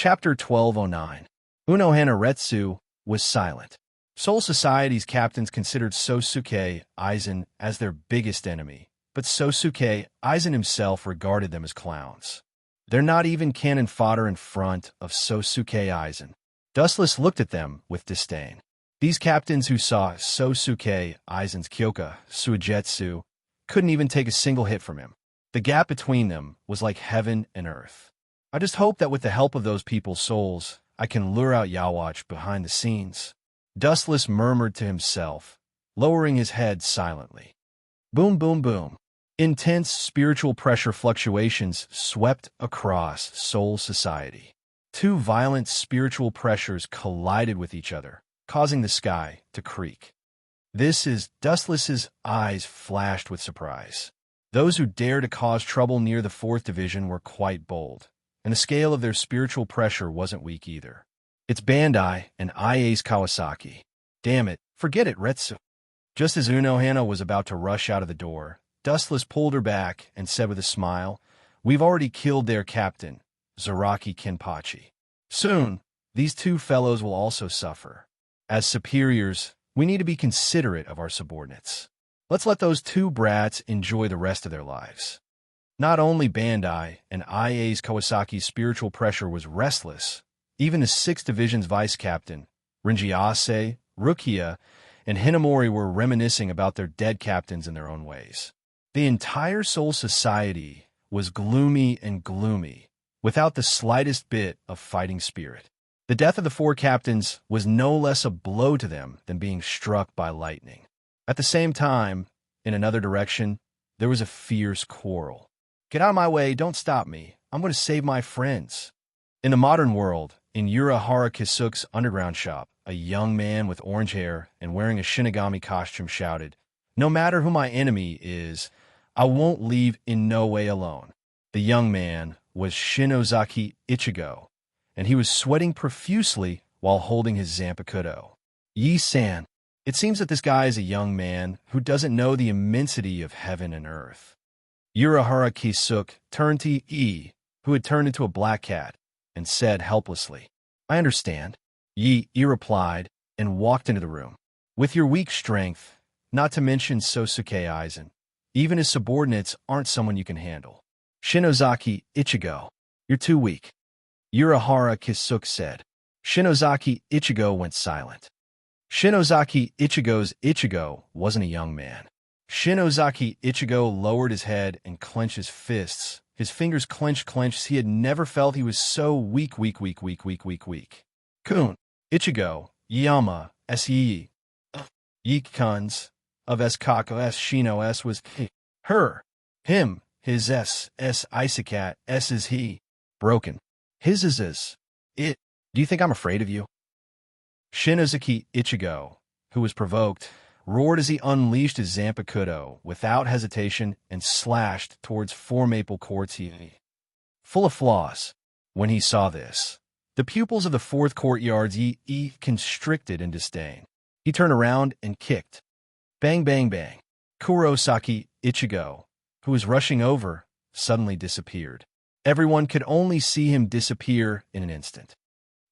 Chapter 1209. Unohana Retsu was silent. Soul Society's captains considered Sosuke Aizen as their biggest enemy, but Sosuke Aizen himself regarded them as clowns. They're not even cannon fodder in front of Sosuke Aizen. Dustless looked at them with disdain. These captains who saw Sosuke Aizen's Kyoka Suigetsu couldn't even take a single hit from him. The gap between them was like heaven and earth. I just hope that with the help of those people's souls, I can lure out Yawatch behind the scenes. Dustless murmured to himself, lowering his head silently. Boom, boom, boom. Intense spiritual pressure fluctuations swept across Soul Society. Two violent spiritual pressures collided with each other, causing the sky to creak. Dustless's eyes flashed with surprise. Those who dare to cause trouble near the 4th Division were quite bold, and the scale of their spiritual pressure wasn't weak either. It's Bandai and IA's Kawasaki. Damn it, forget it, Retsu. Just as Unohana was about to rush out of the door, Dustless pulled her back and said with a smile, "We've already killed their captain, Zaraki Kenpachi. Soon, these two fellows will also suffer. As superiors, we need to be considerate of our subordinates. Let's let those two brats enjoy the rest of their lives." Not only Bandai and IA's Kawasaki's spiritual pressure was restless, even the 6th Division's vice captain, Rinjiase, Rukia, and Hinamori were reminiscing about their dead captains in their own ways. The entire Soul Society was gloomy and gloomy, without the slightest bit of fighting spirit. The death of the 4 captains was no less a blow to them than being struck by lightning. At the same time, in another direction, there was a fierce quarrel. "Get out of my way, don't stop me. I'm going to save my friends." In the modern world, in Urahara Kisuke's underground shop, a young man with orange hair and wearing a Shinigami costume shouted, "No matter who my enemy is, I won't leave in no way alone." The young man was Shinozaki Ichigo, and he was sweating profusely while holding his Zanpakuto. "Yi-san." It seems that this guy is a young man who doesn't know the immensity of heaven and earth. Urahara Kisuke turned to Yi, who had turned into a black cat, and said helplessly, "I understand." Yi replied and walked into the room. "With your weak strength, not to mention Sosuke Aizen, even his subordinates aren't someone you can handle. Shinozaki Ichigo, you're too weak." Urahara Kisuke said. Shinozaki Ichigo went silent. Shinozaki Ichigo's Ichigo wasn't a young man. Shinozaki Ichigo lowered his head and clenched his fists. His fingers clenched. He had never felt he was so weak. "Kun, Ichigo, Yama, S.E. Yikuns, of S-Kako, S-Shino, S was he, her, him, his S-Isacat, S is he, broken. His is it. Do you think I'm afraid of you?" Shinozaki Ichigo, who was provoked, roared as he unleashed his Zanpakuto without hesitation and slashed towards 4 Maple Courts. Full of flaws. When he saw this, the pupils of the 4th Courtyard's constricted in disdain. He turned around and kicked. Bang, bang, bang. Kurosaki Ichigo, who was rushing over, suddenly disappeared. Everyone could only see him disappear in an instant.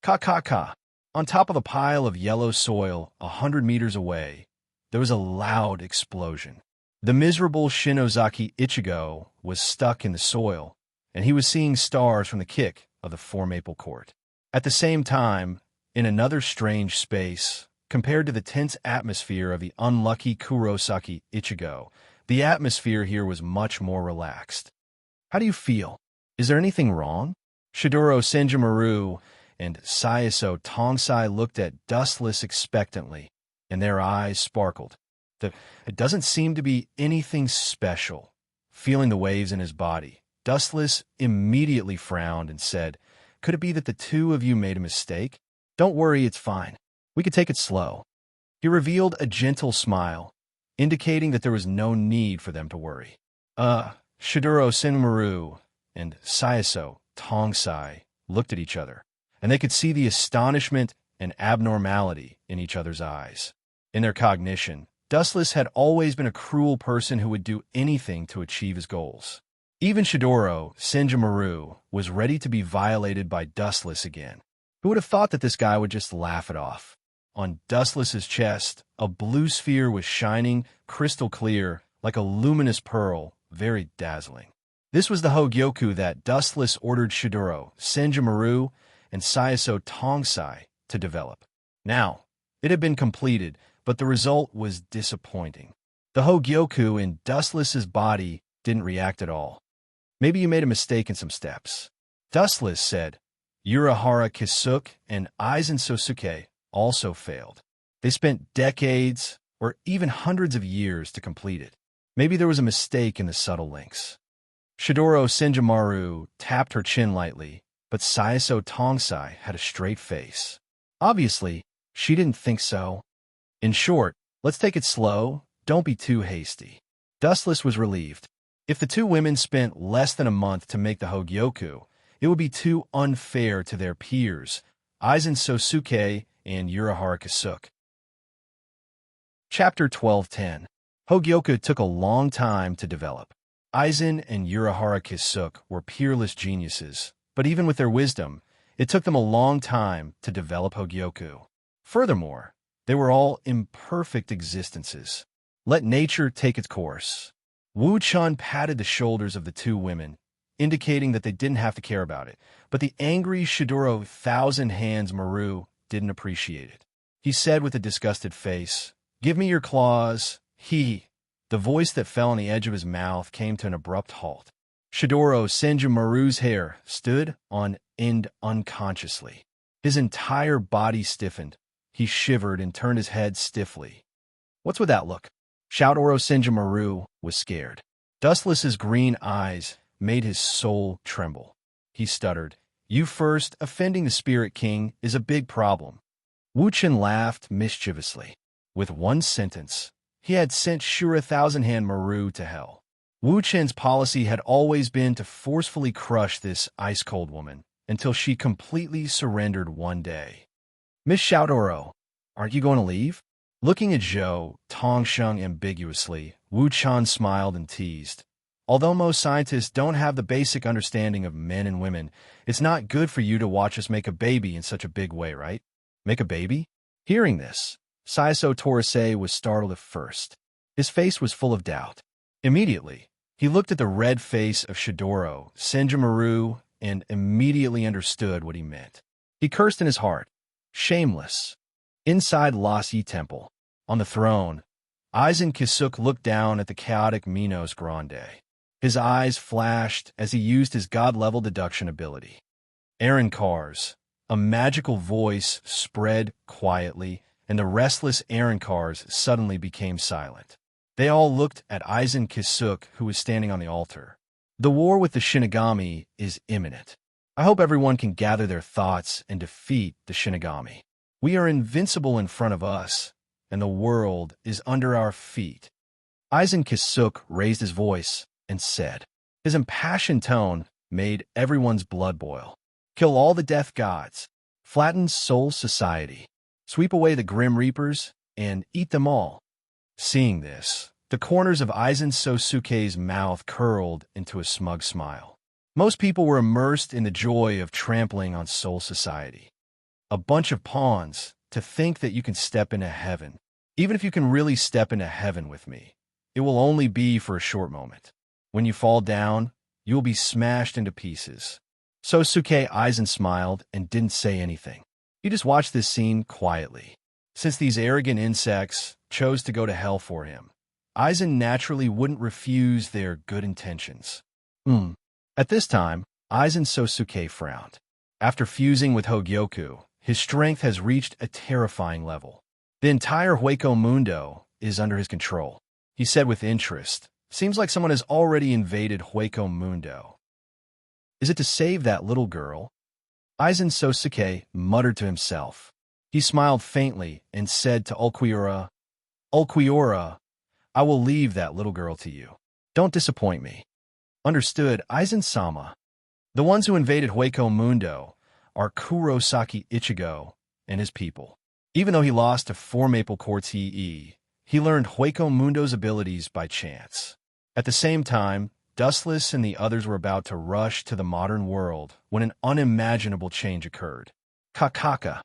Ka. On top of a pile of yellow soil 100 meters away, there was a loud explosion. The miserable Shinozaki Ichigo was stuck in the soil, and he was seeing stars from the kick of the 4 Maple Court. At the same time, in another strange space, compared to the tense atmosphere of the unlucky Kurosaki Ichigo, the atmosphere here was much more relaxed. "How do you feel? Is there anything wrong?" Shidoro Senjumaru and Saiso Tongsai looked at Dustless expectantly, and their eyes sparkled. It doesn't seem to be anything special. Feeling the waves in his body, Dustless immediately frowned and said, "Could it be that the two of you made a mistake? Don't worry, it's fine. We could take it slow." He revealed a gentle smile, indicating that there was no need for them to worry. Shidoro Senmaru and Saiso Tongsai looked at each other, and they could see the astonishment and abnormality in each other's eyes. In their cognition, Dustless had always been a cruel person who would do anything to achieve his goals. Even Shidoro Senjumaru was ready to be violated by Dustless again. Who would have thought that this guy would just laugh it off? On Dustless's chest, a blue sphere was shining crystal clear, like a luminous pearl, very dazzling. This was the Hogyoku that Dustless ordered Shidoro Senjumaru and Sayaso Tongsai to develop. Now, it had been completed, but the result was disappointing. The Hogyoku in Dustless's body didn't react at all. Maybe you made a mistake in some steps. Dustless said. Urahara Kisuke and Aizen Sosuke also failed. They spent decades or even hundreds of years to complete it. Maybe there was a mistake in the subtle links. Shidoro Senjumaru tapped her chin lightly, but Sayaso Tongsai had a straight face. Obviously, she didn't think so. In short, let's take it slow, don't be too hasty. Dustless was relieved. If the two women spent less than a month to make the Hogyoku, it would be too unfair to their peers, Aizen Sosuke and Urahara Kisuke. Chapter 12:10. Hogyoku took a long time to develop. Aizen and Urahara Kisuke were peerless geniuses, but even with their wisdom, it took them a long time to develop Hogyoku. Furthermore, they were all imperfect existences. Let nature take its course. Wu-chan patted the shoulders of the two women, indicating that they didn't have to care about it, but the angry Shidoro Thousand Hands Maru didn't appreciate it. He said with a disgusted face, "Give me your claws." The voice that fell on the edge of his mouth came to an abrupt halt. Shidoro Senjumaru's hair stood on end unconsciously. His entire body stiffened. He shivered and turned his head stiffly. "What's with that look?" Shidoro Senjumaru was scared. Dustless's green eyes made his soul tremble. He stuttered, "You first, offending the Spirit King is a big problem." Wu-chan laughed mischievously. With one sentence, he had sent Shura Thousand-Hand Maru to hell. Wu-chan's policy had always been to forcefully crush this ice-cold woman until she completely surrendered one day. "Miss Shidoro, aren't you going to leave?" Looking at Zhou Tongsheng ambiguously, Wu-chan smiled and teased. "Although most scientists don't have the basic understanding of men and women, it's not good for you to watch us make a baby in such a big way, right?" "Make a baby?" Hearing this, Saiso Torisei was startled at first. His face was full of doubt. Immediately, he looked at the red face of Shidoro Senjumaru and immediately understood what he meant. He cursed in his heart. Shameless. Inside Lost Yi Temple, on the throne, Aizen Kisuke looked down at the chaotic Minos Grande. His eyes flashed as he used his god-level deduction ability. Aaron Cars, a magical voice spread quietly, and the restless Aaron Cars suddenly became silent. They all looked at Aizen Kisuke, who was standing on the altar. The war with the Shinigami is imminent. I hope everyone can gather their thoughts and defeat the Shinigami. We are invincible in front of us, and the world is under our feet. Aizen Kisuke raised his voice and said. His impassioned tone made everyone's blood boil. "Kill all the death gods. Flatten Soul Society. Sweep away the Grim Reapers, and eat them all." Seeing this, the corners of Aizen Sosuke's mouth curled into a smug smile. Most people were immersed in the joy of trampling on Soul Society. A bunch of pawns, to think that you can step into heaven. Even if you can really step into heaven with me, it will only be for a short moment. When you fall down, you will be smashed into pieces. Sosuke Aizen smiled and didn't say anything. He just watched this scene quietly. Since these arrogant insects chose to go to hell for him, Aizen naturally wouldn't refuse their good intentions. At this time, Aizen Sosuke frowned. After fusing with Hogyoku, his strength has reached a terrifying level. The entire Hueco Mundo is under his control, he said with interest. Seems like someone has already invaded Hueco Mundo. Is it to save that little girl? Aizen Sosuke muttered to himself. He smiled faintly and said to Ulquiorra, "Ulquiorra, I will leave that little girl to you. Don't disappoint me." Understood, Aizen-sama. The ones who invaded Hueco Mundo are Kurosaki Ichigo and his people. Even though he lost to 4 Maple Courts he learned Hueco Mundo's abilities by chance. At the same time, Dustless and the others were about to rush to the modern world when an unimaginable change occurred. Kakaka.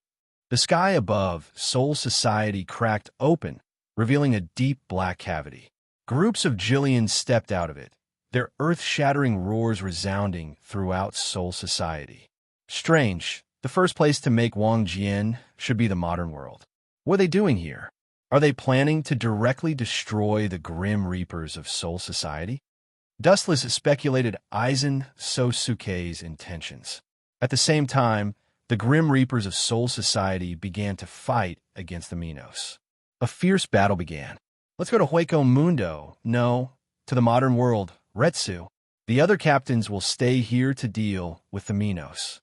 The sky above Soul Society cracked open, revealing a deep black cavity. Groups of Jillians stepped out of it, their earth-shattering roars resounding throughout Soul Society. Strange. The first place to make Wang Jian should be the modern world. What are they doing here? Are they planning to directly destroy the Grim Reapers of Soul Society? Dustless speculated Aizen Sosuke's intentions. At the same time, the Grim Reapers of Soul Society began to fight against the Minos. A fierce battle began. Let's go to Hueco Mundo. No, to the modern world, Retsu. The other captains will stay here to deal with the Minos.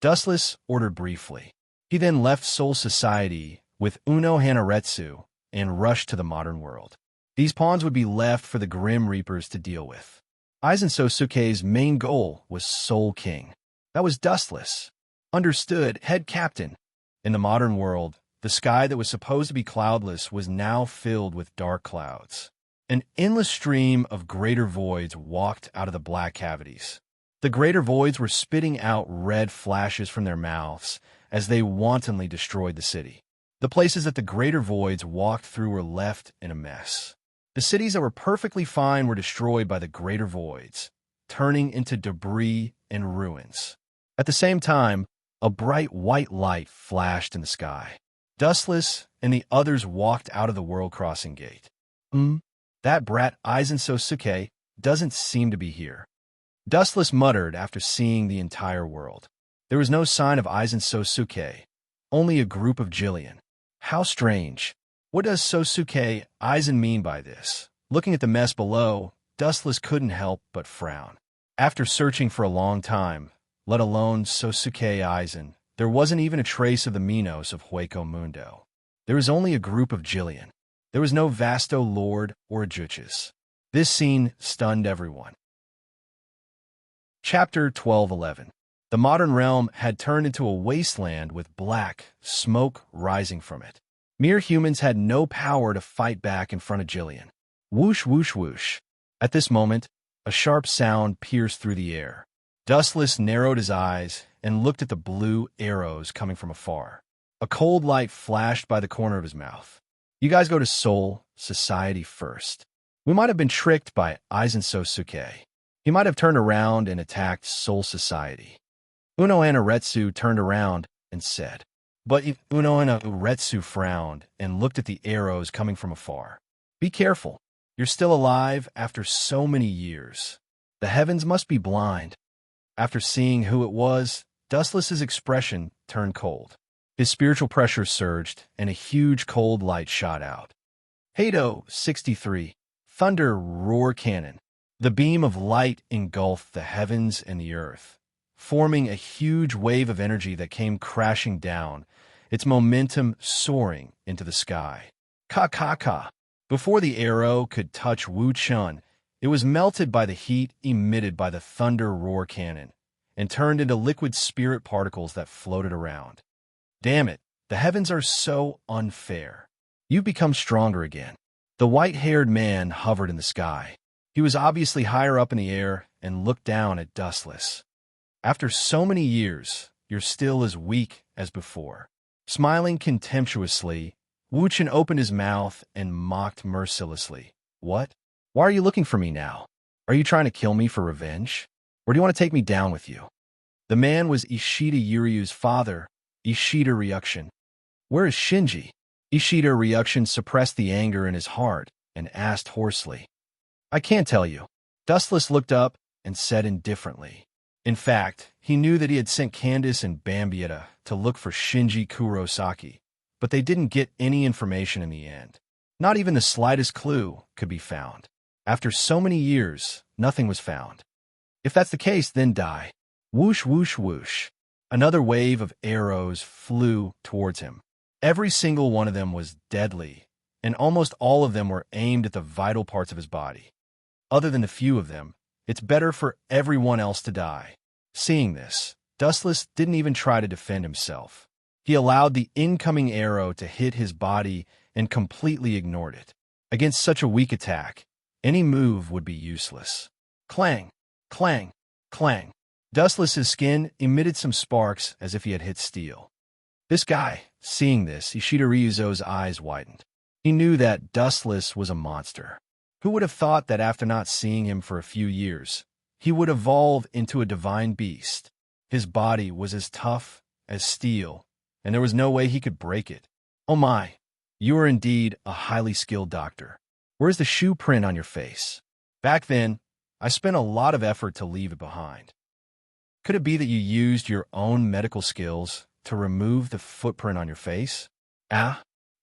Dustless ordered briefly. He then left Soul Society with Uno Hanaretsu and rushed to the modern world. These pawns would be left for the Grim Reapers to deal with. Aizen Sosuke's main goal was Soul King. That was Dustless. Understood, head captain. In the modern world, the sky that was supposed to be cloudless was now filled with dark clouds. An endless stream of greater voids walked out of the black cavities. The greater voids were spitting out red flashes from their mouths as they wantonly destroyed the city. The places that the greater voids walked through were left in a mess. The cities that were perfectly fine were destroyed by the greater voids, turning into debris and ruins. At the same time, a bright white light flashed in the sky. Dustless and the others walked out of the world crossing gate. That brat Aizen Sosuke doesn't seem to be here. Dustless muttered after seeing the entire world. There was no sign of Aizen Sosuke, only a group of Jillian. How strange. What does Sosuke Aizen mean by this? Looking at the mess below, Dustless couldn't help but frown. After searching for a long time, let alone Sosuke Aizen, there wasn't even a trace of the Minos of Hueco Mundo. There was only a group of Jillian. There was no Vasto Lord or Ajuches. This scene stunned everyone. Chapter 12:11. The modern realm had turned into a wasteland with black smoke rising from it. Mere humans had no power to fight back in front of Jillian. Whoosh, whoosh, whoosh. At this moment, a sharp sound pierced through the air. Dustless narrowed his eyes and looked at the blue arrows coming from afar. A cold light flashed by the corner of his mouth. You guys go to Soul Society first. We might have been tricked by Aizen Sosuke. He might have turned around and attacked Soul Society. Uno Hanaretsu turned around and said. But Uno Hanaretsu frowned and looked at the arrows coming from afar. Be careful. You're still alive after so many years. The heavens must be blind. After seeing who it was, Dustless's expression turned cold. His spiritual pressure surged, and a huge cold light shot out. Hado 63. Thunder Roar Cannon. The beam of light engulfed the heavens and the earth, forming a huge wave of energy that came crashing down, its momentum soaring into the sky. Ka-ka-ka. Before the arrow could touch Wu Chun, it was melted by the heat emitted by the Thunder Roar Cannon and turned into liquid spirit particles that floated around. Damn it, the heavens are so unfair. You've become stronger again. The white-haired man hovered in the sky. He was obviously higher up in the air and looked down at Dustless. After so many years, you're still as weak as before. Smiling contemptuously, Wu Chen opened his mouth and mocked mercilessly. What? Why are you looking for me now? Are you trying to kill me for revenge? Or do you want to take me down with you? The man was Ishida Yuryu's father, Ishida Ryukshin. Where is Shinji? Ishida Ryukshin suppressed the anger in his heart and asked hoarsely. I can't tell you. Dustless looked up and said indifferently. In fact, he knew that he had sent Candace and Bambietta to look for Shinji Kurosaki, but they didn't get any information in the end. Not even the slightest clue could be found. After so many years, nothing was found. If that's the case, then die. Whoosh, whoosh, whoosh. Another wave of arrows flew towards him. Every single one of them was deadly, and almost all of them were aimed at the vital parts of his body. Other than a few of them, it's better for everyone else to die. Seeing this, Dustless didn't even try to defend himself. He allowed the incoming arrow to hit his body and completely ignored it. Against such a weak attack, any move would be useless. Clang, clang, clang. Dustless's skin emitted some sparks as if he had hit steel. This guy, seeing this, Ishida Ryuzo's eyes widened. He knew that Dustless was a monster. Who would have thought that after not seeing him for a few years, he would evolve into a divine beast? His body was as tough as steel, and there was no way he could break it. Oh my, you are indeed a highly skilled doctor. Where's the shoe print on your face? Back then, I spent a lot of effort to leave it behind. Could it be that you used your own medical skills to remove the footprint on your face?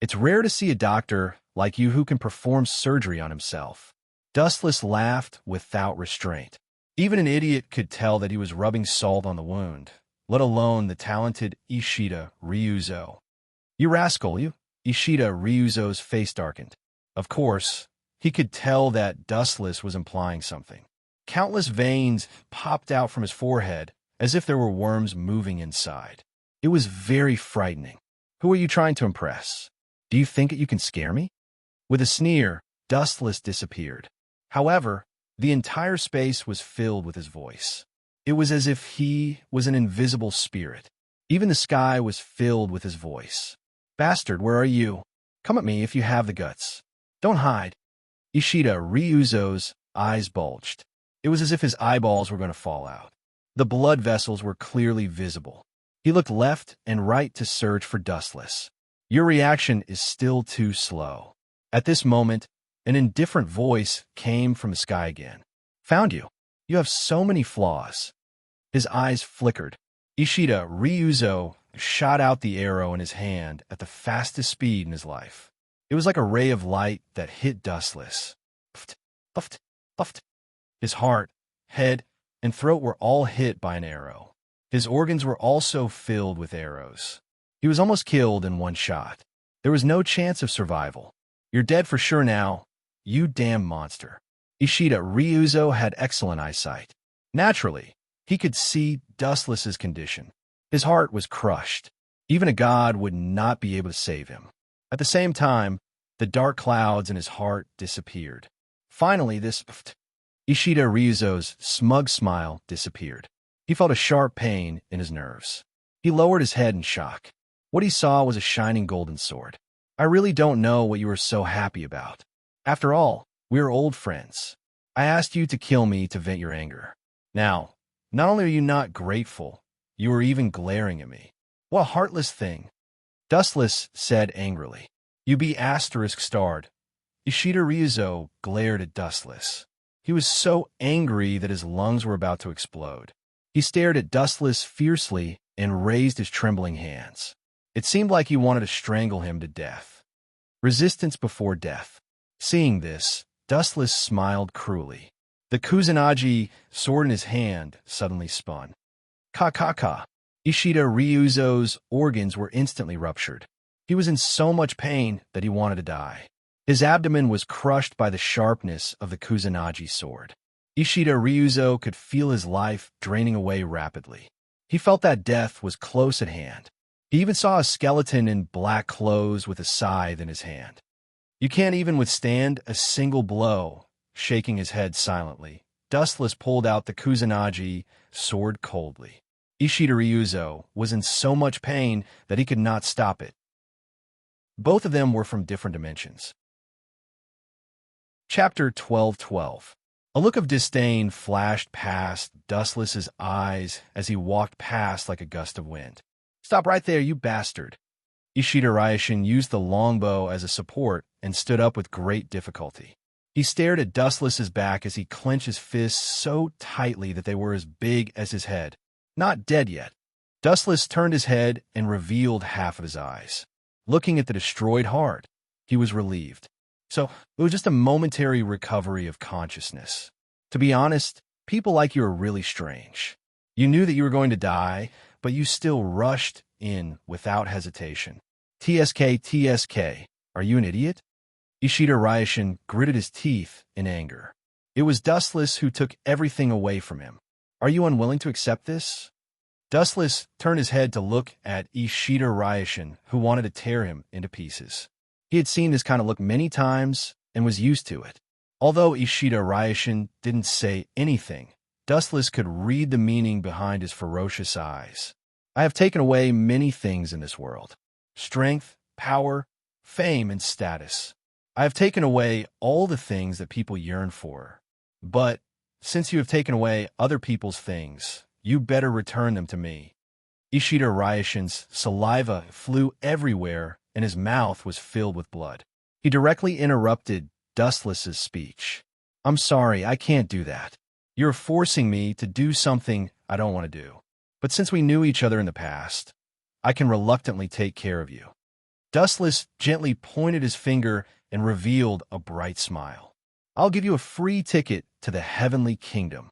It's rare to see a doctor like you who can perform surgery on himself. Dustless laughed without restraint. Even an idiot could tell that he was rubbing salt on the wound, let alone the talented Ishida Ryuzo. You rascal, you! Ishida Ryuzo's face darkened. Of course, he could tell that Dustless was implying something. Countless veins popped out from his forehead as if there were worms moving inside. It was very frightening. Who are you trying to impress? Do you think that you can scare me? With a sneer, Dustless disappeared. However, the entire space was filled with his voice. It was as if he was an invisible spirit. Even the sky was filled with his voice. Bastard, where are you? Come at me if you have the guts. Don't hide. Ishida Ryuzo's eyes bulged. It was as if his eyeballs were going to fall out. The blood vessels were clearly visible. He looked left and right to search for Dustless. Your reaction is still too slow. At this moment, an indifferent voice came from the sky again. Found you. You have so many flaws. His eyes flickered. Ishida Ryuzo shot out the arrow in his hand at the fastest speed in his life. It was like a ray of light that hit Dustless. Puffed, puffed, puffed. His heart, head, and throat were all hit by an arrow. His organs were also filled with arrows. He was almost killed in one shot. There was no chance of survival. You're dead for sure now, you damn monster. Ishida Ryuzo had excellent eyesight. Naturally, he could see Dustless's condition. His heart was crushed. Even a god would not be able to save him. At the same time, the dark clouds in his heart disappeared. Finally, Ishida Ryuzo's smug smile disappeared. He felt a sharp pain in his nerves. He lowered his head in shock. What he saw was a shining golden sword. I really don't know what you were so happy about. After all, we are old friends. I asked you to kill me to vent your anger. Now, not only are you not grateful, you are even glaring at me. What a heartless thing. Dustless said angrily. You be *starred. Ishida Ryuzo glared at Dustless. He was so angry that his lungs were about to explode. He stared at Dustless fiercely and raised his trembling hands. It seemed like he wanted to strangle him to death. Resistance before death. Seeing this, Dustless smiled cruelly. The Kusanagi sword in his hand suddenly spun. Ka. Ishida Ryuzo's organs were instantly ruptured. He was in so much pain that he wanted to die. His abdomen was crushed by the sharpness of the Kusanagi sword. Ishida Ryuzo could feel his life draining away rapidly. He felt that death was close at hand. He even saw a skeleton in black clothes with a scythe in his hand. You can't even withstand a single blow. Shaking his head silently, Dustless pulled out the Kusanagi sword coldly. Ishida Ryuzo was in so much pain that he could not stop it. Both of them were from different dimensions. Chapter 12:12. A look of disdain flashed past Dustless's eyes as he walked past like a gust of wind. Stop right there, you bastard. Ishida Ryushin used the longbow as a support and stood up with great difficulty. He stared at Dustless's back as he clenched his fists so tightly that they were as big as his head. Not dead yet. Dustless turned his head and revealed half of his eyes. Looking at the destroyed heart, he was relieved. So, it was just a momentary recovery of consciousness. To be honest, people like you are really strange. You knew that you were going to die, but you still rushed in without hesitation. TSK, are you an idiot? Ishida Ryushin gritted his teeth in anger. It was Dustless who took everything away from him. Are you unwilling to accept this? Dustless turned his head to look at Ishida Ryushin, who wanted to tear him into pieces. He had seen this kind of look many times and was used to it. Although Ishida Ryashin didn't say anything, Dustless could read the meaning behind his ferocious eyes. I have taken away many things in this world. Strength, power, fame, and status. I have taken away all the things that people yearn for. But, since you have taken away other people's things, you better return them to me. Ishida Ryashin's saliva flew everywhere, and his mouth was filled with blood. He directly interrupted Dustless's speech. I'm sorry, I can't do that. You're forcing me to do something I don't want to do. But since we knew each other in the past, I can reluctantly take care of you. Dustless gently pointed his finger and revealed a bright smile. I'll give you a free ticket to the heavenly kingdom.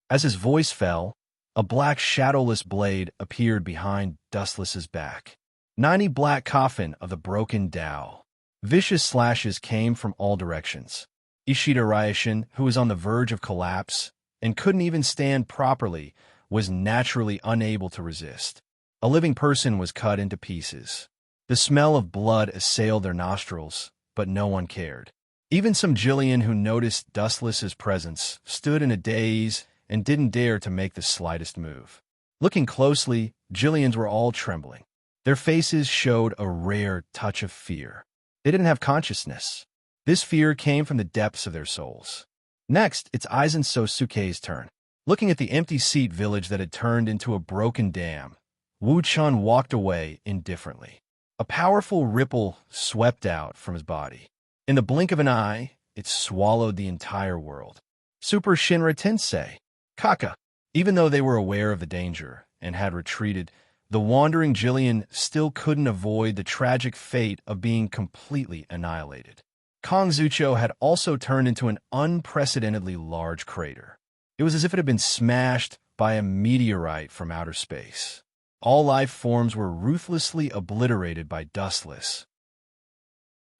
As his voice fell, a black shadowless blade appeared behind Dustless's back. 90 black coffin of the broken Tao. Vicious slashes came from all directions. Ishida Ryashin, who was on the verge of collapse and couldn't even stand properly, was naturally unable to resist. A living person was cut into pieces. The smell of blood assailed their nostrils, but no one cared. Even some Jillian who noticed Dustless's presence stood in a daze and didn't dare to make the slightest move. Looking closely, Jillians were all trembling. Their faces showed a rare touch of fear. They didn't have consciousness. This fear came from the depths of their souls. Next, it's Aizen Sosuke's turn. Looking at the empty seat village that had turned into a broken dam, Wu Chun walked away indifferently. A powerful ripple swept out from his body. In the blink of an eye, it swallowed the entire world. Super Shinra Tensei. Kaka. Even though they were aware of the danger and had retreated, the wandering Jillian still couldn't avoid the tragic fate of being completely annihilated. Kong Zucho had also turned into an unprecedentedly large crater. It was as if it had been smashed by a meteorite from outer space. All life forms were ruthlessly obliterated by Dustless.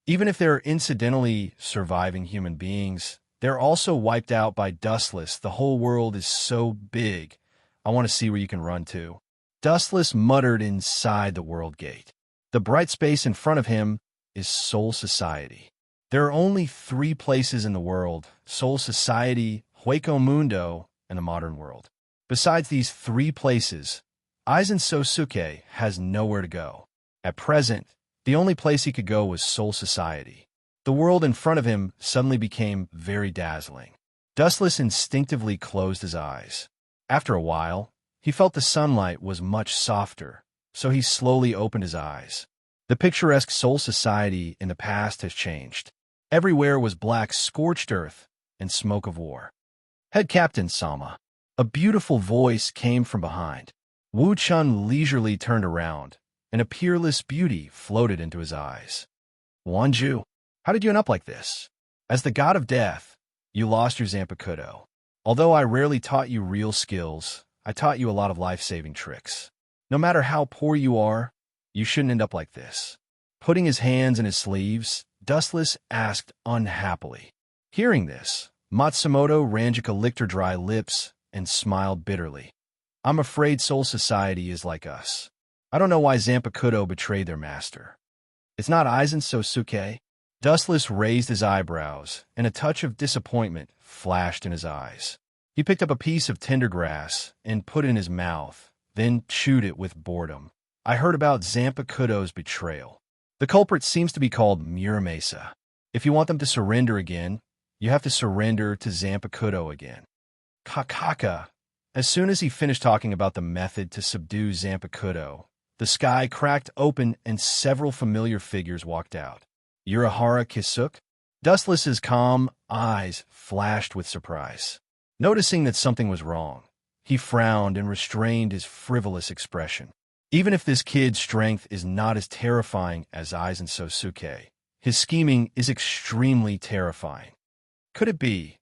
Even if they're incidentally surviving human beings, they're also wiped out by Dustless. The whole world is so big. I want to see where you can run to. Dustless muttered inside the world gate. The bright space in front of him is Soul Society. There are only 3 places in the world: Soul Society, Hueco Mundo, and the modern world. Besides these 3 places, Aizen Sosuke has nowhere to go. At present, the only place he could go was Soul Society. The world in front of him suddenly became very dazzling. Dustless instinctively closed his eyes. After a while, he felt the sunlight was much softer, so he slowly opened his eyes. The picturesque Soul Society in the past has changed. Everywhere was black scorched earth and smoke of war. Head Captain Sama. A beautiful voice came from behind. Wu Chun leisurely turned around, and a peerless beauty floated into his eyes. Wanju, how did you end up like this? As the god of death, you lost your Zanpakuto. Although I rarely taught you real skills, I taught you a lot of life-saving tricks. No matter how poor you are, you shouldn't end up like this. Putting his hands in his sleeves, Dustless asked unhappily. Hearing this, Matsumoto Ranjika licked her dry lips and smiled bitterly. I'm afraid Soul Society is like us. I don't know why Zanpakuto betrayed their master. It's not Aizen Sosuke. Dustless raised his eyebrows, and a touch of disappointment flashed in his eyes. He picked up a piece of tender grass and put it in his mouth, then chewed it with boredom. I heard about Zanpakuto's betrayal. The culprit seems to be called Muramasa. If you want them to surrender again, you have to surrender to Zanpakuto again. Kakaka. As soon as he finished talking about the method to subdue Zanpakuto, the sky cracked open and several familiar figures walked out. Urahara Kisuk? Dustless's calm eyes flashed with surprise. Noticing that something was wrong, he frowned and restrained his frivolous expression. Even if this kid's strength is not as terrifying as Aizen Sosuke, his scheming is extremely terrifying. Could it be?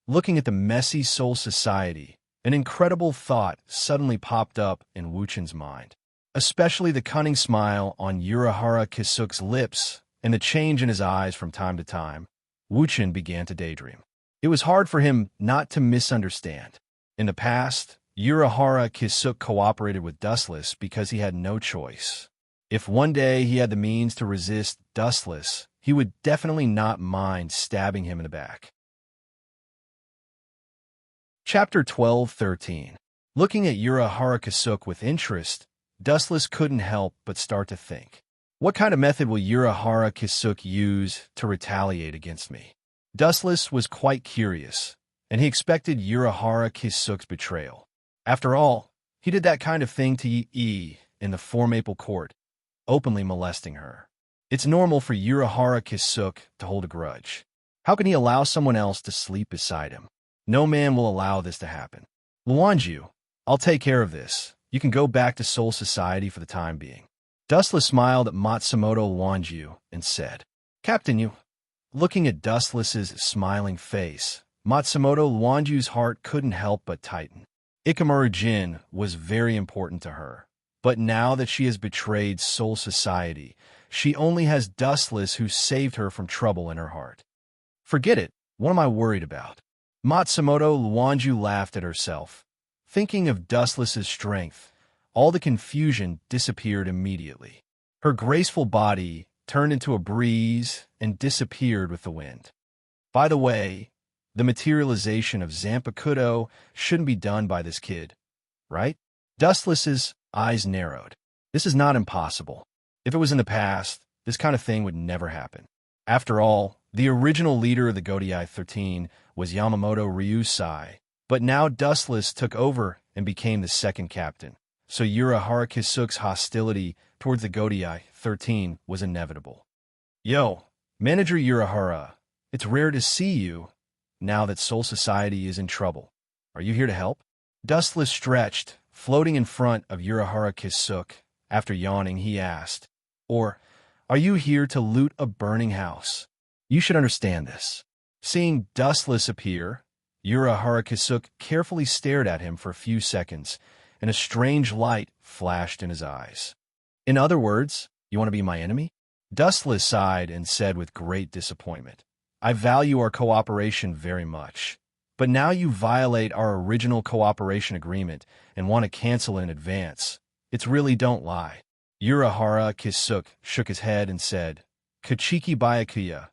Looking at the messy Soul Society, an incredible thought suddenly popped up in Wuchen's mind. Especially the cunning smile on Urahara Kisuk's lips and the change in his eyes from time to time, Wuchen began to daydream. It was hard for him not to misunderstand. In the past, Urahara Kisuk cooperated with Dustless because he had no choice. If one day he had the means to resist Dustless, he would definitely not mind stabbing him in the back. Chapter 12:13. Looking at Urahara Kisuk with interest, Dustless couldn't help but start to think. What kind of method will Urahara Kisuk use to retaliate against me? Dustless was quite curious, and he expected Urahara Kisuk's betrayal. After all, he did that kind of thing to Yi in the Four Maple Court, openly molesting her. It's normal for Urahara Kisuk to hold a grudge. How can he allow someone else to sleep beside him? No man will allow this to happen. Luanju, I'll take care of this. You can go back to Soul Society for the time being. Dustless smiled at Matsumoto Luanju and said, Captain, you. Looking at Dustless's smiling face, Matsumoto Luanju's heart couldn't help but tighten. Ikamaru Jin was very important to her, but now that she has betrayed Soul Society, she only has Dustless who saved her from trouble in her heart. Forget it, what am I worried about? Matsumoto Luanju laughed at herself. Thinking of Dustless's strength, all the confusion disappeared immediately. Her graceful body turned into a breeze and disappeared with the wind. By the way, the materialization of Zanpakuto shouldn't be done by this kid, right? Dustless's eyes narrowed. This is not impossible. If it was in the past, this kind of thing would never happen. After all, the original leader of the Godai 13 was Yamamoto Ryusai, but now Dustless took over and became the second captain, so Urahara Kisuk's hostility towards the Godai 13 was inevitable. Yo, Manager Urahara, it's rare to see you now that Soul Society is in trouble. Are you here to help? Dustless stretched, floating in front of Urahara Kisuk. After yawning, he asked, Or, are you here to loot a burning house? You should understand this. Seeing Dustless appear, Urahara Kisuk carefully stared at him for a few seconds, and a strange light flashed in his eyes. In other words, you want to be my enemy? Dustless sighed and said with great disappointment, I value our cooperation very much, but now you violate our original cooperation agreement and want to cancel in advance. It's really don't lie. Urahara Kisuk shook his head and said, Kachiki Byakuya,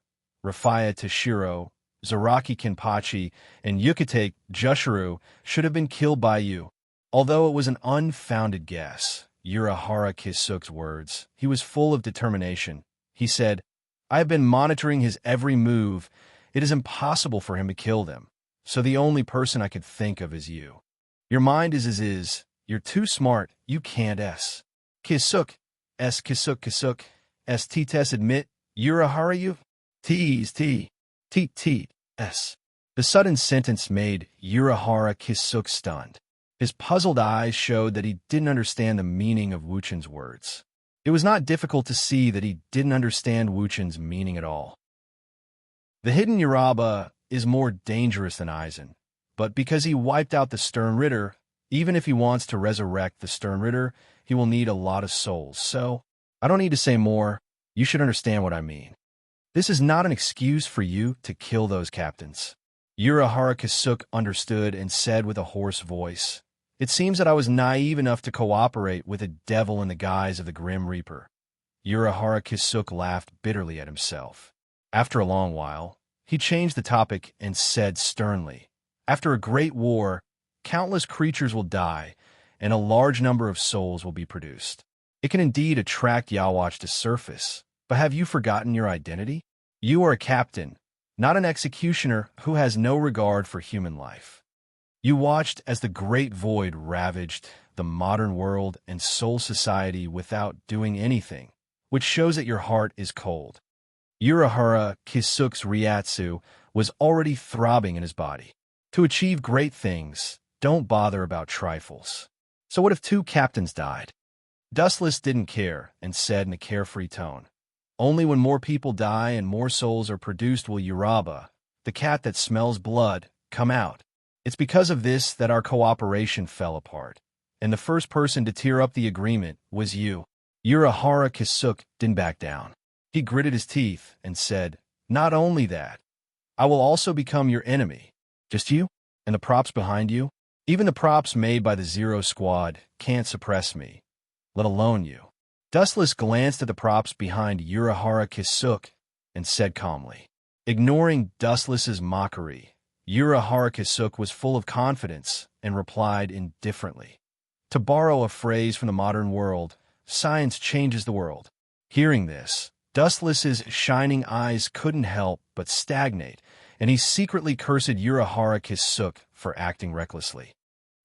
Rafaya Toshiro, Zaraki Kenpachi, and Yukite Jushiro should have been killed by you. Although it was an unfounded guess, Urahara Kisuk's words, he was full of determination. He said, I have been monitoring his every move. It is impossible for him to kill them, so the only person I could think of is you. Your mind is as is. You're too smart. You can't S. Kisuk, Kisuk, Tites admit, Urahara you? S. The sudden sentence made Urahara Kisuk stunned. His puzzled eyes showed that he didn't understand the meaning of Wuchen's words. It was not difficult to see that he didn't understand Wuchen's meaning at all. The hidden Uraba is more dangerous than Aizen, but because he wiped out the Stern Ritter, even if he wants to resurrect the Stern Ritter, he will need a lot of souls, so I don't need to say more. You should understand what I mean. This is not an excuse for you to kill those captains. Urahara Kisuk understood and said with a hoarse voice, It seems that I was naive enough to cooperate with a devil in the guise of the Grim Reaper. Urahara Kisuk laughed bitterly at himself. After a long while, he changed the topic and said sternly, After a great war, countless creatures will die, and a large number of souls will be produced. It can indeed attract Yawatch to surface, but have you forgotten your identity? You are a captain, not an executioner who has no regard for human life. You watched as the great void ravaged the modern world and Soul Society without doing anything, which shows that your heart is cold. Urahara Kisuk's Ryatsu was already throbbing in his body. To achieve great things, don't bother about trifles. So what if 2 captains died? Dustless didn't care and said in a carefree tone, Only when more people die and more souls are produced will Uraba, the cat that smells blood, come out. It's because of this that our cooperation fell apart, and the first person to tear up the agreement was you. Urahara Kisuk didn't back down. He gritted his teeth and said, Not only that, I will also become your enemy. Just you? And the props behind you? Even the props made by the Zero Squad can't suppress me, let alone you. Dustless glanced at the props behind Urahara Kisuk and said calmly, ignoring Dustless's mockery, Urahara Kisuk was full of confidence and replied indifferently. To borrow a phrase from the modern world, science changes the world. Hearing this, Dustless's shining eyes couldn't help but stagnate, and he secretly cursed Urahara Kisuk for acting recklessly.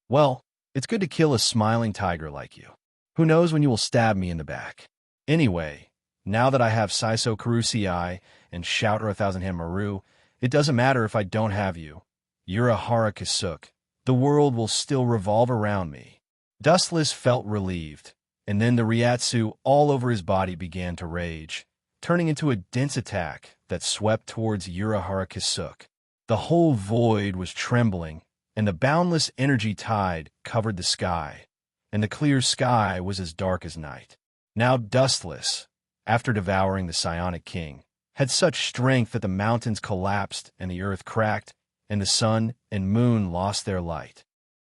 Well, it's good to kill a smiling tiger like you. Who knows when you will stab me in the back? Anyway, now that I have Saiso Karusii and Shouter 1,000 Hand Maru, it doesn't matter if I don't have you. Urahara Kisuk, the world will still revolve around me. Dustless felt relieved, and then the Ryatsu all over his body began to rage, turning into a dense attack that swept towards Urahara Kisuk. The whole void was trembling, and the boundless energy tide covered the sky, and the clear sky was as dark as night. Now Dustless, after devouring the Psionic King, had such strength that the mountains collapsed and the earth cracked, and the sun and moon lost their light.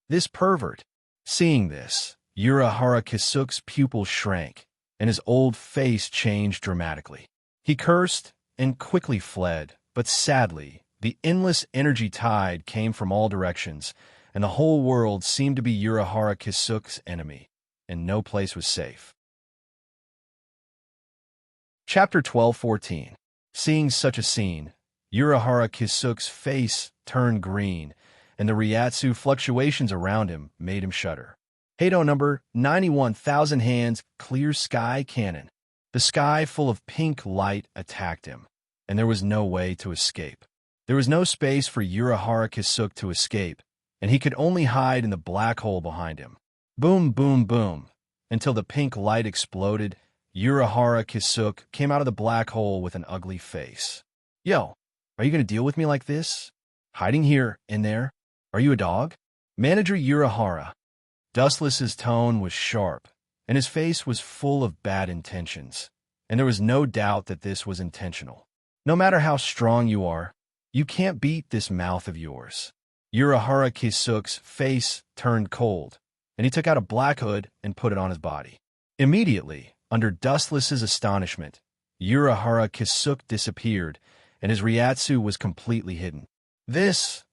This pervert, seeing this, Urahara Kisuk's pupils shrank, and his old face changed dramatically. He cursed and quickly fled, but sadly, the endless energy tide came from all directions, and the whole world seemed to be Urahara Kisuk's enemy, and no place was safe. Chapter 12:14. Seeing such a scene, Urahara Kisuk's face turned green, and the Ryatsu fluctuations around him made him shudder. Heido number 91,000 Hands Clear Sky Cannon. The sky full of pink light attacked him, and there was no way to escape. There was no space for Urahara Kisuk to escape, and he could only hide in the black hole behind him. Boom, boom, boom, until the pink light exploded. Urahara Kisuk came out of the black hole with an ugly face. Yo, are you going to deal with me like this? Hiding here and there? Are you a dog? Manager Urahara. Dustless's tone was sharp, and his face was full of bad intentions, and there was no doubt that this was intentional. No matter how strong you are, you can't beat this mouth of yours. Urahara Kisuk's face turned cold, and he took out a black hood and put it on his body. Immediately, under Dustless's astonishment, Urahara Kisuk disappeared, and his Ryatsu was completely hidden.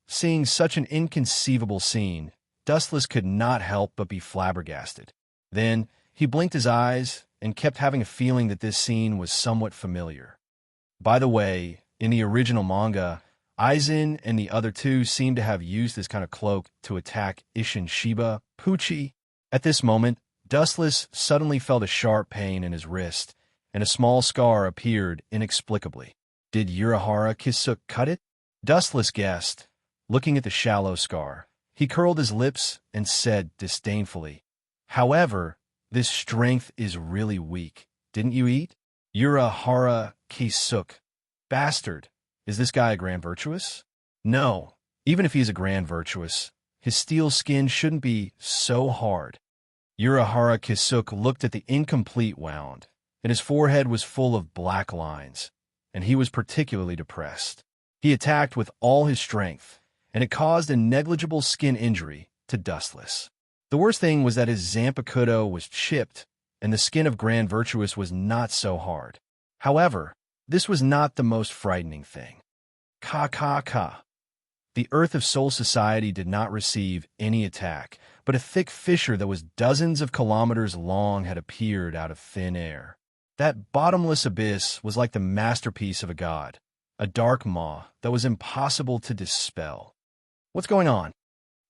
Seeing such an inconceivable scene, Dustless could not help but be flabbergasted. Then, he blinked his eyes and kept having a feeling that this scene was somewhat familiar. By the way, in the original manga, Aizen and the other two seemed to have used this kind of cloak to attack Isshin Shiba, Pucci. At this moment, Dustless suddenly felt a sharp pain in his wrist, and a small scar appeared inexplicably. Did Urahara Kisuk cut it? Dustless guessed. Looking at the shallow scar, he curled his lips and said disdainfully, "However, this strength is really weak. Didn't you eat?" Urahara Kisuk. Bastard. Is this guy a Grand Virtuous? No. Even if he's a Grand Virtuous, his steel skin shouldn't be so hard. Urahara Kisuk looked at the incomplete wound, and his forehead was full of black lines, and he was particularly depressed. He attacked with all his strength, and it caused a negligible skin injury to Dustless. The worst thing was that his Zanpakuto was chipped, and the skin of Grand Virtuous was not so hard. However, this was not the most frightening thing. Ka. The Earth of Soul Society did not receive any attack, but a thick fissure that was dozens of kilometers long had appeared out of thin air. That bottomless abyss was like the masterpiece of a god, a dark maw that was impossible to dispel. What's going on?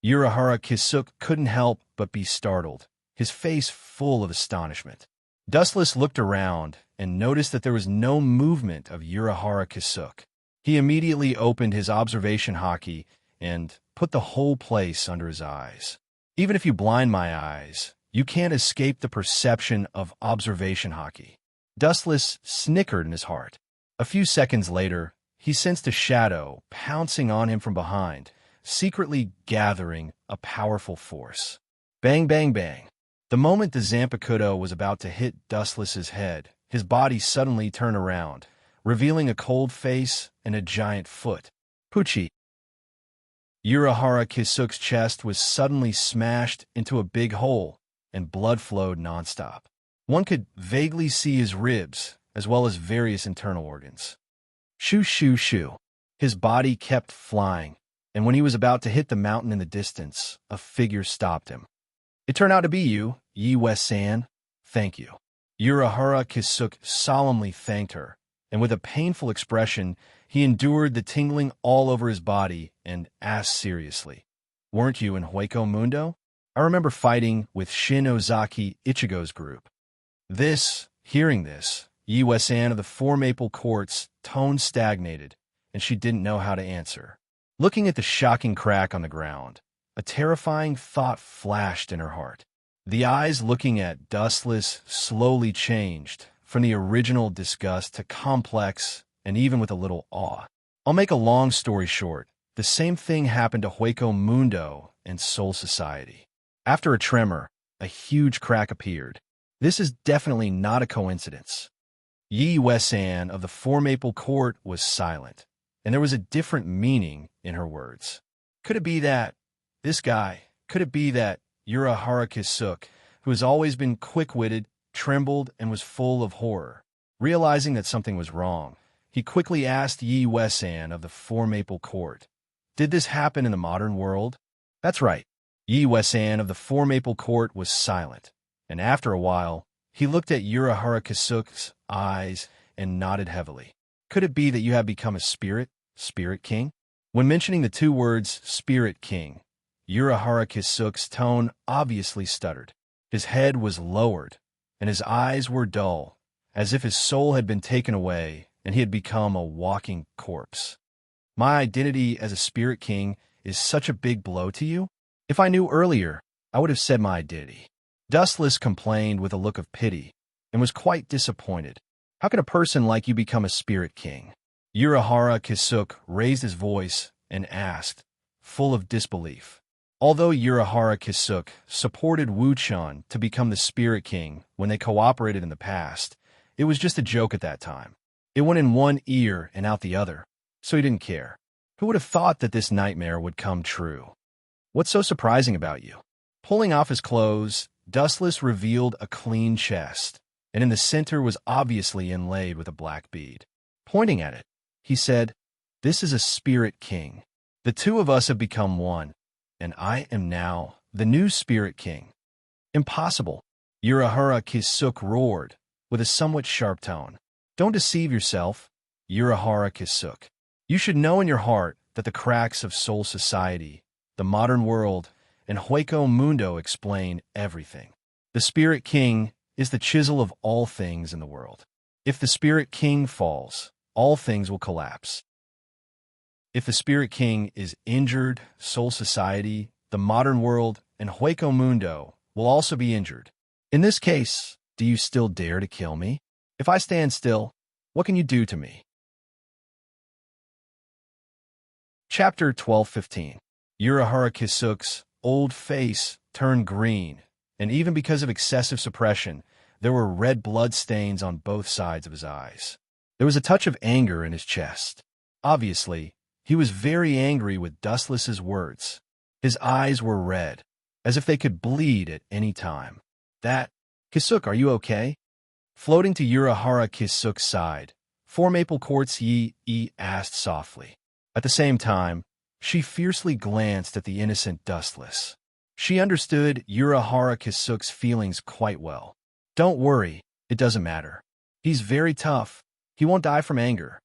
Urahara Kisuk couldn't help but be startled, his face full of astonishment. Dustless looked around and noticed that there was no movement of Urahara Kisuk. He immediately opened his observation haki and put the whole place under his eyes. Even if you blind my eyes, you can't escape the perception of observation haki. Dustless snickered in his heart. A few seconds later, he sensed a shadow pouncing on him from behind, secretly gathering a powerful force. Bang, bang, bang. The moment the Zanpakuto was about to hit Dustless's head, his body suddenly turned around, revealing a cold face and a giant foot. Pucci. Urahara Kisuk's chest was suddenly smashed into a big hole, and blood flowed nonstop. One could vaguely see his ribs, as well as various internal organs. Shoo, shoo, shoo. His body kept flying, and when he was about to hit the mountain in the distance, a figure stopped him. It turned out to be you, Yi Wei-san. Thank you. Urahara Kisuk solemnly thanked her, and with a painful expression, he endured the tingling all over his body and asked seriously, "Weren't you in Hueco Mundo? I remember fighting with Shin Ozaki Ichigo's group." Hearing this, Yi Wei-san of the Four Maple Court's tone stagnated, and she didn't know how to answer. Looking at the shocking crack on the ground, a terrifying thought flashed in her heart. The eyes looking at Dustless slowly changed from the original disgust to complex and even with a little awe. I'll make a long story short. The same thing happened to Hueco Mundo and Soul Society. After a tremor, a huge crack appeared. This is definitely not a coincidence. Yi Wei-san of the Four Maple Court was silent, and there was a different meaning in her words. Could it be that Urahara Kisuk, who has always been quick-witted, trembled, and was full of horror? Realizing that something was wrong, he quickly asked Yi Wei-san of the Four Maple Court, "Did this happen in the modern world?" "That's right." Yi Wei-san of the Four Maple Court was silent, and after a while, he looked at Urahara Kisuk's eyes and nodded heavily. "Could it be that you have become a spirit king?" When mentioning the two words, spirit king, Urahara Kisuk's tone obviously stuttered. His head was lowered, and his eyes were dull, as if his soul had been taken away and he had become a walking corpse. "My identity as a spirit king is such a big blow to you? If I knew earlier, I would have said my identity." Dustless complained with a look of pity and was quite disappointed. "How can a person like you become a spirit king?" Urahara Kisuk raised his voice and asked, full of disbelief. Although Urahara Kisuk supported Wu-chan to become the spirit king when they cooperated in the past, it was just a joke at that time. It went in one ear and out the other, so he didn't care. Who would have thought that this nightmare would come true? "What's so surprising about you?" Pulling off his clothes, Dustless revealed a clean chest, and in the center was obviously inlaid with a black bead. Pointing at it, he said, "This is a spirit king. The two of us have become one, and I am now the new spirit king." "Impossible," Urahara Kisuk roared, with a somewhat sharp tone. "Don't deceive yourself, Urahara Kisuk. You should know in your heart that the cracks of Soul Society, the modern world, and Hueco Mundo explain everything. The Spirit King is the chisel of all things in the world. If the Spirit King falls, all things will collapse. If the Spirit King is injured, Soul Society, the modern world, and Hueco Mundo will also be injured. In this case, do you still dare to kill me? If I stand still, what can you do to me?" Chapter 12:15. Urahara Kisuk's old face turned green, and even because of excessive suppression, there were red blood stains on both sides of his eyes. There was a touch of anger in his chest. Obviously, he was very angry with Dustless's words. His eyes were red, as if they could bleed at any time. "Kisuk, are you okay?" Floating to Urahara Kisuk's side, Four Maple Court's Yi asked softly. At the same time, she fiercely glanced at the innocent Dustless. She understood Urahara Kisuk's feelings quite well. "Don't worry, it doesn't matter. He's very tough. He won't die from anger."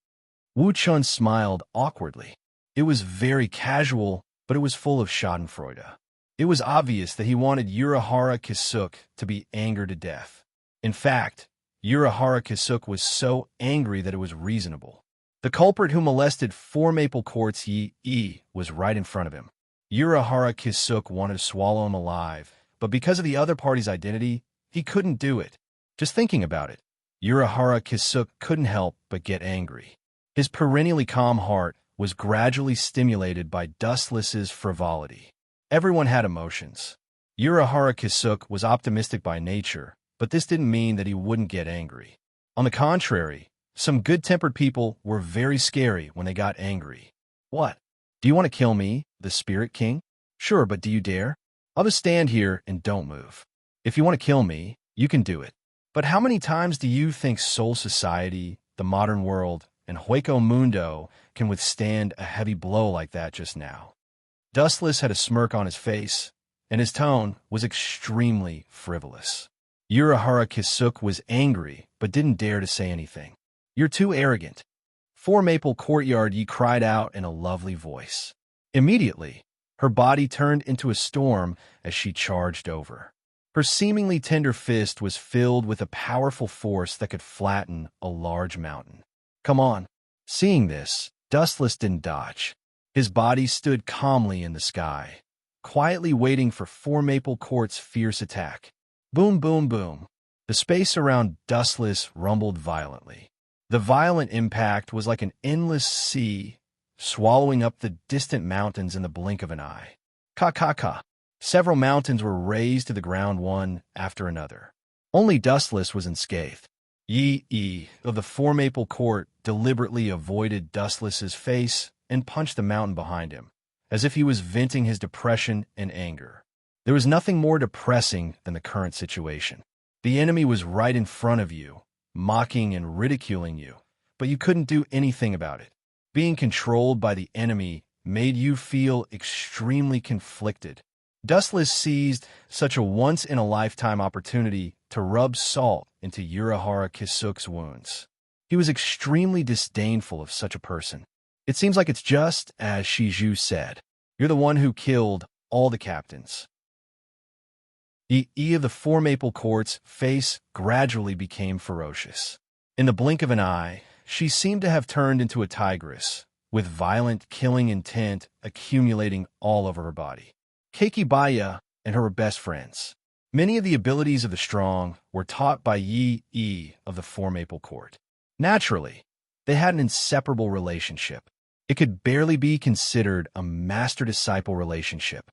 Wu-chun smiled awkwardly. It was very casual, but it was full of schadenfreude. It was obvious that he wanted Urahara Kisuk to be angered to death. In fact, Urahara Kisuk was so angry that it was reasonable. The culprit who molested Four Maple Court's Yi was right in front of him. Urahara Kisuk wanted to swallow him alive, but because of the other party's identity, he couldn't do it. Just thinking about it, Urahara Kisuk couldn't help but get angry. His perennially calm heart was gradually stimulated by Dustless's frivolity. Everyone had emotions. Urahara Kisuk was optimistic by nature, but this didn't mean that he wouldn't get angry. On the contrary, some good-tempered people were very scary when they got angry. "What? Do you want to kill me, the Spirit King?" "Sure, but do you dare?" "I'll just stand here and don't move. If you want to kill me, you can do it. But how many times do you think Soul Society, the modern world, and Hueco Mundo can withstand a heavy blow like that just now?" Dustless had a smirk on his face, and his tone was extremely frivolous. Urahara Kisuk was angry, but didn't dare to say anything. "You're too arrogant." "Four Maple Courtyard," Yi cried out in a lovely voice. Immediately, her body turned into a storm as she charged over. Her seemingly tender fist was filled with a powerful force that could flatten a large mountain. "Come on." Seeing this, Dustless didn't dodge. His body stood calmly in the sky, quietly waiting for Four Maple Court's fierce attack. Boom, boom, boom. The space around Dustless rumbled violently. The violent impact was like an endless sea, swallowing up the distant mountains in the blink of an eye. Ka. Several mountains were razed to the ground one after another. Only Dustless was unscathed. Yi of the Four Maple Court deliberately avoided Dustless's face and punched the mountain behind him, as if he was venting his depression and anger. There was nothing more depressing than the current situation. The enemy was right in front of you, mocking and ridiculing you, but you couldn't do anything about it. Being controlled by the enemy made you feel extremely conflicted. Dustless seized such a once-in-a-lifetime opportunity to rub salt into Urahara Kisuk's wounds. He was extremely disdainful of such a person. "It seems like it's just as Shiju said. You're the one who killed all the captains." Of the Four Maple Court's face gradually became ferocious. In the blink of an eye, she seemed to have turned into a tigress, with violent killing intent accumulating all over her body. Keikibaya and her were best friends. Many of the abilities of the strong were taught by Yi of the Four Maple Court. Naturally, they had an inseparable relationship. It could barely be considered a master-disciple relationship.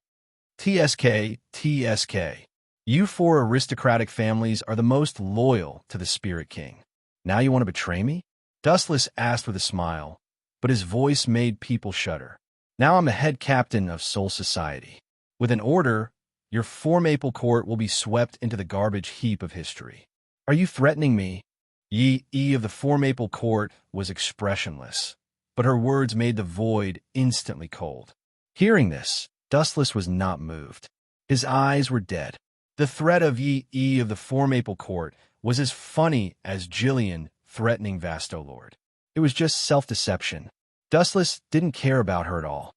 TSK. You four aristocratic families are the most loyal to the Spirit King. Now you want to betray me? Dustless asked with a smile, but his voice made people shudder. Now I'm the head captain of Soul Society. With an order, your Four Maple Court will be swept into the garbage heap of history. Are you threatening me? Yi of the Four Maple Court was expressionless, but her words made the void instantly cold. Hearing this, Dustless was not moved. His eyes were dead. The threat of Yi of the Four Maple Court was as funny as Jillian threatening Vastolord. It was just self-deception. Dustless didn't care about her at all.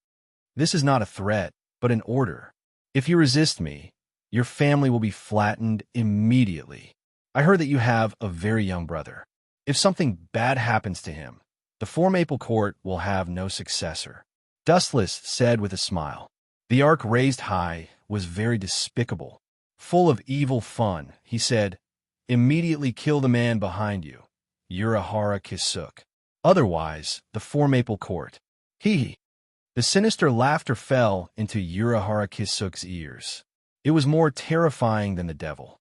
This is not a threat, but an order. If you resist me, your family will be flattened immediately. I heard that you have a very young brother. If something bad happens to him, the Four Maple Court will have no successor. Dustless said with a smile. The arc raised high was very despicable. Full of evil fun, he said, "Immediately kill the man behind you, Urahara Kisuk. Otherwise, the Four Maple Court." Hee. The sinister laughter fell into Urahara Kisuk's ears. It was more terrifying than the devil.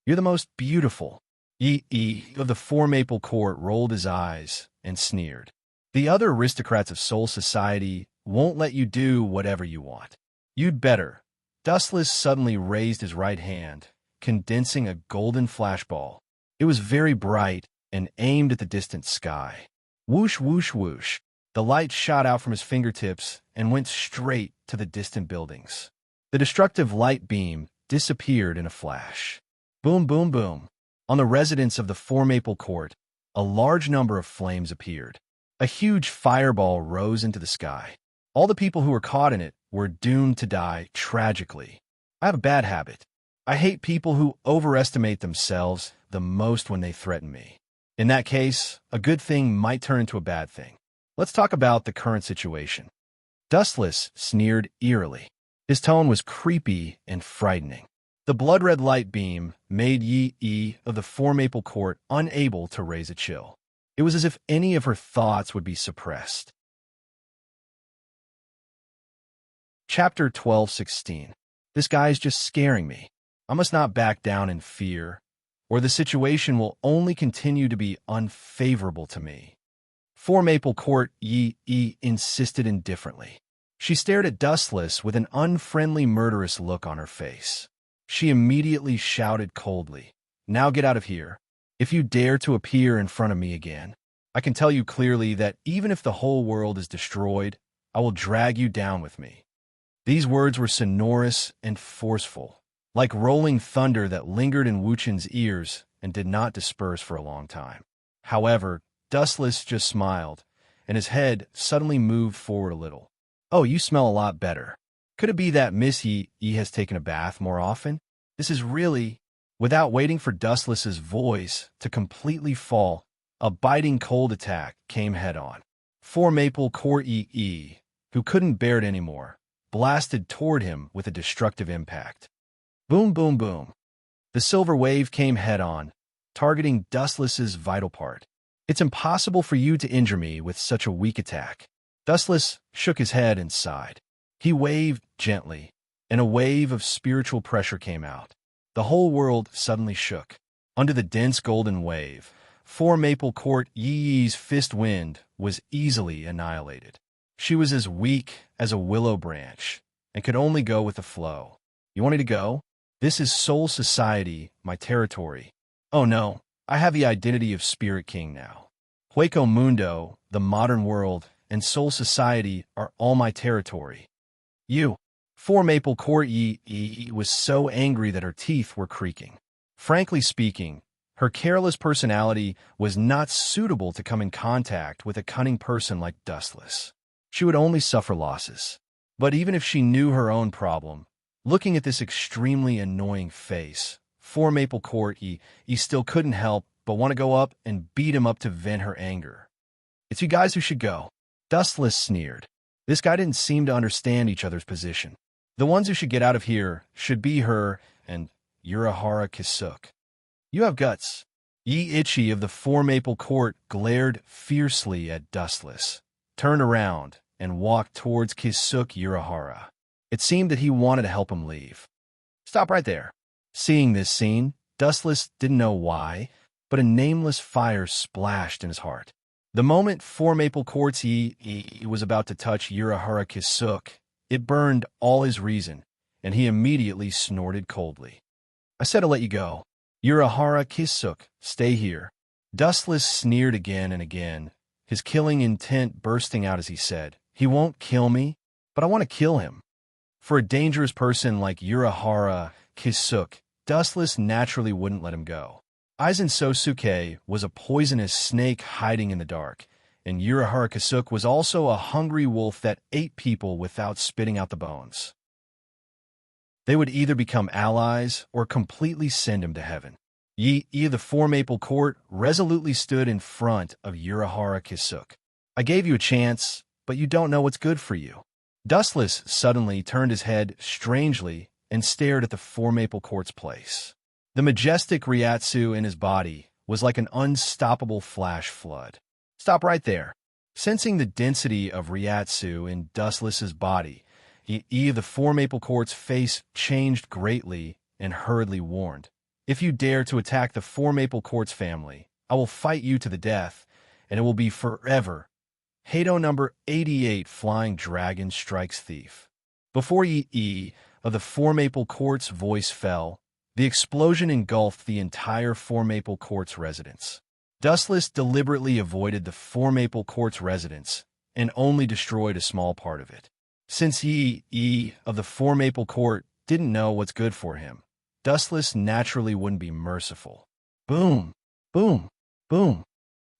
"You're the most beautiful." Yi of the Four Maple Court rolled his eyes and sneered. "The other aristocrats of Soul Society won't let you do whatever you want. You'd better." Dustless suddenly raised his right hand, condensing a golden flashball. It was very bright and aimed at the distant sky. Whoosh, whoosh, whoosh. The light shot out from his fingertips and went straight to the distant buildings. The destructive light beam disappeared in a flash. Boom, boom, boom. On the residents of the Four Maple Court, a large number of flames appeared. A huge fireball rose into the sky. All the people who were caught in it were doomed to die tragically. I have a bad habit. I hate people who overestimate themselves the most when they threaten me. In that case, a good thing might turn into a bad thing. Let's talk about the current situation. Dustless sneered eerily. His tone was creepy and frightening. The blood-red light beam made Yi of the Four Maple Court unable to raise a chill. It was as if any of her thoughts would be suppressed. Chapter 12:16. This guy is just scaring me. I must not back down in fear, or the situation will only continue to be unfavorable to me. Four Maple Court Yi insisted indifferently. She stared at Dustless with an unfriendly, murderous look on her face. She immediately shouted coldly, "Now get out of here. If you dare to appear in front of me again, I can tell you clearly that even if the whole world is destroyed, I will drag you down with me." These words were sonorous and forceful, like rolling thunder that lingered in Wu Chen's ears and did not disperse for a long time. However, Dustless just smiled, and his head suddenly moved forward a little. "Oh, you smell a lot better. Could it be that Miss Yi has taken a bath more often? This is really—" Without waiting for Dustless's voice to completely fall, a biting cold attack came head-on. 4 Maple Court Yi, who couldn't bear it anymore, blasted toward him with a destructive impact. Boom, boom, boom. The silver wave came head-on, targeting Dustless's vital part. "It's impossible for you to injure me with such a weak attack." Dustless shook his head and sighed. He waved gently, and a wave of spiritual pressure came out. The whole world suddenly shook. Under the dense golden wave, 4 Maple Court Yi's fist wind was easily annihilated. She was as weak as a willow branch and could only go with the flow. "You want me to go? This is Soul Society, my territory." "Oh no, I have the identity of Spirit King now. Hueco Mundo, the modern world, and Soul Society are all my territory." "You." 4 Maple Court Yi was so angry that her teeth were creaking. Frankly speaking, her careless personality was not suitable to come in contact with a cunning person like Dustless. She would only suffer losses. But even if she knew her own problem, looking at this extremely annoying face, 4 Maple Court Yi still couldn't help but want to go up and beat him up to vent her anger. "It's you guys who should go." Dustless sneered. This guy didn't seem to understand each other's position. The ones who should get out of here should be her and Urahara Kisuk. "You have guts." Yi Ichi of the 4 Maple Court glared fiercely at Dustless, turned around, and walked towards Kisuk Urahara. It seemed that he wanted to help him leave. "Stop right there." Seeing this scene, Dustless didn't know why, but a nameless fire splashed in his heart. The moment 4 Maple Court's Yi was about to touch Urahara Kisuk, it burned all his reason, and he immediately snorted coldly. "I said to let you go. Urahara Kisuk, stay here." Dustless sneered again and again, his killing intent bursting out as he said, "He won't kill me, but I want to kill him." For a dangerous person like Urahara Kisuk, Dustless naturally wouldn't let him go. Aizen Sosuke was a poisonous snake hiding in the dark, and Urahara Kisuk was also a hungry wolf that ate people without spitting out the bones. They would either become allies or completely send him to heaven. Yi of the 4 Maple Court resolutely stood in front of Urahara Kisuk. "I gave you a chance, but you don't know what's good for you." Dustless suddenly turned his head strangely and stared at the 4 Maple Court's place. The majestic Ryatsu in his body was like an unstoppable flash flood. "Stop right there." Sensing the density of Ryatsu in Dustless's body, Yi of the 4 Maple Court's face changed greatly and hurriedly warned, "If you dare to attack the 4 Maple Court's family, I will fight you to the death, and it will be forever." Hado number 88, Flying Dragon Strikes Thief. Before Yi of the 4 Maple Court's voice fell, the explosion engulfed the entire 4 Maple Court's residence. Dustless deliberately avoided the 4 Maple Court's residence and only destroyed a small part of it. Since Yi of the 4 Maple Court didn't know what's good for him, Dustless naturally wouldn't be merciful. Boom, boom, boom.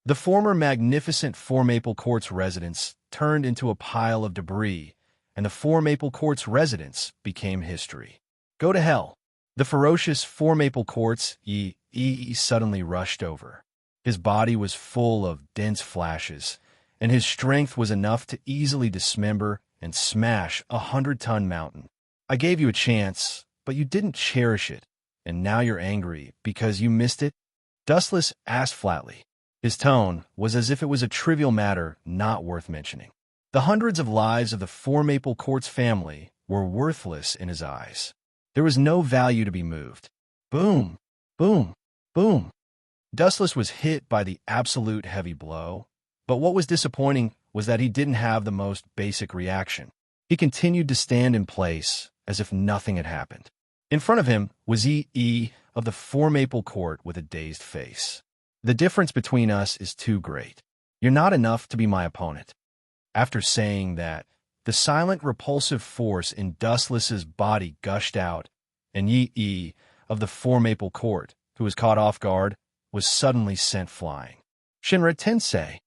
The former magnificent 4 Maple Court's residence turned into a pile of debris, and the 4 Maple Court's residence became history. Go to hell. The ferocious 4 Maple Court's Yi suddenly rushed over. His body was full of dense flashes, and his strength was enough to easily dismember and smash a 100-ton mountain. "I gave you a chance, but you didn't cherish it, and now you're angry because you missed it?" Dustless asked flatly. His tone was as if it was a trivial matter not worth mentioning. The hundreds of lives of the 4 Maple Court's family were worthless in his eyes. There was no value to be moved. Boom, boom, boom. Dustless was hit by the absolute heavy blow, but what was disappointing was that he didn't have the most basic reaction. He continued to stand in place as if nothing had happened. In front of him was Yi of the 4 Maple Court with a dazed face. "The difference between us is too great. You're not enough to be my opponent." After saying that, The silent, repulsive force in Dustless's body gushed out, and Yi of the Four Maple Court, who was caught off guard, was suddenly sent flying. Shinra Tensei.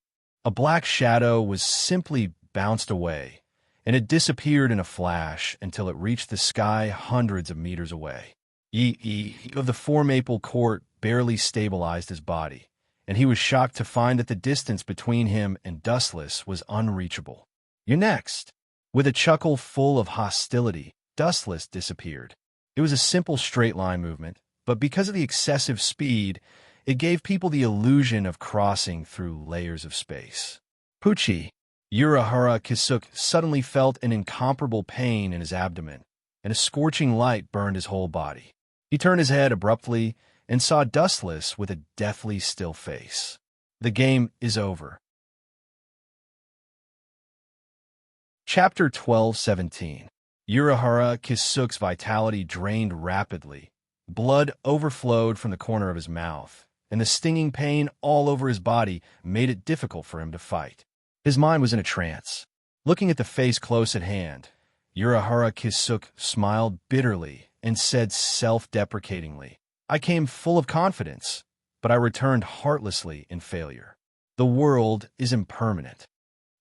A black shadow was simply bounced away, and it disappeared in a flash until it reached the sky hundreds of meters away. Yi of the Four Maple Court barely stabilized his body, and he was shocked to find that the distance between him and Dustless was unreachable. "You're next." With a chuckle full of hostility, Dustless disappeared. It was a simple straight-line movement, but because of the excessive speed, it gave people the illusion of crossing through layers of space. Pucci. Urahara Kisuk suddenly felt an incomparable pain in his abdomen, and a scorching light burned his whole body. He turned his head abruptly and saw Dustless with a deathly still face. The game is over. Chapter 12:17. Urahara Kisuk's vitality drained rapidly. Blood overflowed from the corner of his mouth, and the stinging pain all over his body made it difficult for him to fight. His mind was in a trance. Looking at the face close at hand, Urahara Kisuk smiled bitterly and said self-deprecatingly, "I came full of confidence, but I returned heartlessly in failure. The world is impermanent."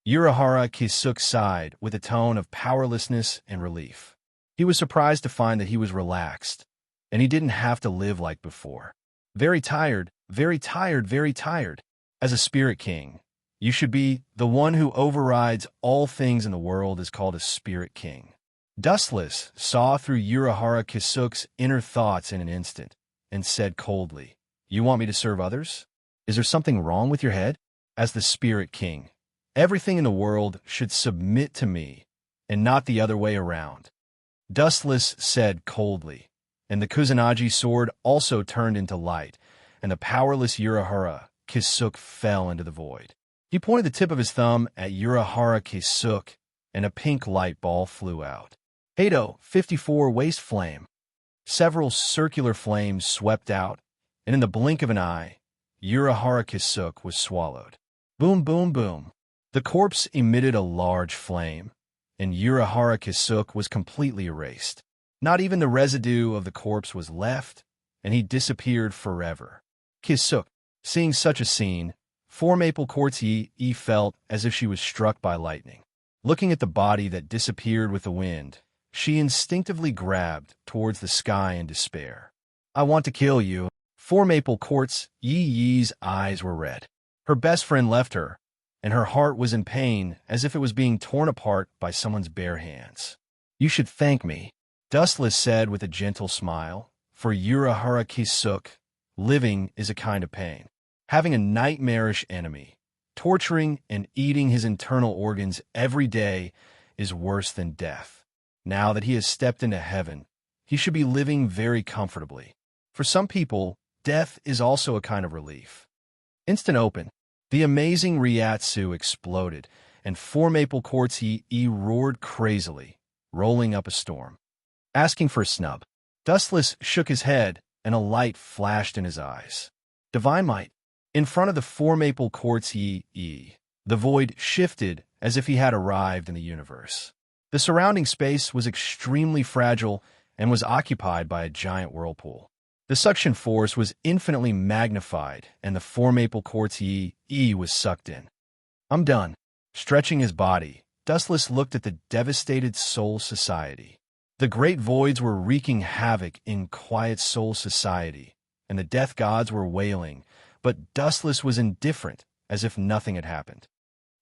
Urahara Kisuk sighed with a tone of powerlessness and relief. He was surprised to find that he was relaxed, and he didn't have to live like before. Very tired, very tired, very tired. As a spirit king, you should be the one who overrides all things in the world is called a spirit king. Dustless saw through Urahara Kisuk's inner thoughts in an instant and said coldly, "You want me to serve others? Is there something wrong with your head? As the spirit king, everything in the world should submit to me and not the other way around." Dustless said coldly, and the Kusanagi sword also turned into light, and the powerless Urahara Kisuk fell into the void. He pointed the tip of his thumb at Urahara Kisuk, and a pink light ball flew out. Hado 54 Waste Flame. Several circular flames swept out, and in the blink of an eye, Urahara Kisuk was swallowed. Boom, boom, boom. The corpse emitted a large flame, and Urahara Kisuk was completely erased. Not even the residue of the corpse was left, and he disappeared forever. Kisuk, seeing such a scene, Four Maple Court's Yi felt as if she was struck by lightning. Looking at the body that disappeared with the wind, she instinctively grabbed towards the sky in despair. "I want to kill you." Four Maple Court's Yi's eyes were red. Her best friend left her, and her heart was in pain as if it was being torn apart by someone's bare hands. "You should thank me," Dustless said with a gentle smile. "For Urahara Kisuk, living is a kind of pain. Having a nightmarish enemy, torturing and eating his internal organs every day is worse than death. Now that he has stepped into heaven, he should be living very comfortably. For some people, death is also a kind of relief." Instant open. The amazing Ryatsu exploded, and Four Maple Court's Yi roared crazily, rolling up a storm. Asking for a snub, Dustless shook his head, and a light flashed in his eyes. Divine might. In front of the Four Maple Court's Yi, the void shifted as if he had arrived in the universe. The surrounding space was extremely fragile and was occupied by a giant whirlpool. The suction force was infinitely magnified, and the Four Maple Court's Yi was sucked in. "I'm done." Stretching his body, Dustless looked at the devastated Soul Society. The great voids were wreaking havoc in quiet Soul Society, and the death gods were wailing, but Dustless was indifferent, as if nothing had happened.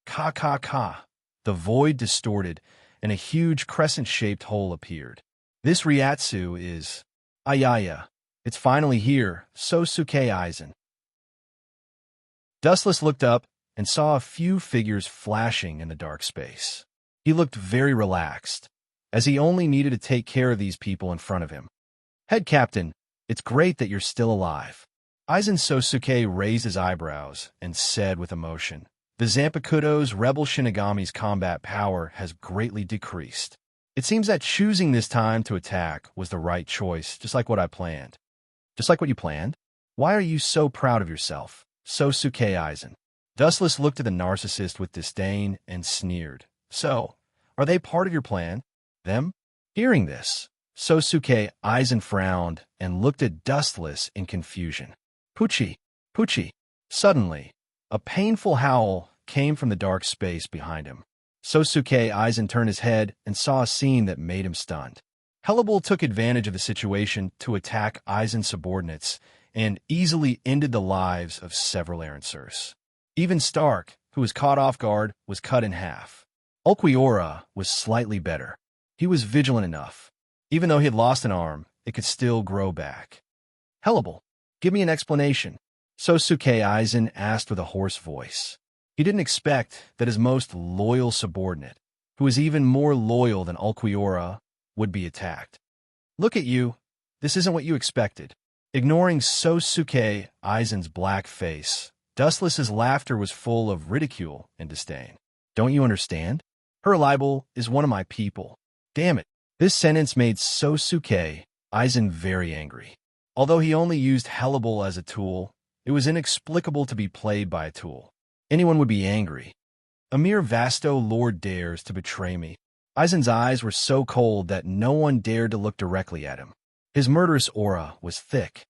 Ka ka ka. The void distorted, and a huge crescent-shaped hole appeared. "This Ryatsu is... Ayaya. It's finally here, Sosuke Aizen." Dustless looked up and saw a few figures flashing in the dark space. He looked very relaxed, as he only needed to take care of these people in front of him. "Head Captain, it's great that you're still alive." Aizen Sosuke raised his eyebrows and said with emotion, "The Zanpakuto's Rebel Shinigami's combat power has greatly decreased. It seems that choosing this time to attack was the right choice, just like what I planned." "Just like what you planned? Why are you so proud of yourself, Sosuke Aizen?" Dustless looked at the narcissist with disdain and sneered. "So, Are they part of your plan? Them? Hearing this, Sosuke Aizen frowned and looked at Dustless in confusion. Pucci, Pucci. Suddenly, a painful howl came from the dark space behind him. Sosuke Aizen turned his head and saw a scene that made him stunned. Hellable took advantage of the situation to attack Aizen's subordinates and easily ended the lives of several Arancers. Even Stark, who was caught off guard, was cut in half. Ulquiorra was slightly better. He was vigilant enough. Even though he had lost an arm, it could still grow back. Hellable, give me an explanation, Sosuke Aizen asked with a hoarse voice. He didn't expect that his most loyal subordinate, who was even more loyal than Ulquiorra, would be attacked. Look at you. This isn't what you expected. Ignoring Sosuke Aizen's black face, Dustless's laughter was full of ridicule and disdain. Don't you understand? Her libel is one of my people. Damn it. This sentence made Sosuke Aizen very angry. Although he only used Hellable as a tool, it was inexplicable to be played by a tool. Anyone would be angry. A mere Vasto Lord dares to betray me. Aizen's eyes were so cold that no one dared to look directly at him. His murderous aura was thick.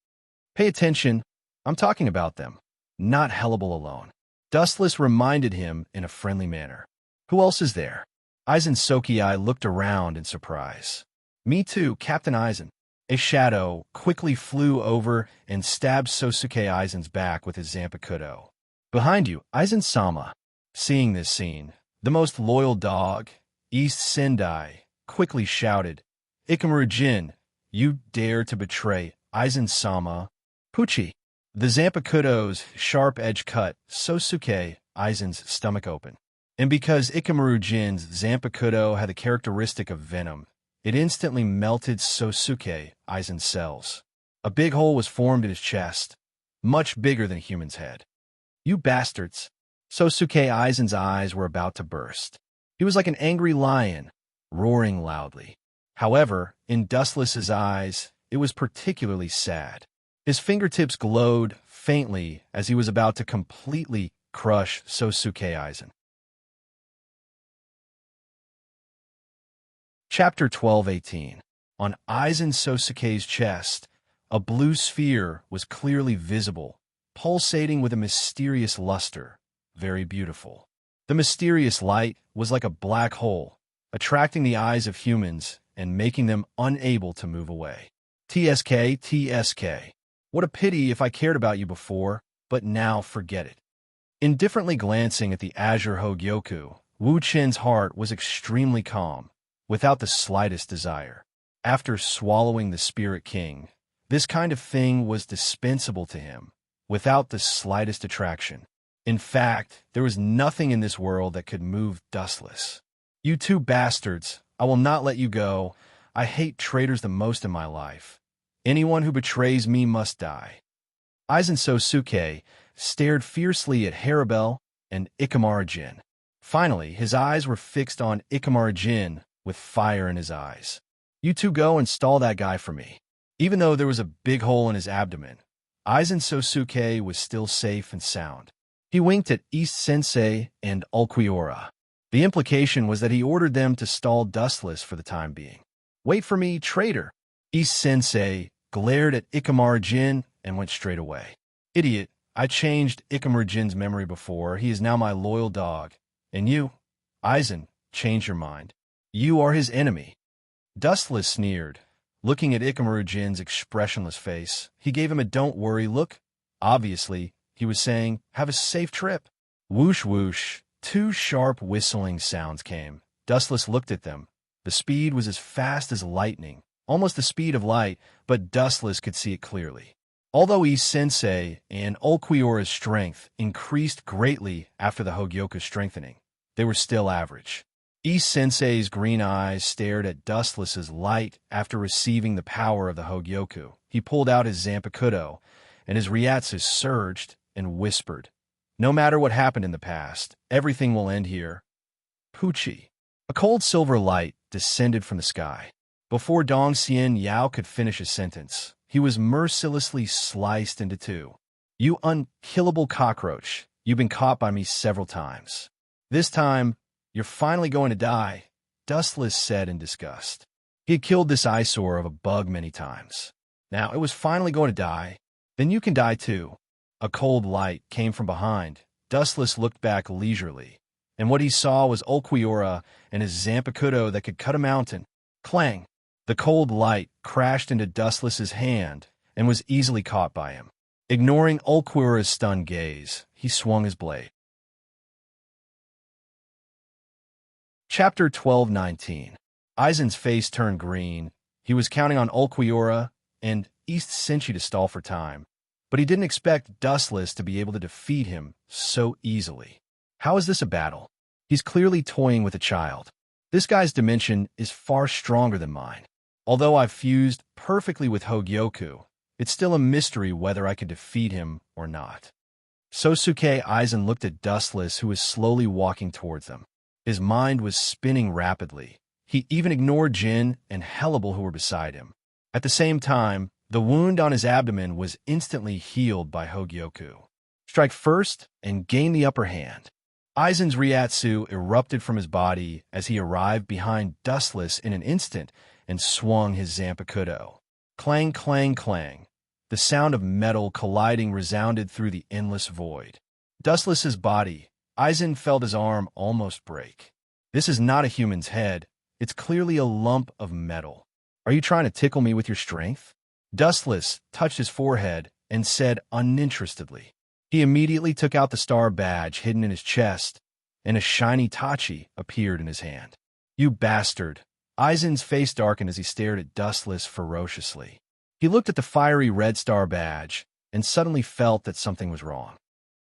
Pay attention, I'm talking about them, not Hellable alone. Dustless reminded him in a friendly manner. Who else is there? Aizen Sokei looked around in surprise. Me too, Captain Aizen. A shadow quickly flew over and stabbed Sosuke Aizen's back with his Zanpakuto. Behind you, Aizen-sama. Seeing this scene, the most loyal dog, East Sendai, quickly shouted, Ikamaru Jin, you dare to betray Aizen-sama? Pucci. The Zanpakuto's sharp edge cut Sosuke Aizen's stomach open. And because Ikamaru Jin's Zanpakuto had the characteristic of venom, it instantly melted Sosuke Aizen's cells. A big hole was formed in his chest, much bigger than a human's head. You bastards! Sosuke Aizen's eyes were about to burst. He was like an angry lion, roaring loudly. However, in Dustless's eyes, it was particularly sad. His fingertips glowed faintly as he was about to completely crush Sosuke Aizen. Chapter 12:18. On Aizen Sosuke's chest, a blue sphere was clearly visible, pulsating with a mysterious luster, very beautiful. The mysterious light was like a black hole, attracting the eyes of humans and making them unable to move away. TSK, TSK. What a pity if I cared about you before, but now forget it. Indifferently glancing at the Azure Hogyoku, Wu Chen's heart was extremely calm, without the slightest desire. After swallowing the Spirit King, this kind of thing was dispensable to him, without the slightest attraction. In fact, there was nothing in this world that could move Dustless. You two bastards, I will not let you go. I hate traitors the most in my life. Anyone who betrays me must die. Aizen Sosuke stared fiercely at Haribel and Ikamaru Jin. Finally, his eyes were fixed on Ikamaru Jin with fire in his eyes. You two go and stall that guy for me. Even though there was a big hole in his abdomen, Aizen Sosuke was still safe and sound. He winked at East Sensei and Ulquiorra. The implication was that he ordered them to stall Dustless for the time being. Wait for me, traitor! East Sensei glared at Ikamaru Jin and went straight away. Idiot, I changed Ikamaru Jin's memory before. He is now my loyal dog. And you, Aizen, change your mind. You are his enemy. Dustless sneered. Looking at Ikamaru Jin's expressionless face, he gave him a don't worry look. Obviously, he was saying, have a safe trip. Whoosh whoosh, two sharp whistling sounds came. Dustless looked at them. The speed was as fast as lightning, almost the speed of light, but Dustless could see it clearly. Although Ii Sensei and Ulquiorra's strength increased greatly after the Hogyoku strengthening, they were still average. Ii Sensei's green eyes stared at Dustless's light after receiving the power of the Hogyoku. He pulled out his Zanpakuto, and his Ryatsu surged and whispered, no matter what happened in the past, everything will end here. Pucci. A cold silver light descended from the sky. Before Dong Xian Yao could finish his sentence, he was mercilessly sliced into two. You unkillable cockroach, you've been caught by me several times. This time, you're finally going to die. Dustless said in disgust. He had killed this eyesore of a bug many times. Now it was finally going to die. Then you can die too. A cold light came from behind. Dustless looked back leisurely, and what he saw was Ulquiorra and his Zampicudo that could cut a mountain. Clang! The cold light crashed into Dustless's hand and was easily caught by him. Ignoring Ulquiorra's stunned gaze, he swung his blade. Chapter 12:19. Eisen's face turned green. He was counting on Ulquiorra and East Sinchi to stall for time, but he didn't expect Dustless to be able to defeat him so easily. How is this a battle? He's clearly toying with a child. This guy's dimension is far stronger than mine. Although I've fused perfectly with Hogyoku, it's still a mystery whether I could defeat him or not. Sosuke Aizen looked at Dustless, who was slowly walking towards them. His mind was spinning rapidly. He even ignored Jin and Hellable, who were beside him. At the same time, the wound on his abdomen was instantly healed by Hogyoku. Strike first and gain the upper hand. Aizen's Ryatsu erupted from his body as he arrived behind Dustless in an instant and swung his Zampicudo. Clang, clang, clang. The sound of metal colliding resounded through the endless void. Dustless's body, Aizen felt his arm almost break. This is not a human's head. It's clearly a lump of metal. Are you trying to tickle me with your strength? Dustless touched his forehead and said uninterestedly. He immediately took out the star badge hidden in his chest, and a shiny tachi appeared in his hand. You bastard! Aizen's face darkened as he stared at Dustless ferociously. He looked at the fiery red star badge and suddenly felt that something was wrong.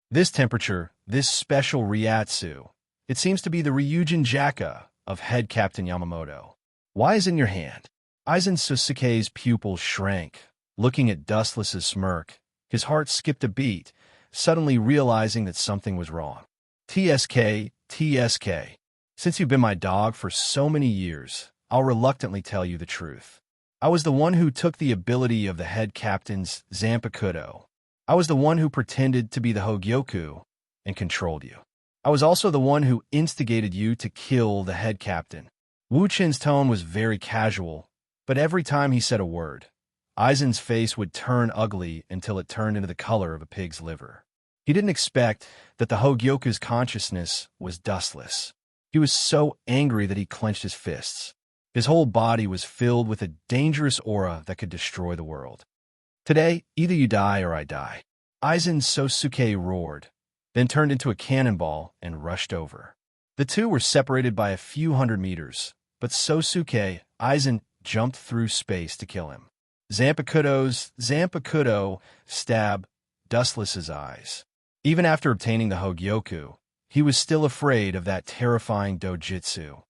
This temperature, this special Ryatsu, it seems to be the Ryujin Jaka of Head Captain Yamamoto. Why is it in your hand? Aizen Sosuke's pupils shrank, looking at Dustless's smirk. His heart skipped a beat, suddenly realizing that something was wrong. TSK, TSK. Since you've been my dog for so many years, I'll reluctantly tell you the truth. I was the one who took the ability of the head captain's Zampicudo. I was the one who pretended to be the Hogyoku and controlled you. I was also the one who instigated you to kill the head captain. Wu Chen's tone was very casual, but every time he said a word, Aizen's face would turn ugly until it turned into the color of a pig's liver. He didn't expect that the Hogyoku's consciousness was Dustless. He was so angry that he clenched his fists. His whole body was filled with a dangerous aura that could destroy the world. Today, either you die or I die. Aizen Sosuke roared, then turned into a cannonball and rushed over. The two were separated by a few hundred meters, but Sosuke, Aizen, jumped through space to kill him. Zampicudo stabbed Dustless's eyes. Even after obtaining the Hogyoku, he was still afraid of that terrifying dojutsu.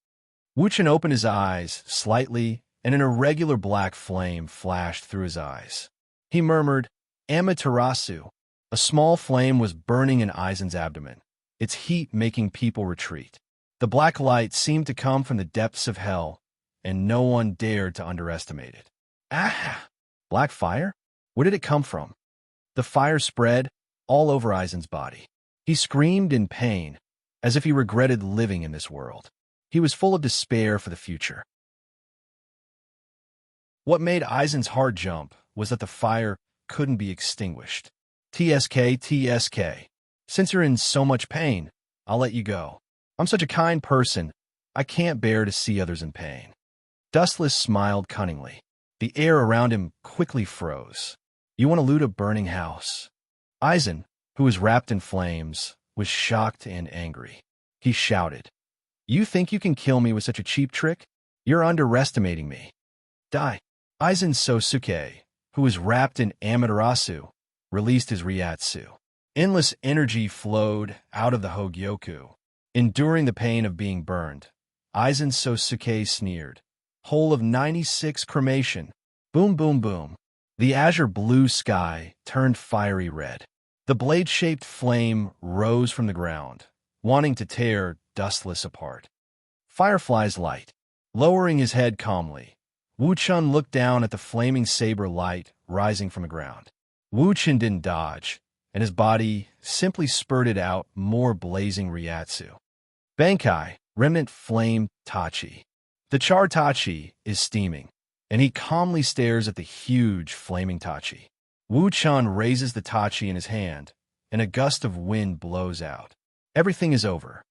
Wuchen opened his eyes slightly, and an irregular black flame flashed through his eyes. He murmured, Amaterasu. A small flame was burning in Aizen's abdomen, its heat making people retreat. The black light seemed to come from the depths of hell, and no one dared to underestimate it. Ah! Black fire? Where did it come from? The fire spread all over Aizen's body. He screamed in pain, as if he regretted living in this world. He was full of despair for the future. What made Aizen's heart jump was that the fire couldn't be extinguished. TSK, TSK. Since you're in so much pain, I'll let you go. I'm such a kind person, I can't bear to see others in pain. Dustless smiled cunningly. The air around him quickly froze. You want to loot a burning house? Aizen, who was wrapped in flames, was shocked and angry. He shouted, You think you can kill me with such a cheap trick? You're underestimating me. Die. Aizen Sosuke, who was wrapped in Amaterasu, released his Ryatsu. Endless energy flowed out of the Hogyoku. Enduring the pain of being burned, Aizen Sosuke sneered. Whole of 96 cremation. Boom, boom, boom. The azure blue sky turned fiery red. The blade-shaped flame rose from the ground, wanting to tear Dustless apart. Firefly's light. Lowering his head calmly, Wu Chun looked down at the flaming saber light rising from the ground. Wu Chun didn't dodge, and his body simply spurted out more blazing Ryatsu. Bankai, remnant flame Tachi. The char tachi is steaming, and he calmly stares at the huge flaming tachi. Wu Chun raises the tachi in his hand, and a gust of wind blows out. Everything is over.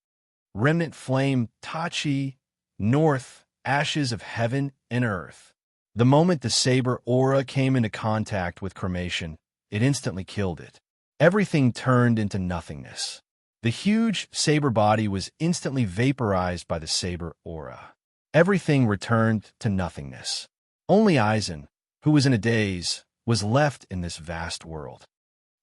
Remnant flame, tachi, north, ashes of heaven and earth. The moment the saber aura came into contact with cremation, it instantly killed it. Everything turned into nothingness. The huge saber body was instantly vaporized by the saber aura. Everything returned to nothingness. Only Aizen, who was in a daze, was left in this vast world.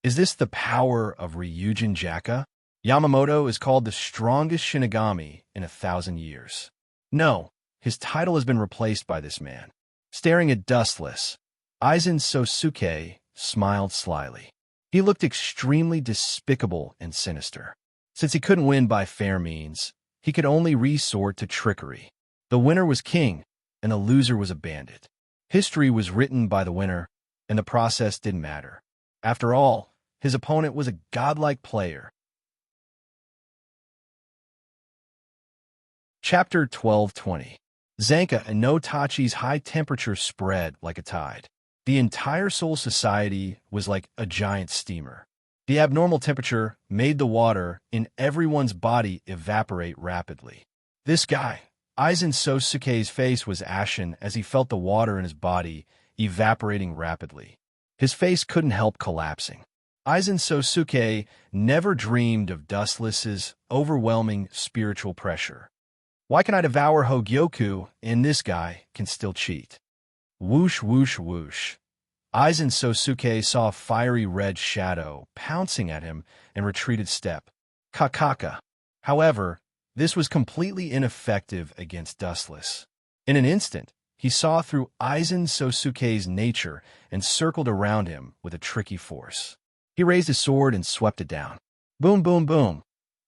Is this the power of Ryujin Jaka? Yamamoto is called the strongest Shinigami in 1,000 years. No, his title has been replaced by this man. Staring at Dustless, Aizen Sosuke smiled slyly. He looked extremely despicable and sinister. Since he couldn't win by fair means, he could only resort to trickery. The winner was king, and the loser was a bandit. History was written by the winner, and the process didn't matter. After all, his opponent was a godlike player. Chapter 1220. Zanka and no Tachi's high temperature spread like a tide. The entire Soul Society was like a giant steamer. The abnormal temperature made the water in everyone's body evaporate rapidly. This guy, Aizen Sosuke's face was ashen as he felt the water in his body evaporating rapidly. His face couldn't help collapsing. Aizen Sosuke never dreamed of Dustless's overwhelming spiritual pressure. Why can I devour Hogyoku and this guy can still cheat? Whoosh, whoosh, whoosh. Aizen Sosuke saw a fiery red shadow pouncing at him and retreated step. Kakaka. However, this was completely ineffective against Dustless. In an instant, he saw through Aizen Sosuke's nature and circled around him with a tricky force. He raised his sword and swept it down. Boom, boom, boom.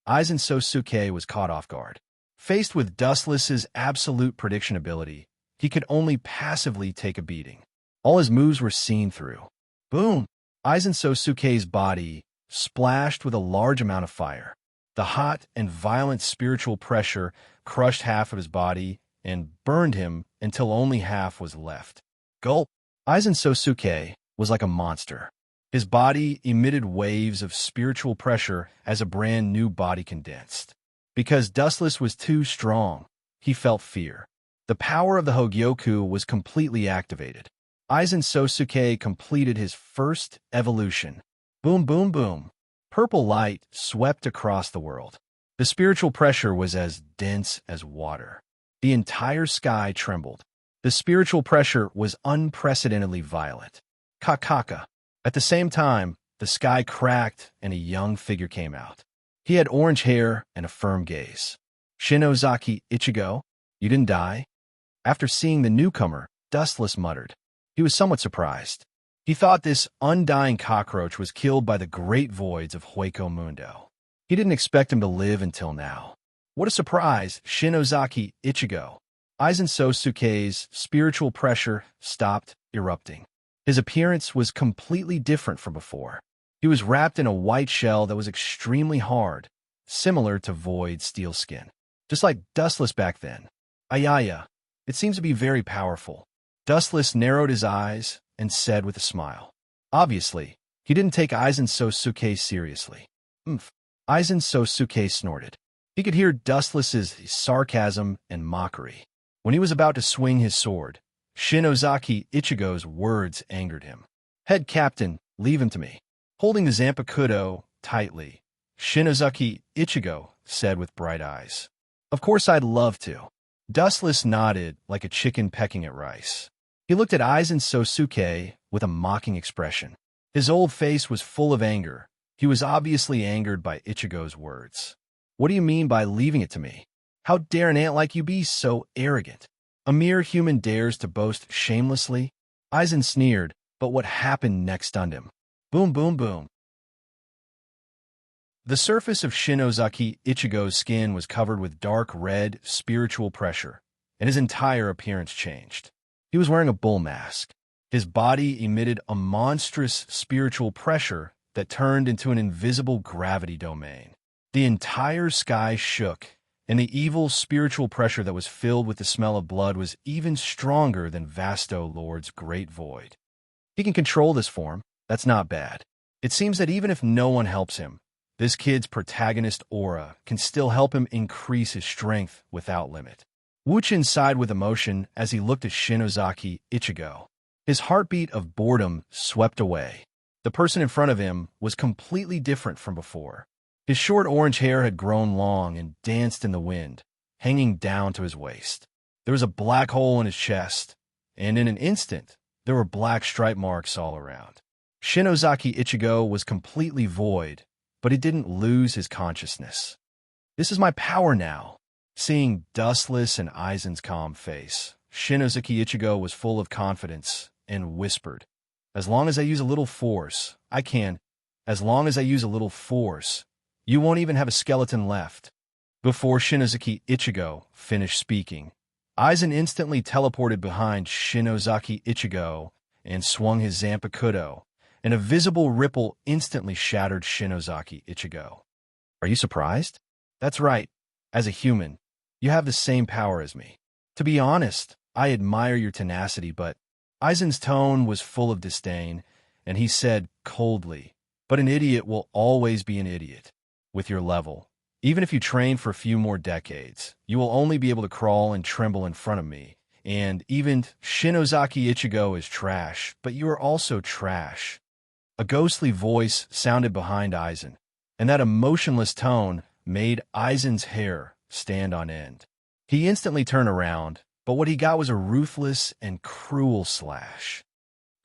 Aizen Sosuke was caught off guard. Faced with Dustless's absolute prediction ability, he could only passively take a beating. All his moves were seen through. Boom! Aizen Sosuke's body splashed with a large amount of fire. The hot and violent spiritual pressure crushed half of his body and burned him until only half was left. Gulp! Aizen Sosuke was like a monster. His body emitted waves of spiritual pressure as a brand new body condensed. Because Dustless was too strong, he felt fear. The power of the Hogyoku was completely activated. Aizen Sosuke completed his first evolution. Boom, boom, boom. Purple light swept across the world. The spiritual pressure was as dense as water. The entire sky trembled. The spiritual pressure was unprecedentedly violent. Kakaka. At the same time, the sky cracked and a young figure came out. He had orange hair and a firm gaze. Shinozaki Ichigo, you didn't die? After seeing the newcomer, Dustless muttered. He was somewhat surprised. He thought this undying cockroach was killed by the great voids of Hueco Mundo. He didn't expect him to live until now. What a surprise, Shinozaki Ichigo. Aizen Sosuke's spiritual pressure stopped erupting. His appearance was completely different from before. He was wrapped in a white shell that was extremely hard, similar to Void's steel skin. Just like Dustless back then. Ayaya, it seems to be very powerful. Dustless narrowed his eyes and said with a smile. Obviously, he didn't take Aizen Sosuke seriously. Aizen Sosuke snorted. He could hear Dustless's sarcasm and mockery. When he was about to swing his sword, Shinozaki Ichigo's words angered him. Head captain, leave him to me. Holding the Zanpakudo tightly, Shinozaki Ichigo said with bright eyes. Of course I'd love to. Dustless nodded like a chicken pecking at rice. He looked at Aizen Sosuke with a mocking expression. His old face was full of anger. He was obviously angered by Ichigo's words. What do you mean by leaving it to me? How dare an ant like you be so arrogant? A mere human dares to boast shamelessly? Aizen sneered, but what happened next stunned him. Boom, boom, boom. The surface of Shinozaki Ichigo's skin was covered with dark red spiritual pressure, and his entire appearance changed. He was wearing a bull mask. His body emitted a monstrous spiritual pressure that turned into an invisible gravity domain. The entire sky shook, and the evil spiritual pressure that was filled with the smell of blood was even stronger than Vasto Lord's great void. He can control this form. That's not bad. It seems that even if no one helps him, this kid's protagonist aura can still help him increase his strength without limit. Wuchin sighed with emotion as he looked at Shinozaki Ichigo. His heartbeat of boredom swept away. The person in front of him was completely different from before. His short orange hair had grown long and danced in the wind, hanging down to his waist. There was a black hole in his chest, and in an instant, there were black stripe marks all around. Shinozaki Ichigo was completely void, but he didn't lose his consciousness. This is my power now. Seeing Dustless and Aizen's calm face, Shinozaki Ichigo was full of confidence and whispered, "As long as I use a little force, I can. As long as I use a little force, you won't even have a skeleton left." Before Shinozaki Ichigo finished speaking, Aizen instantly teleported behind Shinozaki Ichigo and swung his Zanpakuto, and a visible ripple instantly shattered Shinozaki Ichigo. Are you surprised? That's right. As a human, you have the same power as me. To be honest, I admire your tenacity, but Aizen's tone was full of disdain, and he said coldly, "But an idiot will always be an idiot. With your level, even if you train for a few more decades, you will only be able to crawl and tremble in front of me. And even Shinozaki Ichigo is trash, but you are also trash." A ghostly voice sounded behind Aizen, and that emotionless tone made Aizen's hair stand on end. He instantly turned around, but what he got was a ruthless and cruel slash.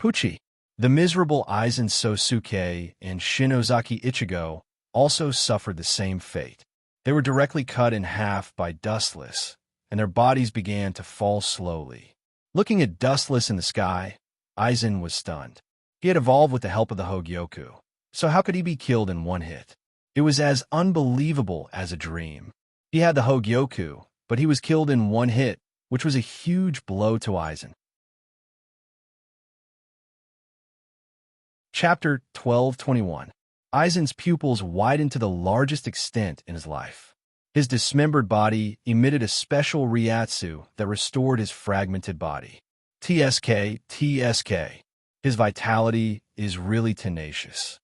Pucci. The miserable Aizen Sosuke and Shinozaki Ichigo also suffered the same fate. They were directly cut in half by Dustless, and their bodies began to fall slowly. Looking at Dustless in the sky, Aizen was stunned. He had evolved with the help of the Hogyoku, so how could he be killed in one hit? It was as unbelievable as a dream. He had the Hogyoku, but he was killed in one hit, which was a huge blow to Aizen. Chapter 12:21. Aizen's pupils widened to the largest extent in his life. His dismembered body emitted a special Ryatsu that restored his fragmented body. TSK. His vitality is really tenacious.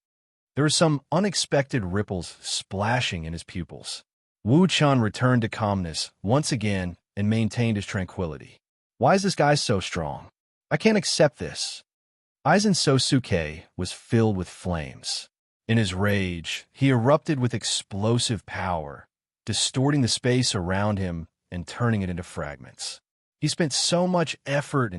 There were some unexpected ripples splashing in his pupils. Wu Chun returned to calmness once again and maintained his tranquility. Why is this guy so strong? I can't accept this. Aizen Sosuke was filled with flames. In his rage, he erupted with explosive power, distorting the space around him and turning it into fragments. He spent so much effort,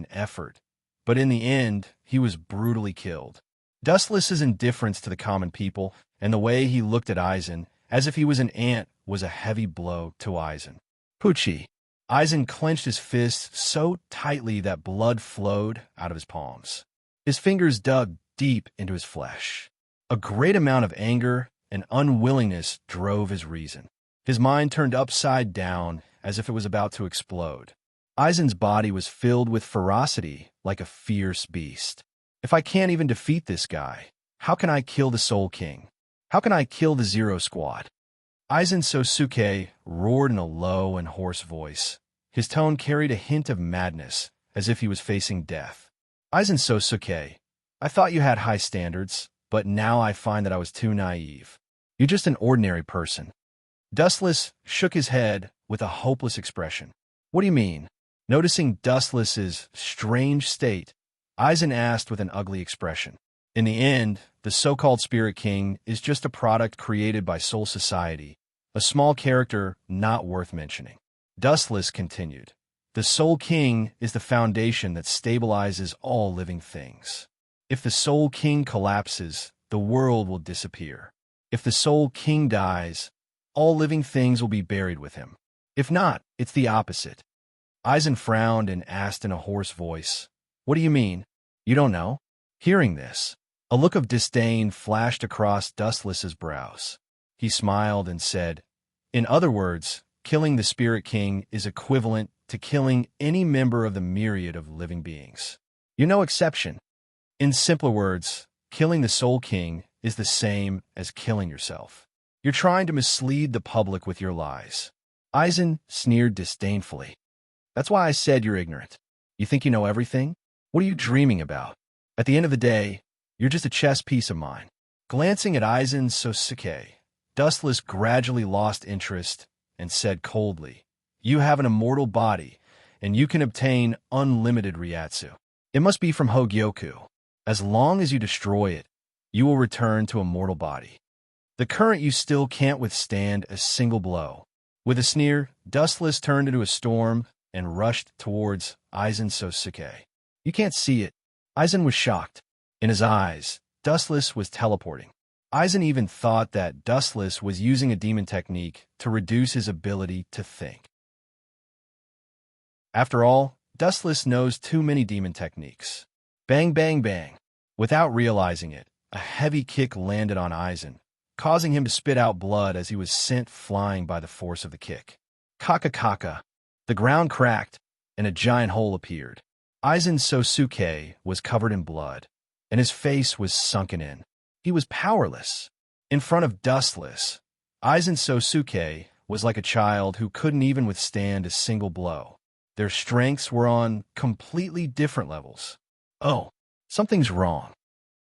but in the end, he was brutally killed. Dustless's indifference to the common people and the way he looked at Aizen, as if he was an ant, was a heavy blow to Aizen. Pucci. Aizen clenched his fists so tightly that blood flowed out of his palms. His fingers dug deep into his flesh. A great amount of anger and unwillingness drove his reason. His mind turned upside down as if it was about to explode. Aizen's body was filled with ferocity like a fierce beast. If I can't even defeat this guy, how can I kill the Soul King? How can I kill the Zero Squad? Aizen Sosuke roared in a low and hoarse voice. His tone carried a hint of madness, as if he was facing death. Aizen Sosuke, I thought you had high standards, but now I find that I was too naive. You're just an ordinary person. Dustless shook his head with a hopeless expression. What do you mean? Noticing Dustless's strange state, Aizen asked with an ugly expression. In the end, the so-called Spirit King is just a product created by Soul Society, a small character not worth mentioning. Dustless continued. The Soul King is the foundation that stabilizes all living things. If the Soul King collapses, the world will disappear. If the Soul King dies, all living things will be buried with him. If not, it's the opposite. Aizen frowned and asked in a hoarse voice, What do you mean? You don't know? Hearing this, a look of disdain flashed across Dustless's brows. He smiled and said, In other words, killing the Spirit King is equivalent to killing any member of the myriad of living beings. You're no exception. In simpler words, killing the Soul King is the same as killing yourself. You're trying to mislead the public with your lies. Aizen sneered disdainfully. That's why I said you're ignorant. You think you know everything? What are you dreaming about? At the end of the day, you're just a chess piece of mine. Glancing at Aizen Sosuke, Dustless gradually lost interest and said coldly, You have an immortal body, and you can obtain unlimited Ryatsu. It must be from Hogyoku. As long as you destroy it, you will return to a mortal body. The current you still can't withstand a single blow. With a sneer, Dustless turned into a storm and rushed towards Aizen Sosuke. You can't see it. Aizen was shocked. In his eyes, Dustless was teleporting. Aizen even thought that Dustless was using a demon technique to reduce his ability to think. After all, Dustless knows too many demon techniques. Bang, bang, bang. Without realizing it, a heavy kick landed on Aizen, causing him to spit out blood as he was sent flying by the force of the kick. Kaka kaka. The ground cracked, and a giant hole appeared. Aizen Sosuke was covered in blood, and his face was sunken in. He was powerless. In front of Dustless, Aizen Sosuke was like a child who couldn't even withstand a single blow. Their strengths were on completely different levels. Oh, something's wrong.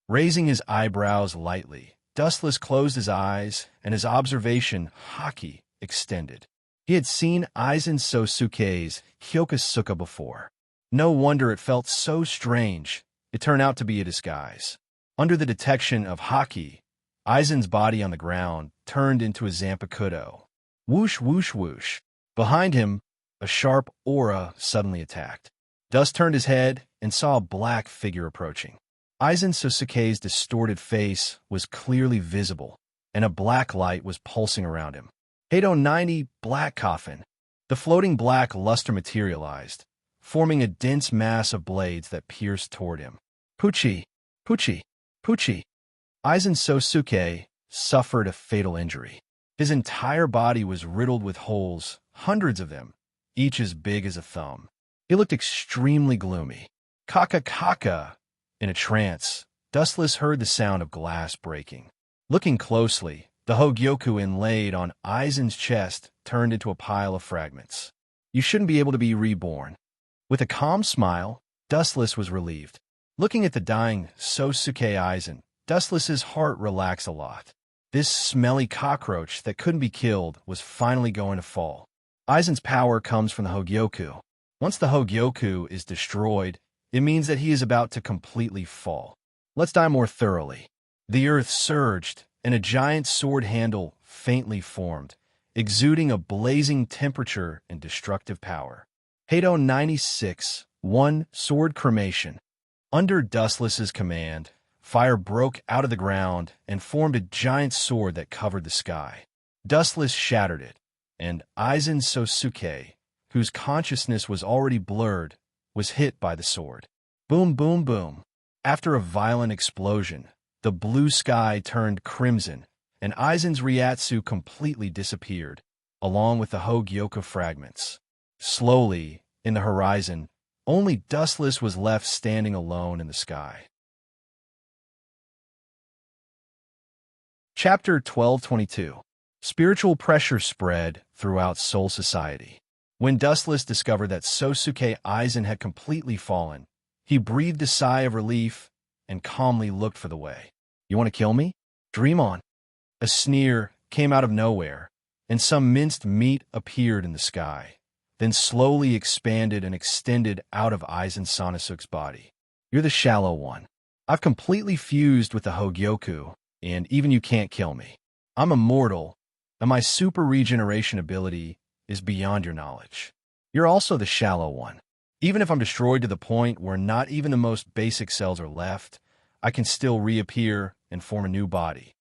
Raising his eyebrows lightly, Dustless closed his eyes, and his observation haki extended. He had seen Aizen Sosuke's Hyokosuka before. No wonder it felt so strange. It turned out to be a disguise. Under the detection of haki, Aizen's body on the ground turned into a Zanpakuto. Whoosh, whoosh, whoosh. Behind him, a sharp aura suddenly attacked. Dust turned his head and saw a black figure approaching. Aizen Sosuke's distorted face was clearly visible, and a black light was pulsing around him. 890 Black Coffin. The floating black luster materialized, forming a dense mass of blades that pierced toward him. Pucci, Pucci, Pucci. Aizen Sosuke suffered a fatal injury. His entire body was riddled with holes, hundreds of them, each as big as a thumb. He looked extremely gloomy. Kaka kaka. In a trance, Dustless heard the sound of glass breaking. Looking closely, the Hogyoku inlaid on Aizen's chest turned into a pile of fragments. You shouldn't be able to be reborn. With a calm smile, Dustless was relieved. Looking at the dying Sosuke Aizen, Dustless's heart relaxed a lot. This smelly cockroach that couldn't be killed was finally going to fall. Aizen's power comes from the Hogyoku. Once the Hogyoku is destroyed, it means that he is about to completely fall. Let's die more thoroughly. The earth surged, and a giant sword handle faintly formed, exuding a blazing temperature and destructive power. Hado 96, 1 Sword Cremation. Under Dustless's command, fire broke out of the ground and formed a giant sword that covered the sky. Dustless shattered it, and Aizen Sosuke, whose consciousness was already blurred, was hit by the sword. Boom, boom, boom. After a violent explosion, the blue sky turned crimson, and Aizen's Ryatsu completely disappeared, along with the Hogyoku fragments. Slowly, in the horizon, only Dustless was left standing alone in the sky. Chapter 1222. Spiritual pressure spread throughout Soul Society. When Dustless discovered that Sosuke Aizen had completely fallen, he breathed a sigh of relief and calmly looked for the way. You want to kill me? Dream on. A sneer came out of nowhere, and some minced meat appeared in the sky, then slowly expanded and extended out of Aizen Sanosuke's body. You're the shallow one. I've completely fused with the Hogyoku, and even you can't kill me. I'm immortal, and my super regeneration ability is beyond your knowledge. You're also the shallow one. Even if I'm destroyed to the point where not even the most basic cells are left, I can still reappear and form a new body.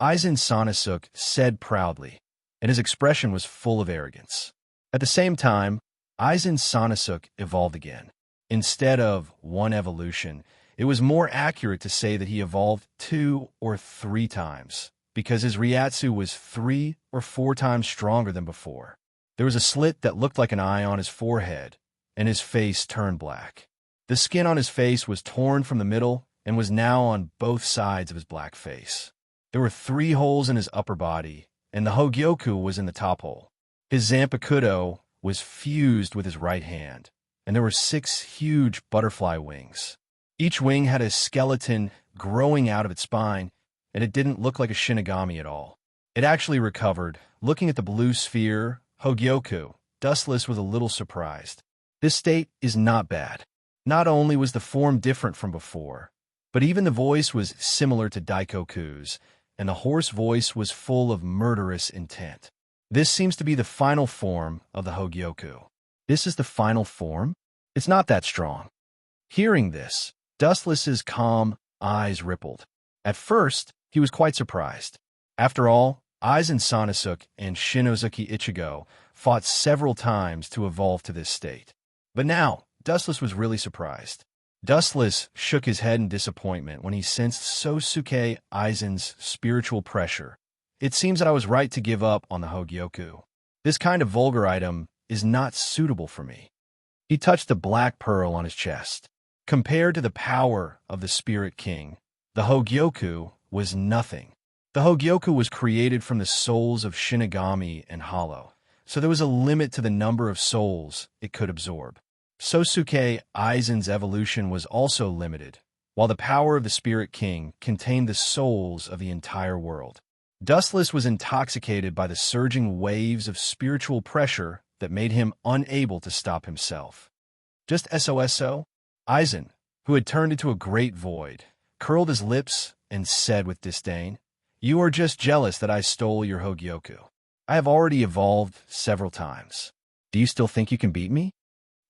Aizen Sanosuke said proudly, and his expression was full of arrogance. At the same time, Aizen Sanosuke evolved again. Instead of one evolution, it was more accurate to say that he evolved 2 or 3 times, because his Ryatsu was 3 or 4 times stronger than before. There was a slit that looked like an eye on his forehead, and his face turned black. The skin on his face was torn from the middle and was now on both sides of his black face. There were 3 holes in his upper body, and the Hogyoku was in the top hole. His Zanpakuto was fused with his right hand, and there were 6 huge butterfly wings. Each wing had a skeleton growing out of its spine, and it didn't look like a Shinigami at all. It actually recovered. Looking at the blue sphere, Hogyoku, Dustless was a little surprised. This state is not bad. Not only was the form different from before, but even the voice was similar to Daikoku's, and the hoarse voice was full of murderous intent. This seems to be the final form of the Hogyoku. This is the final form? It's not that strong. Hearing this, Dustless's calm eyes rippled. At first, he was quite surprised. After all, Aizen Sanasuke and Shinozuki Ichigo fought several times to evolve to this state. But now, Dustless was really surprised. Dustless shook his head in disappointment when he sensed Sosuke Aizen's spiritual pressure. It seems that I was right to give up on the Hogyoku. This kind of vulgar item is not suitable for me. He touched the black pearl on his chest. Compared to the power of the Spirit King, the Hogyoku was nothing. The Hogyoku was created from the souls of Shinigami and Hollow, so there was a limit to the number of souls it could absorb. Sosuke Aizen's evolution was also limited, while the power of the Spirit King contained the souls of the entire world. Dustless was intoxicated by the surging waves of spiritual pressure that made him unable to stop himself. Just SOSO? Aizen, who had turned into a great void, curled his lips and said with disdain, "You are just jealous that I stole your Hogyoku. I have already evolved several times. Do you still think you can beat me?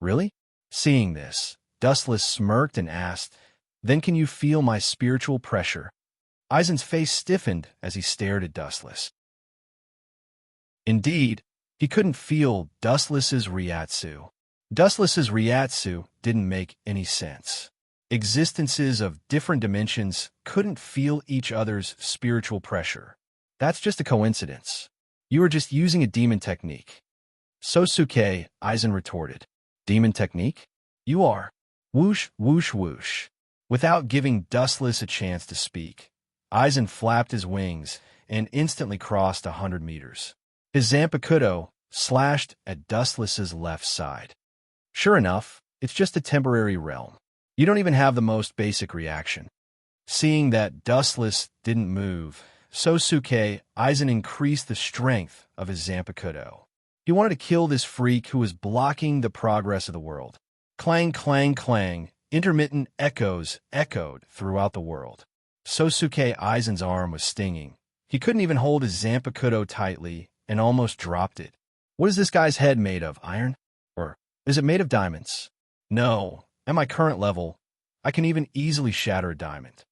Really?" Seeing this, Dustless smirked and asked, "Then can you feel my spiritual pressure?" Aizen's face stiffened as he stared at Dustless. Indeed, he couldn't feel Dustless's Ryatsu. Dustless's Ryatsu didn't make any sense. Existences of different dimensions couldn't feel each other's spiritual pressure. That's just a coincidence. You are just using a demon technique. Sosuke, Aizen retorted. Demon technique? You are. Whoosh, whoosh, whoosh. Without giving Dustless a chance to speak, Aizen flapped his wings and instantly crossed 100 meters. His Zanpakuto slashed at Dustless's left side. Sure enough, it's just a temporary realm. You don't even have the most basic reaction. Seeing that Dustless didn't move, Sosuke Aizen increased the strength of his Zanpakuto. He wanted to kill this freak who was blocking the progress of the world. Clang, clang, clang, intermittent echoes echoed throughout the world. Sosuke Aizen's arm was stinging. He couldn't even hold his Zanpakuto tightly and almost dropped it. What is this guy's head made of, iron? Or is it made of diamonds? No, at my current level, I can even easily shatter a diamond.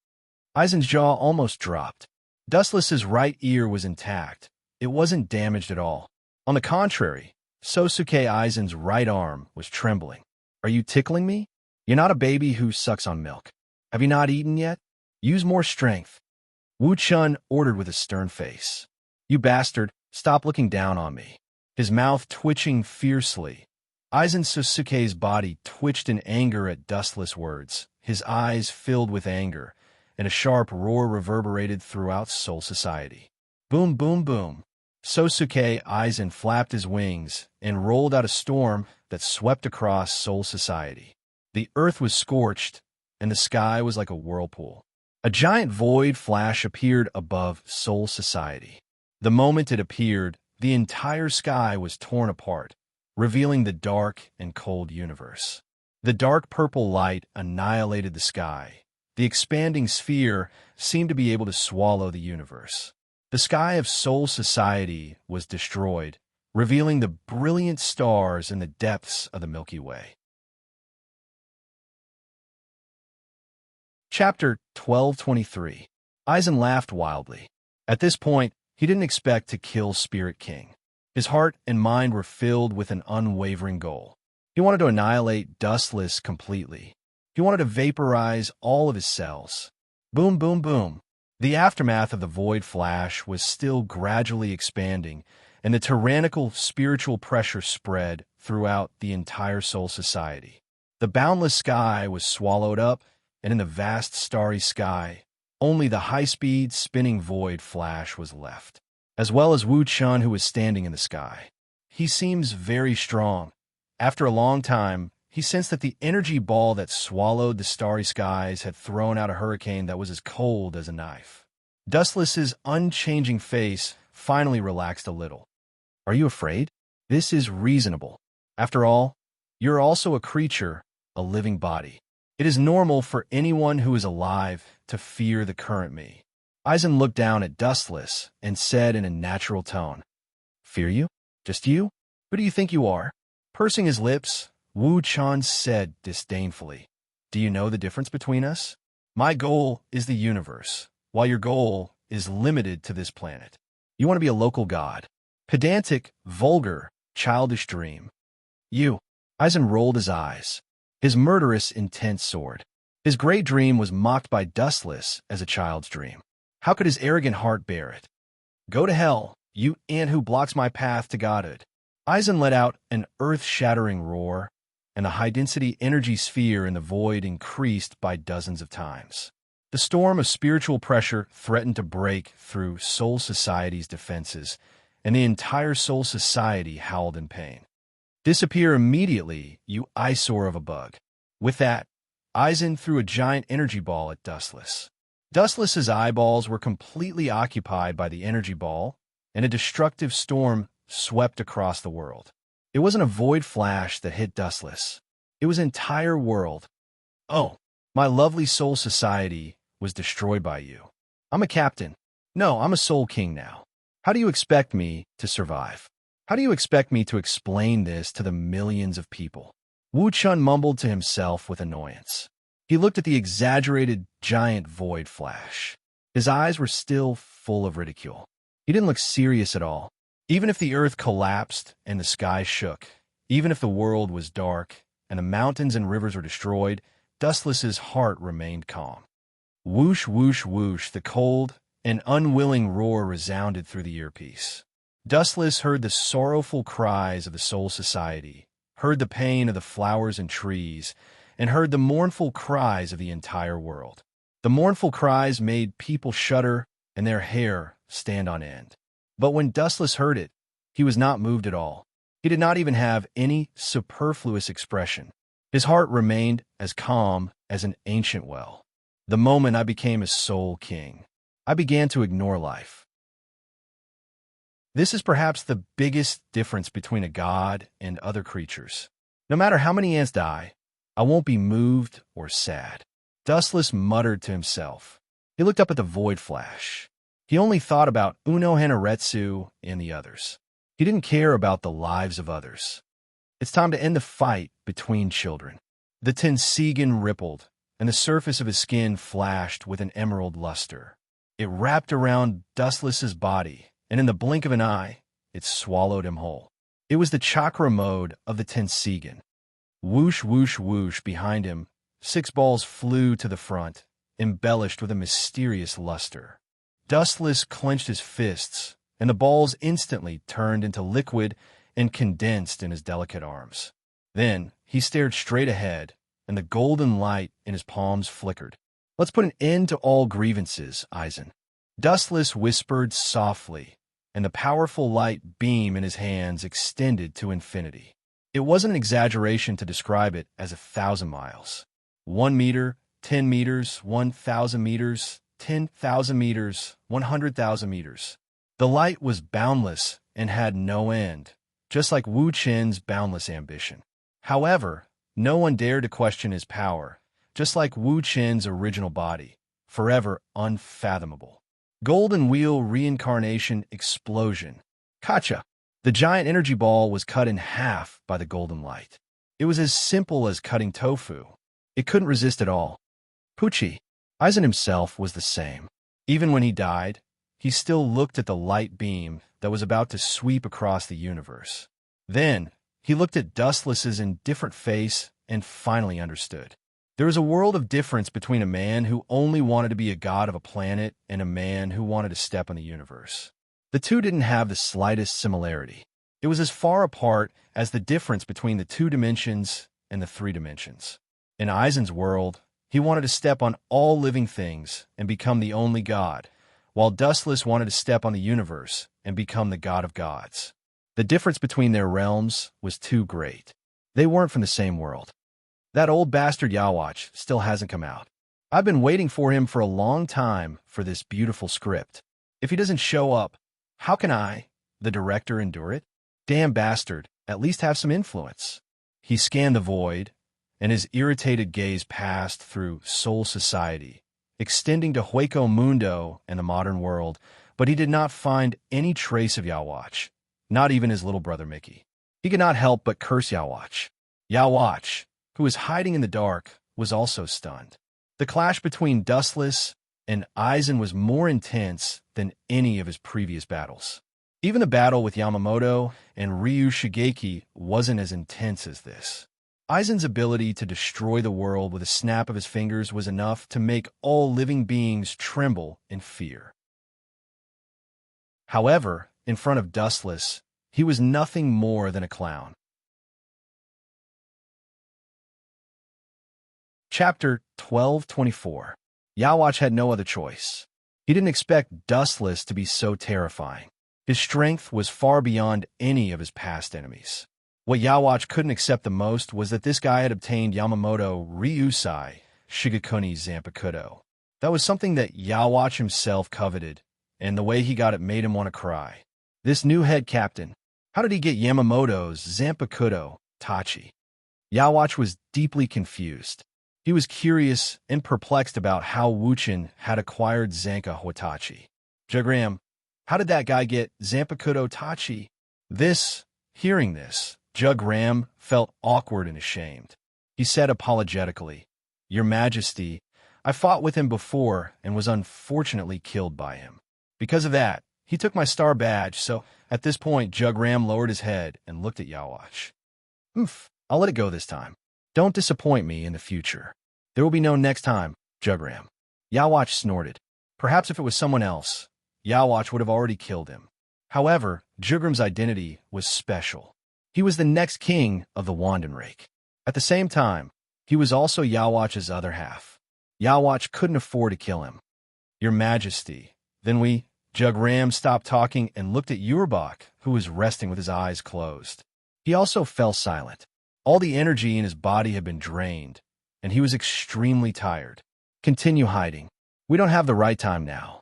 Aizen's jaw almost dropped. Dustless's right ear was intact. It wasn't damaged at all. On the contrary, Sosuke Aizen's right arm was trembling. Are you tickling me? You're not a baby who sucks on milk. Have you not eaten yet? Use more strength. Wu Chun ordered with a stern face. You bastard, stop looking down on me. His mouth twitching fiercely. Aizen Sosuke's body twitched in anger at Dustless words. His eyes filled with anger, and a sharp roar reverberated throughout Soul Society. Boom, boom, boom. Sosuke Aizen flapped his wings and rolled out a storm that swept across Soul Society. The earth was scorched, and the sky was like a whirlpool. A giant void flash appeared above Soul Society. The moment it appeared, the entire sky was torn apart, revealing the dark and cold universe. The dark purple light annihilated the sky. The expanding sphere seemed to be able to swallow the universe. The sky of Soul Society was destroyed, revealing the brilliant stars in the depths of the Milky Way. Chapter 1223. Aizen laughed wildly. At this point, he didn't expect to kill Spirit King. His heart and mind were filled with an unwavering goal. He wanted to annihilate Dustless completely. He wanted to vaporize all of his cells. Boom, boom, boom. The aftermath of the Void Flash was still gradually expanding, and the tyrannical spiritual pressure spread throughout the entire Soul Society. The boundless sky was swallowed up, and in the vast starry sky, only the high-speed spinning Void Flash was left, as well as Wu Chun, who was standing in the sky. he seems very strong. After a long time, he sensed that the energy ball that swallowed the starry skies had thrown out a hurricane that was as cold as a knife. Dustless's unchanging face finally relaxed a little. Are you afraid? This is reasonable. After all, you're also a creature, a living body. It is normal for anyone who is alive to fear the current me. Eisen looked down at Dustless and said in a natural tone, Fear you? Just you? Who do you think you are? Pursing his lips, Wu Chan said disdainfully, Do you know the difference between us? My goal is the universe, while your goal is limited to this planet. You want to be a local god. Pedantic, vulgar, childish dream. You. Eisen rolled his eyes. His murderous, intense sword. His great dream was mocked by Dustless as a child's dream. How could his arrogant heart bear it? Go to hell, you ant who blocks my path to godhood. Eisen let out an earth-shattering roar, and the high-density energy sphere in the void increased by dozens of times. The storm of spiritual pressure threatened to break through Soul Society's defenses, and the entire Soul Society howled in pain. Disappear immediately, you eyesore of a bug. With that, Eisen threw a giant energy ball at Dustless. Dustless's eyeballs were completely occupied by the energy ball, and a destructive storm swept across the world. It wasn't a void flash that hit Dustless. It was an entire world. Oh, my lovely Soul Society was destroyed by you. I'm a captain. No, I'm a Soul King now. How do you expect me to survive? How do you expect me to explain this to the millions of people? Wu Chun mumbled to himself with annoyance. He looked at the exaggerated giant void flash. His eyes were still full of ridicule. He didn't look serious at all. Even if the earth collapsed and the sky shook, even if the world was dark and the mountains and rivers were destroyed, Dustless's heart remained calm. Whoosh, whoosh, whoosh, the cold and unwilling roar resounded through the earpiece. Dustless heard the sorrowful cries of the Soul Society, heard the pain of the flowers and trees, and heard the mournful cries of the entire world. The mournful cries made people shudder and their hair stand on end. But when Dustless heard it, he was not moved at all. He did not even have any superfluous expression. His heart remained as calm as an ancient well. The moment I became a Soul King, I began to ignore life. This is perhaps the biggest difference between a god and other creatures. No matter how many ants die, I won't be moved or sad. Dustless muttered to himself. He looked up at the void flash. He only thought about Uno and the others. He didn't care about the lives of others. It's time to end the fight between children. The Tensigan rippled, and the surface of his skin flashed with an emerald luster. It wrapped around Dustless's body, and in the blink of an eye, it swallowed him whole. It was the chakra mode of the Tensigan. Whoosh, whoosh, whoosh, behind him, 6 balls flew to the front, embellished with a mysterious luster. Dustless clenched his fists, and the balls instantly turned into liquid and condensed in his delicate arms. Then he stared straight ahead, and the golden light in his palms flickered. Let's put an end to all grievances, Eisen. Dustless whispered softly, and the powerful light beam in his hands extended to infinity. It wasn't an exaggeration to describe it as 1,000 miles. 1 meter, 10 meters, 1,000 meters, 10,000 meters, 100,000 meters. The light was boundless and had no end, just like Wu Chen's boundless ambition. However, no one dared to question his power, just like Wu Chen's original body, forever unfathomable. Golden Wheel Reincarnation Explosion. Kacha! The giant energy ball was cut in half by the golden light. It was as simple as cutting tofu. It couldn't resist at all. Pucci. Eisen himself was the same. Even when he died, he still looked at the light beam that was about to sweep across the universe. Then, he looked at Dustless's indifferent face and finally understood. There was a world of difference between a man who only wanted to be a god of a planet and a man who wanted to step on the universe. The two didn't have the slightest similarity. It was as far apart as the difference between the 2 dimensions and the 3 dimensions. In Eisen's world, he wanted to step on all living things and become the only god, while Dustless wanted to step on the universe and become the god of gods. The difference between their realms was too great. They weren't from the same world. That old bastard Yawatch still hasn't come out. I've been waiting for him for a long time for this beautiful script. If he doesn't show up, how can I, the director, endure it? Damn bastard, at least have some influence. He scanned the void, and his irritated gaze passed through Soul Society, extending to Hueco Mundo and the modern world, but he did not find any trace of Yawatch, not even his little brother Mickey. He could not help but curse Yawatch. Yawatch, who was hiding in the dark, was also stunned. The clash between Dustless and Aizen was more intense than any of his previous battles. Even the battle with Yamamoto and Ryu Shigeki wasn't as intense as this. Aizen's ability to destroy the world with a snap of his fingers was enough to make all living beings tremble in fear. However, in front of Dustless, he was nothing more than a clown. Chapter 1224. Yawatch had no other choice. He didn't expect Dustless to be so terrifying. His strength was far beyond any of his past enemies. What Yawatch couldn't accept the most was that this guy had obtained Yamamoto Ryusai Shigekuni's Zanpakuto. That was something that Yawatch himself coveted, and the way he got it made him want to cry. This new head captain, how did he get Yamamoto's Zanpakuto Tachi? Yawatch was deeply confused. He was curious and perplexed about how Wuchen had acquired Zanka Hotachi. Jagram, how did that guy get Zanpakuto Tachi? Hearing this, Jagram felt awkward and ashamed. He said apologetically, "Your Majesty, I fought with him before and was unfortunately killed by him. Because of that, he took my star badge, so..." At this point, Jagram lowered his head and looked at Yawatch. I'll let it go this time. Don't disappoint me in the future. There will be no next time, Jagram." Yawatch snorted. Perhaps if it was someone else, Yawatch would have already killed him. However, Jugram's identity was special. He was the next king of the Wandenrake. At the same time, he was also Yawatch's other half. Yawatch couldn't afford to kill him. "Your Majesty." Then Jagram stopped talking and looked at Yurbach, who was resting with his eyes closed. He also fell silent. All the energy in his body had been drained, and he was extremely tired. "Continue hiding. We don't have the right time now."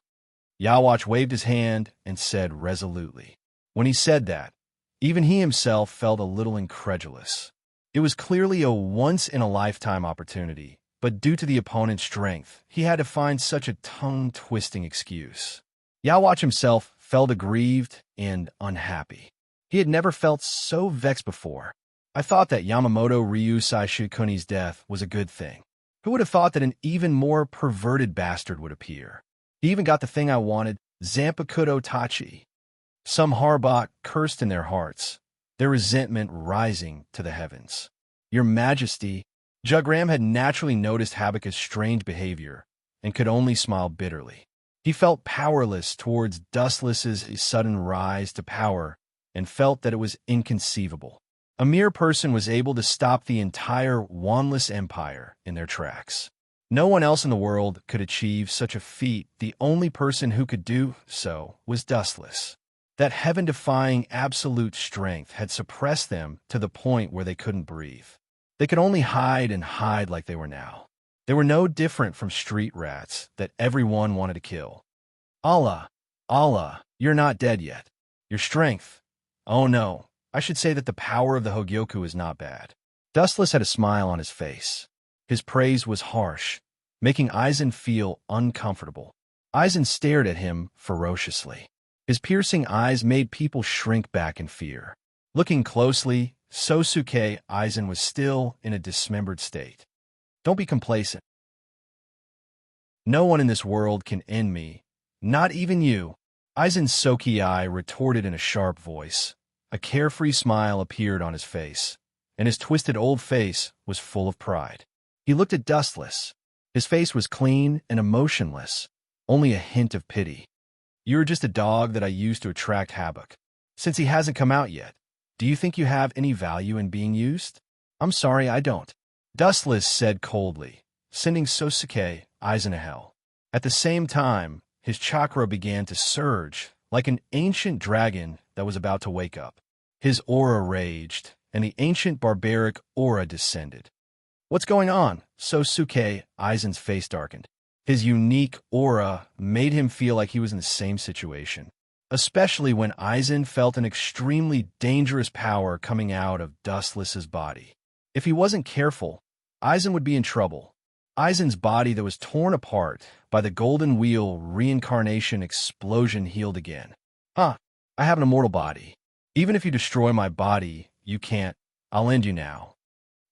Yawatch waved his hand and said resolutely. When he said that, even he himself felt a little incredulous. It was clearly a once-in-a-lifetime opportunity, but due to the opponent's strength, he had to find such a tongue-twisting excuse. Yawatch himself felt aggrieved and unhappy. He had never felt so vexed before. I thought that Yamamoto Ryusai Shigekuni's death was a good thing. Who would have thought that an even more perverted bastard would appear? He even got the thing I wanted, Zanpakuto Tachi. Some Harbach cursed in their hearts, their resentment rising to the heavens. "Your Majesty," Jagram had naturally noticed Habakkuk's strange behavior and could only smile bitterly. He felt powerless towards Dustless's sudden rise to power and felt that it was inconceivable. A mere person was able to stop the entire Wanless Empire in their tracks. No one else in the world could achieve such a feat. The only person who could do so was Dustless. That heaven-defying absolute strength had suppressed them to the point where they couldn't breathe. They could only hide and hide like they were now. They were no different from street rats that everyone wanted to kill. Allah, you're not dead yet. Your strength. Oh no, I should say that the power of the Hogyoku is not bad." Dustless had a smile on his face. His praise was harsh, making Aizen feel uncomfortable. Aizen stared at him ferociously. His piercing eyes made people shrink back in fear. Looking closely, Sosuke Aizen was still in a dismembered state. "Don't be complacent. No one in this world can end me, not even you." Aizen's Soki eye retorted in a sharp voice. A carefree smile appeared on his face, and his twisted old face was full of pride. He looked at Dustless. His face was clean and emotionless, only a hint of pity. "You're just a dog that I used to attract Habak. Since he hasn't come out yet, do you think you have any value in being used?" "I'm sorry, I don't," Dustless said coldly, sending Sosuke Aizen to hell. At the same time, his chakra began to surge like an ancient dragon that was about to wake up. His aura raged, and the ancient barbaric aura descended. "What's going on?" Sosuke Aizen's face darkened. His unique aura made him feel like he was in the same situation, especially when Aizen felt an extremely dangerous power coming out of Dustless's body. If he wasn't careful, Aizen would be in trouble. Aizen's body that was torn apart by the Golden Wheel reincarnation explosion healed again. "Huh, I have an immortal body. Even if you destroy my body, you can't. I'll end you now."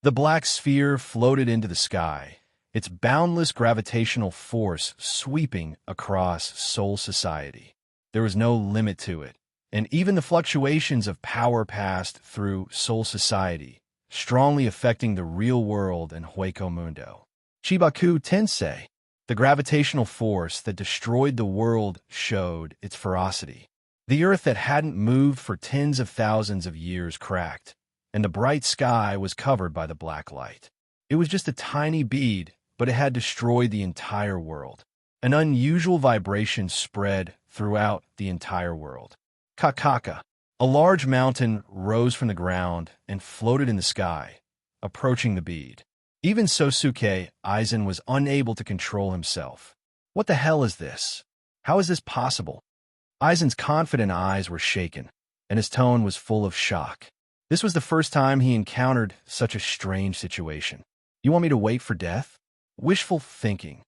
The black sphere floated into the sky, its boundless gravitational force sweeping across Soul Society. There was no limit to it, and even the fluctuations of power passed through Soul Society, strongly affecting the real world and Hueco Mundo. Chibaku Tensei, the gravitational force that destroyed the world, showed its ferocity. The earth that hadn't moved for tens of thousands of years cracked, and the bright sky was covered by the black light. It was just a tiny bead, but it had destroyed the entire world. An unusual vibration spread throughout the entire world. Kakaka, a large mountain, rose from the ground and floated in the sky, approaching the bead. Even Sosuke Aizen was unable to control himself. What the hell is this? How is this possible? Aizen's confident eyes were shaken, and his tone was full of shock. This was the first time he encountered such a strange situation. "You want me to wait for death?" Wishful thinking.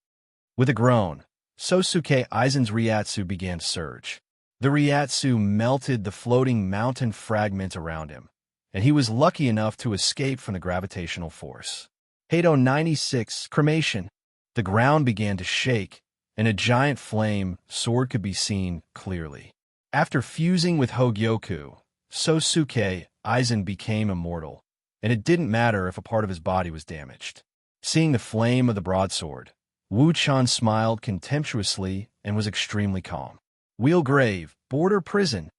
With a groan, Sosuke Aizen's Ryatsu began to surge. The Ryatsu melted the floating mountain fragment around him, and he was lucky enough to escape from the gravitational force. Hado 96, Cremation. The ground began to shake, and a giant flame sword could be seen clearly. After fusing with Hogyoku, Sosuke Aizen became immortal, and it didn't matter if a part of his body was damaged. Seeing the flame of the broadsword, Wu Chan smiled contemptuously and was extremely calm. Wheel grave, border prison.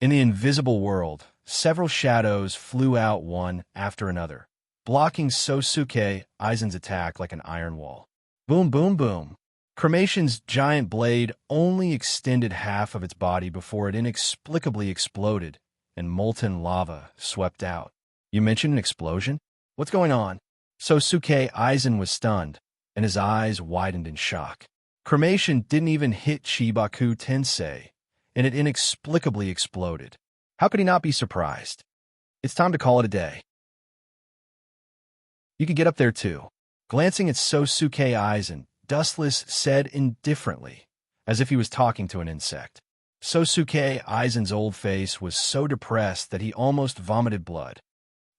In the invisible world, several shadows flew out one after another, blocking Sosuke Aizen's attack like an iron wall. Boom, boom, boom. Cremation's giant blade only extended half of its body before it inexplicably exploded, and molten lava swept out. "You mentioned an explosion? What's going on?" Sosuke Aizen was stunned, and his eyes widened in shock. Cremation didn't even hit Chibaku Tensei, and it inexplicably exploded. How could he not be surprised? It's time to call it a day. "You could get up there too." Glancing at Sosuke Aizen, Dustless said indifferently, as if he was talking to an insect. Sosuke Aizen's old face was so depressed that he almost vomited blood.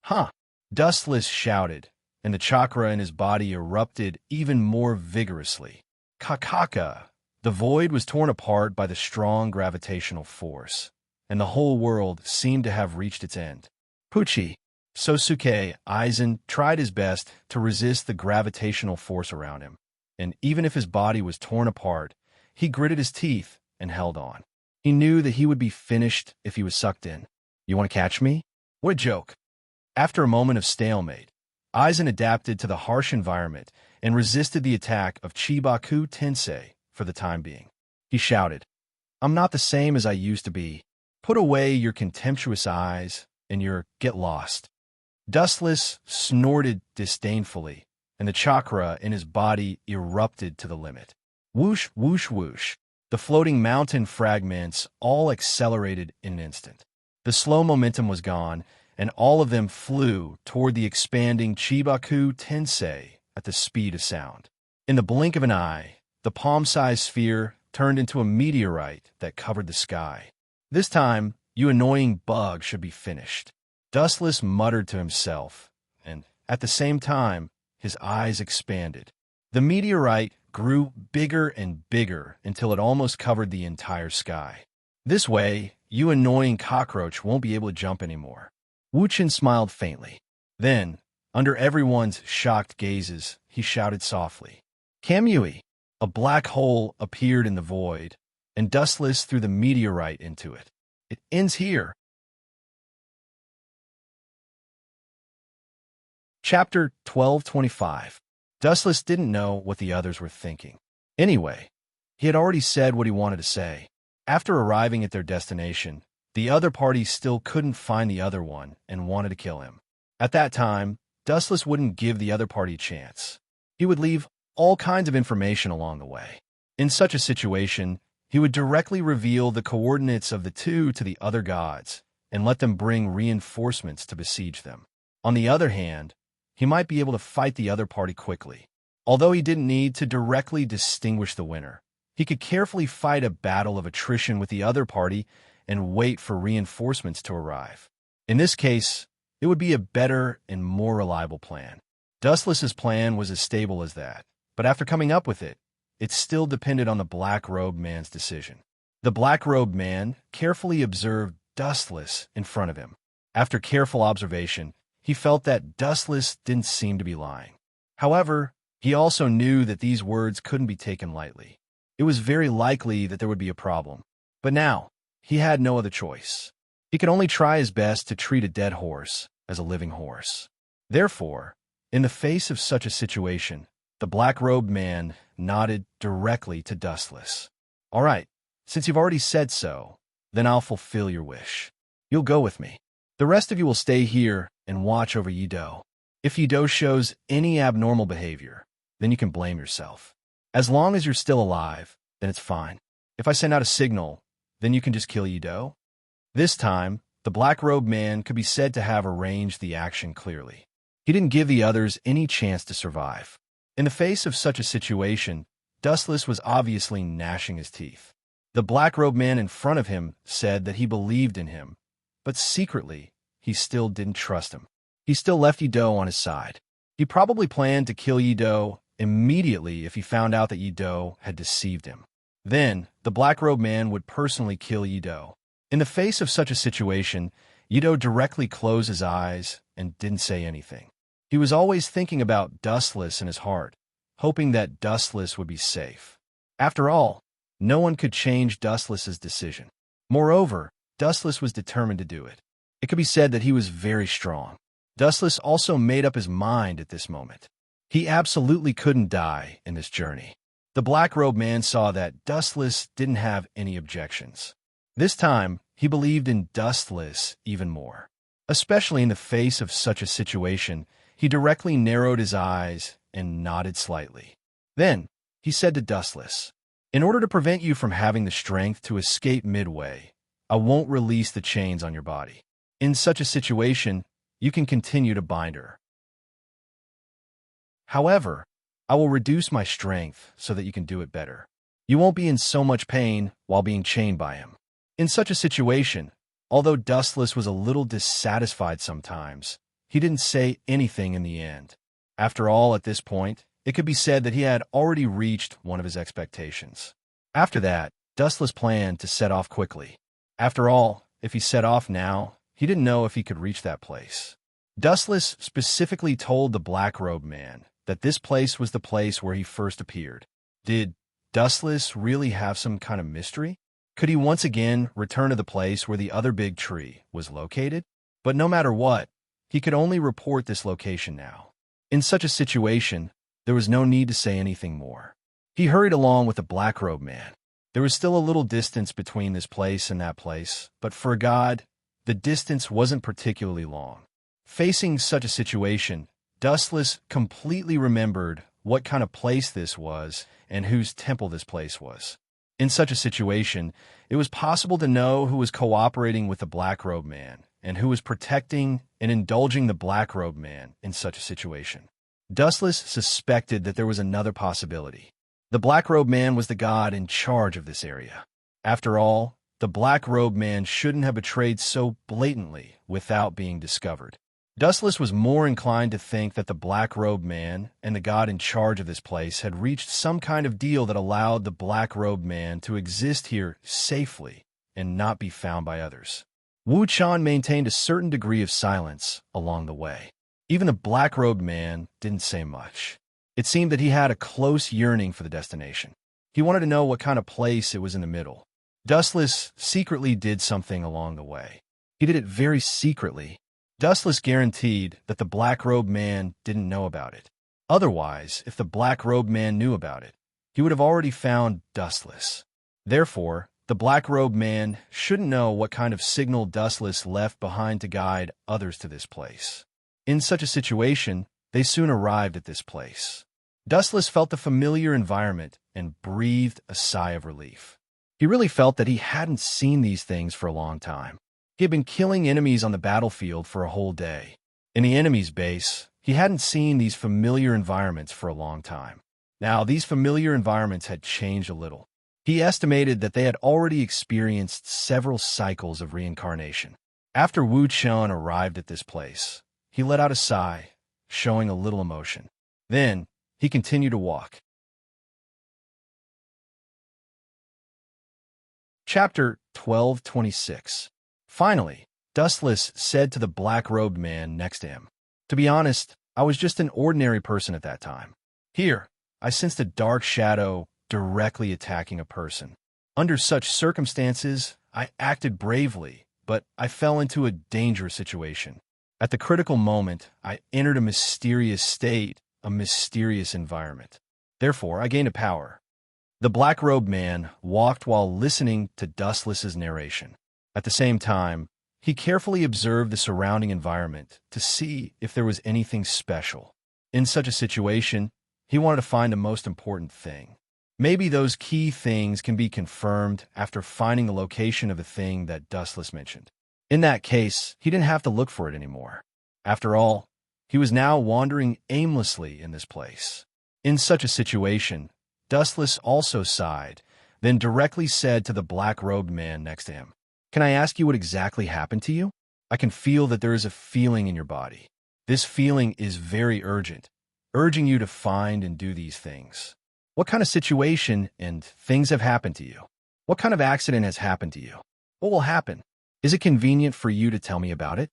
"Huh!" Dustless shouted, and the chakra in his body erupted even more vigorously. Kakaka! The void was torn apart by the strong gravitational force, and the whole world seemed to have reached its end. Pucci! Sosuke Aizen tried his best to resist the gravitational force around him, and even if his body was torn apart, he gritted his teeth and held on. He knew that he would be finished if he was sucked in. "You want to catch me?" What a joke. After a moment of stalemate, Aizen adapted to the harsh environment and resisted the attack of Chibaku Tensei for the time being. He shouted, "I'm not the same as I used to be. Put away your contemptuous eyes and your get lost." Dustless snorted disdainfully, and the chakra in his body erupted to the limit. Whoosh, whoosh, whoosh. The floating mountain fragments all accelerated in an instant. The slow momentum was gone, and all of them flew toward the expanding Chibaku Tensei at the speed of sound. In the blink of an eye, the palm-sized sphere turned into a meteorite that covered the sky. "This time, you annoying bug should be finished." Dustless muttered to himself, and at the same time, his eyes expanded. The meteorite grew bigger and bigger until it almost covered the entire sky. "This way, you annoying cockroach won't be able to jump anymore." Wuchen smiled faintly. Then, under everyone's shocked gazes, he shouted softly, "Kamui!" A black hole appeared in the void, and Dustless threw the meteorite into it. "It ends here." Chapter 1225. Dustless didn't know what the others were thinking. Anyway, he had already said what he wanted to say. After arriving at their destination, The other party still couldn't find the other one and wanted to kill him. At that time, Dustless wouldn't give the other party a chance. He would leave all kinds of information along the way. In such a situation, he would directly reveal the coordinates of the two to the other gods and let them bring reinforcements to besiege them. On the other hand, he might be able to fight the other party quickly. Although he didn't need to directly distinguish the winner, he could carefully fight a battle of attrition with the other party and wait for reinforcements to arrive. In this case, it would be a better and more reliable plan. Dustless's plan was as stable as that, but after coming up with it, it still depended on the black-robed man's decision. The black-robed man carefully observed Dustless in front of him. After careful observation, he felt that Dustless didn't seem to be lying. However, he also knew that these words couldn't be taken lightly. It was very likely that there would be a problem. But now, he had no other choice. He could only try his best to treat a dead horse as a living horse. Therefore, in the face of such a situation, the black-robed man nodded directly to Dustless. "All right, since you've already said so, then I'll fulfill your wish. You'll go with me. The rest of you will stay here and watch over Yido. If Yido shows any abnormal behavior, then you can blame yourself. As long as you're still alive, then it's fine. If I send out a signal, then you can just kill Yido." This time, the black-robed man could be said to have arranged the action clearly. He didn't give the others any chance to survive. In the face of such a situation, Dustless was obviously gnashing his teeth. The black-robed man in front of him said that he believed in him, but secretly, he still didn't trust him. He still left Yido on his side. He probably planned to kill Yido immediately if he found out that Yido had deceived him. Then, the black-robed man would personally kill Yido. In the face of such a situation, Yido directly closed his eyes and didn't say anything. He was always thinking about Dustless in his heart, hoping that Dustless would be safe. After all, no one could change Dustless's decision. Moreover, Dustless was determined to do it. It could be said that he was very strong. Dustless also made up his mind at this moment. He absolutely couldn't die in this journey. The black-robed man saw that Dustless didn't have any objections. This time, he believed in Dustless even more. Especially in the face of such a situation, he directly narrowed his eyes and nodded slightly. Then, he said to Dustless, "In order to prevent you from having the strength to escape midway, I won't release the chains on your body. In such a situation, you can continue to bind her. However, I will reduce my strength so that you can do it better. You won't be in so much pain while being chained by him." In such a situation, although Dustless was a little dissatisfied sometimes, he didn't say anything in the end. After all, at this point, it could be said that he had already reached one of his expectations. After that, Dustless planned to set off quickly. After all, if he set off now, he didn't know if he could reach that place. Dustless specifically told the black-robed man that this place was the place where he first appeared. Did Dustless really have some kind of mystery? Could he once again return to the place where the other big tree was located? But no matter what, he could only report this location now. In such a situation, there was no need to say anything more. He hurried along with the black-robed man. There was still a little distance between this place and that place, but for a god, the distance wasn't particularly long. Facing such a situation, Dustless completely remembered what kind of place this was and whose temple this place was. In such a situation, it was possible to know who was cooperating with the black-robed man and who was protecting and indulging the black-robed man in such a situation. Dustless suspected that there was another possibility. The black-robed man was the god in charge of this area. After all, the black-robed man shouldn't have betrayed so blatantly without being discovered. Dustless was more inclined to think that the black-robed man and the god in charge of this place had reached some kind of deal that allowed the black-robed man to exist here safely and not be found by others. Wu Chan maintained a certain degree of silence along the way. Even the black-robed man didn't say much. It seemed that he had a close yearning for the destination. He wanted to know what kind of place it was in the middle. Dustless secretly did something along the way. He did it very secretly. Dustless guaranteed that the black-robed man didn't know about it. Otherwise, if the black-robed man knew about it, he would have already found Dustless. Therefore, the black-robed man shouldn't know what kind of signal Dustless left behind to guide others to this place. In such a situation, they soon arrived at this place. Dustless felt the familiar environment and breathed a sigh of relief. He really felt that he hadn't seen these things for a long time. He had been killing enemies on the battlefield for a whole day. In the enemy's base, he hadn't seen these familiar environments for a long time. Now, these familiar environments had changed a little. He estimated that they had already experienced several cycles of reincarnation. After Wu Chun arrived at this place, he let out a sigh, showing a little emotion. Then, he continued to walk. Chapter 1226. Finally, Dustless said to the black-robed man next to him, "To be honest, I was just an ordinary person at that time. Here, I sensed a dark shadow directly attacking a person. Under such circumstances, I acted bravely, but I fell into a dangerous situation. At the critical moment, I entered a mysterious state, a mysterious environment. Therefore, I gained a power." The black-robed man walked while listening to Dustless's narration. At the same time, he carefully observed the surrounding environment to see if there was anything special. In such a situation, he wanted to find the most important thing. Maybe those key things can be confirmed after finding the location of the thing that Dustless mentioned. In that case, he didn't have to look for it anymore. After all, he was now wandering aimlessly in this place. In such a situation, Dustless also sighed, then directly said to the black-robed man next to him, "Can I ask you what exactly happened to you? I can feel that there is a feeling in your body. This feeling is very urgent, urging you to find and do these things. What kind of situation and things have happened to you? What kind of accident has happened to you? What will happen? Is it convenient for you to tell me about it?"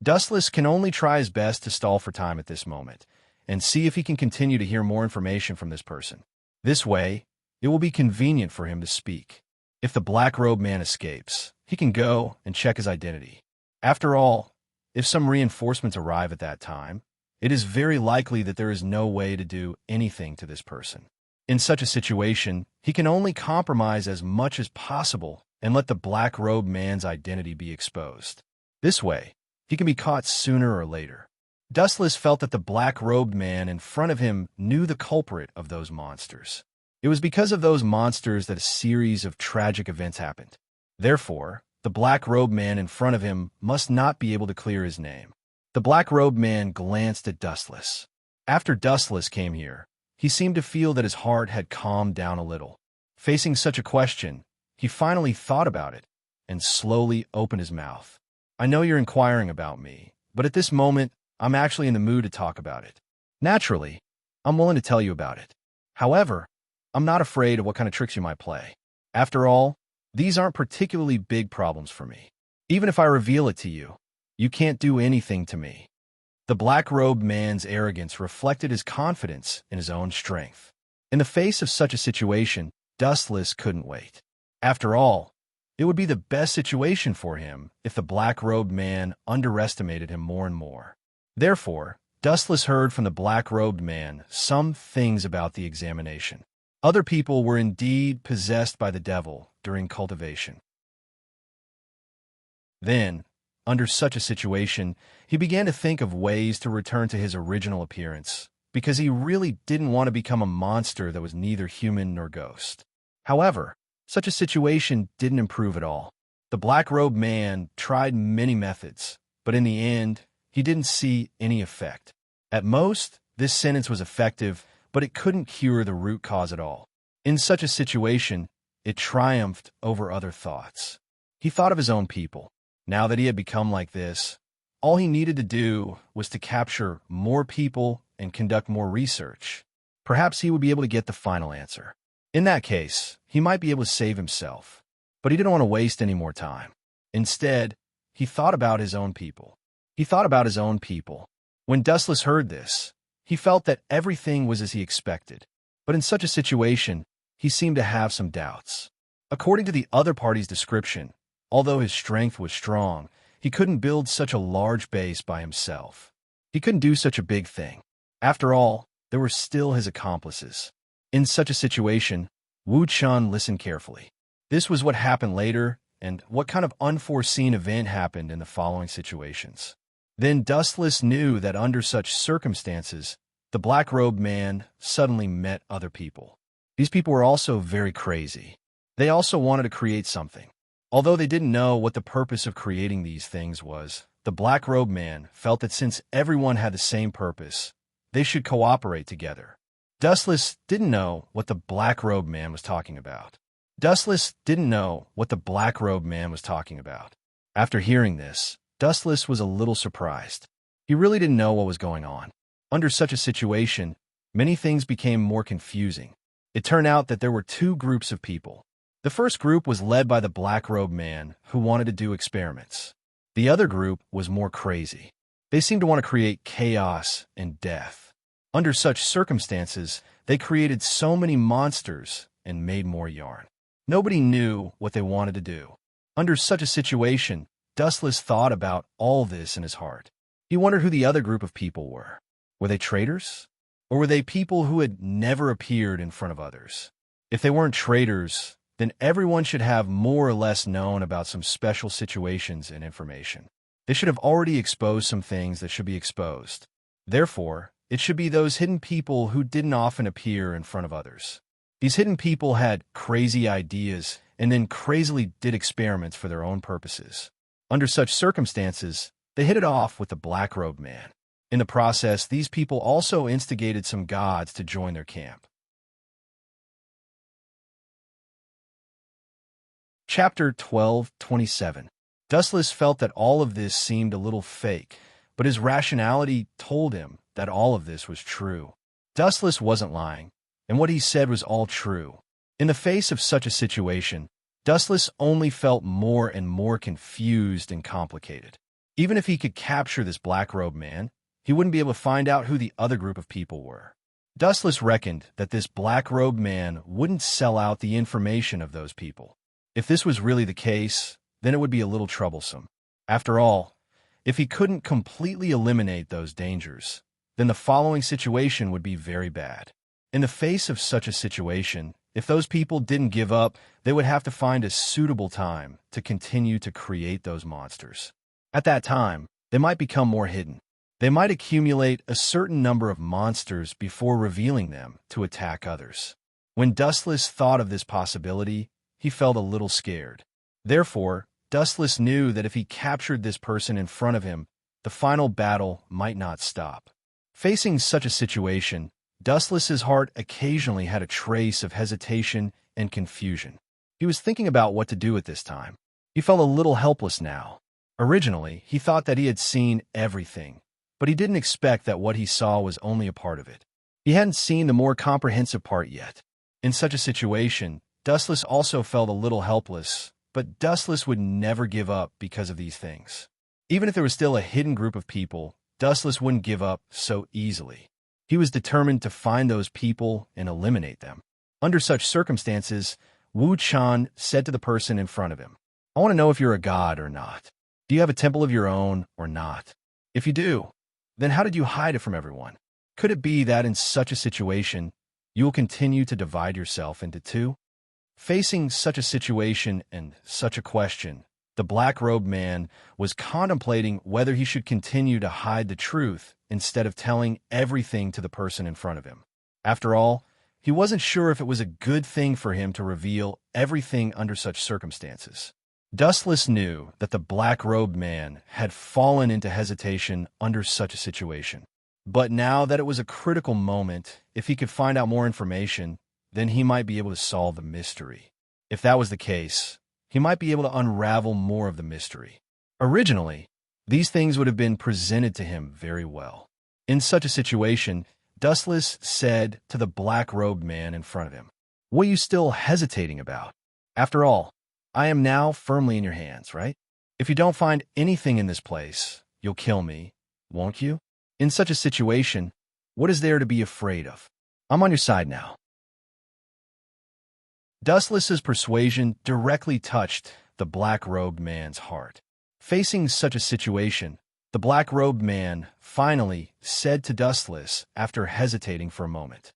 Dustless can only try his best to stall for time at this moment and see if he can continue to hear more information from this person. This way, it will be convenient for him to speak. If the black-robed man escapes, he can go and check his identity. After all, if some reinforcements arrive at that time, it is very likely that there is no way to do anything to this person. In such a situation, he can only compromise as much as possible and let the black-robed man's identity be exposed. This way, he can be caught sooner or later. Dustless felt that the black-robed man in front of him knew the culprit of those monsters. It was because of those monsters that a series of tragic events happened. Therefore, the black-robed man in front of him must not be able to clear his name. The black-robed man glanced at Dustless. After Dustless came here, he seemed to feel that his heart had calmed down a little. Facing such a question, he finally thought about it and slowly opened his mouth. "I know you're inquiring about me, but at this moment, I'm actually in the mood to talk about it. Naturally, I'm willing to tell you about it. However, I'm not afraid of what kind of tricks you might play. After all, these aren't particularly big problems for me. Even if I reveal it to you, you can't do anything to me." The black-robed man's arrogance reflected his confidence in his own strength. In the face of such a situation, Dustless couldn't wait. After all, it would be the best situation for him if the black-robed man underestimated him more and more. Therefore, Dustless heard from the black-robed man some things about the examination. Other people were indeed possessed by the devil during cultivation. Then, under such a situation, he began to think of ways to return to his original appearance, because he really didn't want to become a monster that was neither human nor ghost. However, such a situation didn't improve at all. The black-robed man tried many methods, but in the end, he didn't see any effect. At most, this sentence was effective, but it couldn't cure the root cause at all. In such a situation, it triumphed over other thoughts. He thought of his own people. Now that he had become like this, all he needed to do was to capture more people and conduct more research. Perhaps he would be able to get the final answer. In that case, he might be able to save himself. But he didn't want to waste any more time. Instead, he thought about his own people. When Dustless heard this, he felt that everything was as he expected. But in such a situation, he seemed to have some doubts. According to the other party's description, although his strength was strong, he couldn't build such a large base by himself. He couldn't do such a big thing. After all, there were still his accomplices. In such a situation, Wu Chun listened carefully. This was what happened later, and what kind of unforeseen event happened in the following situations. Then Dustless knew that under such circumstances, the black-robed man suddenly met other people. These people were also very crazy. They also wanted to create something. Although they didn't know what the purpose of creating these things was, the black-robed man felt that since everyone had the same purpose, they should cooperate together. Dustless didn't know what the black-robed man was talking about. After hearing this, Dustless was a little surprised. He really didn't know what was going on. Under such a situation, many things became more confusing. It turned out that there were two groups of people. The first group was led by the black-robed man who wanted to do experiments. The other group was more crazy. They seemed to want to create chaos and death. Under such circumstances, they created so many monsters and made more yarn. Nobody knew what they wanted to do. Under such a situation, Dustless thought about all this in his heart. He wondered who the other group of people were. Were they traitors? Or were they people who had never appeared in front of others? If they weren't traitors, then everyone should have more or less known about some special situations and information. They should have already exposed some things that should be exposed. Therefore, it should be those hidden people who didn't often appear in front of others. These hidden people had crazy ideas and then crazily did experiments for their own purposes. Under such circumstances, they hit it off with the black-robed man. In the process, these people also instigated some gods to join their camp. Chapter 12:27. Dustless felt that all of this seemed a little fake, but his rationality told him that all of this was true. Dustless wasn't lying, and what he said was all true. In the face of such a situation, Dustless only felt more and more confused and complicated. Even if he could capture this black-robed man, he wouldn't be able to find out who the other group of people were. Dustless reckoned that this black-robed man wouldn't sell out the information of those people. If this was really the case, then it would be a little troublesome. After all, if he couldn't completely eliminate those dangers, then the following situation would be very bad. In the face of such a situation, if those people didn't give up, they would have to find a suitable time to continue to create those monsters. At that time, they might become more hidden. They might accumulate a certain number of monsters before revealing them to attack others. When Dustless thought of this possibility, he felt a little scared. Therefore, Dustless knew that if he captured this person in front of him, the final battle might not stop. Facing such a situation, Dustless's heart occasionally had a trace of hesitation and confusion. He was thinking about what to do at this time. He felt a little helpless now. Originally, he thought that he had seen everything, but he didn't expect that what he saw was only a part of it. He hadn't seen the more comprehensive part yet. In such a situation, Dustless also felt a little helpless, but Dustless would never give up because of these things. Even if there was still a hidden group of people, Dustless wouldn't give up so easily. He was determined to find those people and eliminate them. Under such circumstances, Wu Chan said to the person in front of him, "I want to know if you're a god or not. Do you have a temple of your own or not? If you do, then how did you hide it from everyone? Could it be that in such a situation, you will continue to divide yourself into two?" Facing such a situation and such a question, the black-robed man was contemplating whether he should continue to hide the truth instead of telling everything to the person in front of him. After all, he wasn't sure if it was a good thing for him to reveal everything under such circumstances. Dustless knew that the black-robed man had fallen into hesitation under such a situation. But now that it was a critical moment, if he could find out more information, then he might be able to solve the mystery. If that was the case, he might be able to unravel more of the mystery. Originally, these things would have been presented to him very well. In such a situation, Dustless said to the black-robed man in front of him, "What are you still hesitating about? After all, I am now firmly in your hands, right? If you don't find anything in this place, you'll kill me, won't you? In such a situation, what is there to be afraid of? I'm on your side now." Dustless's persuasion directly touched the black-robed man's heart. Facing such a situation, the black-robed man finally said to Dustless after hesitating for a moment,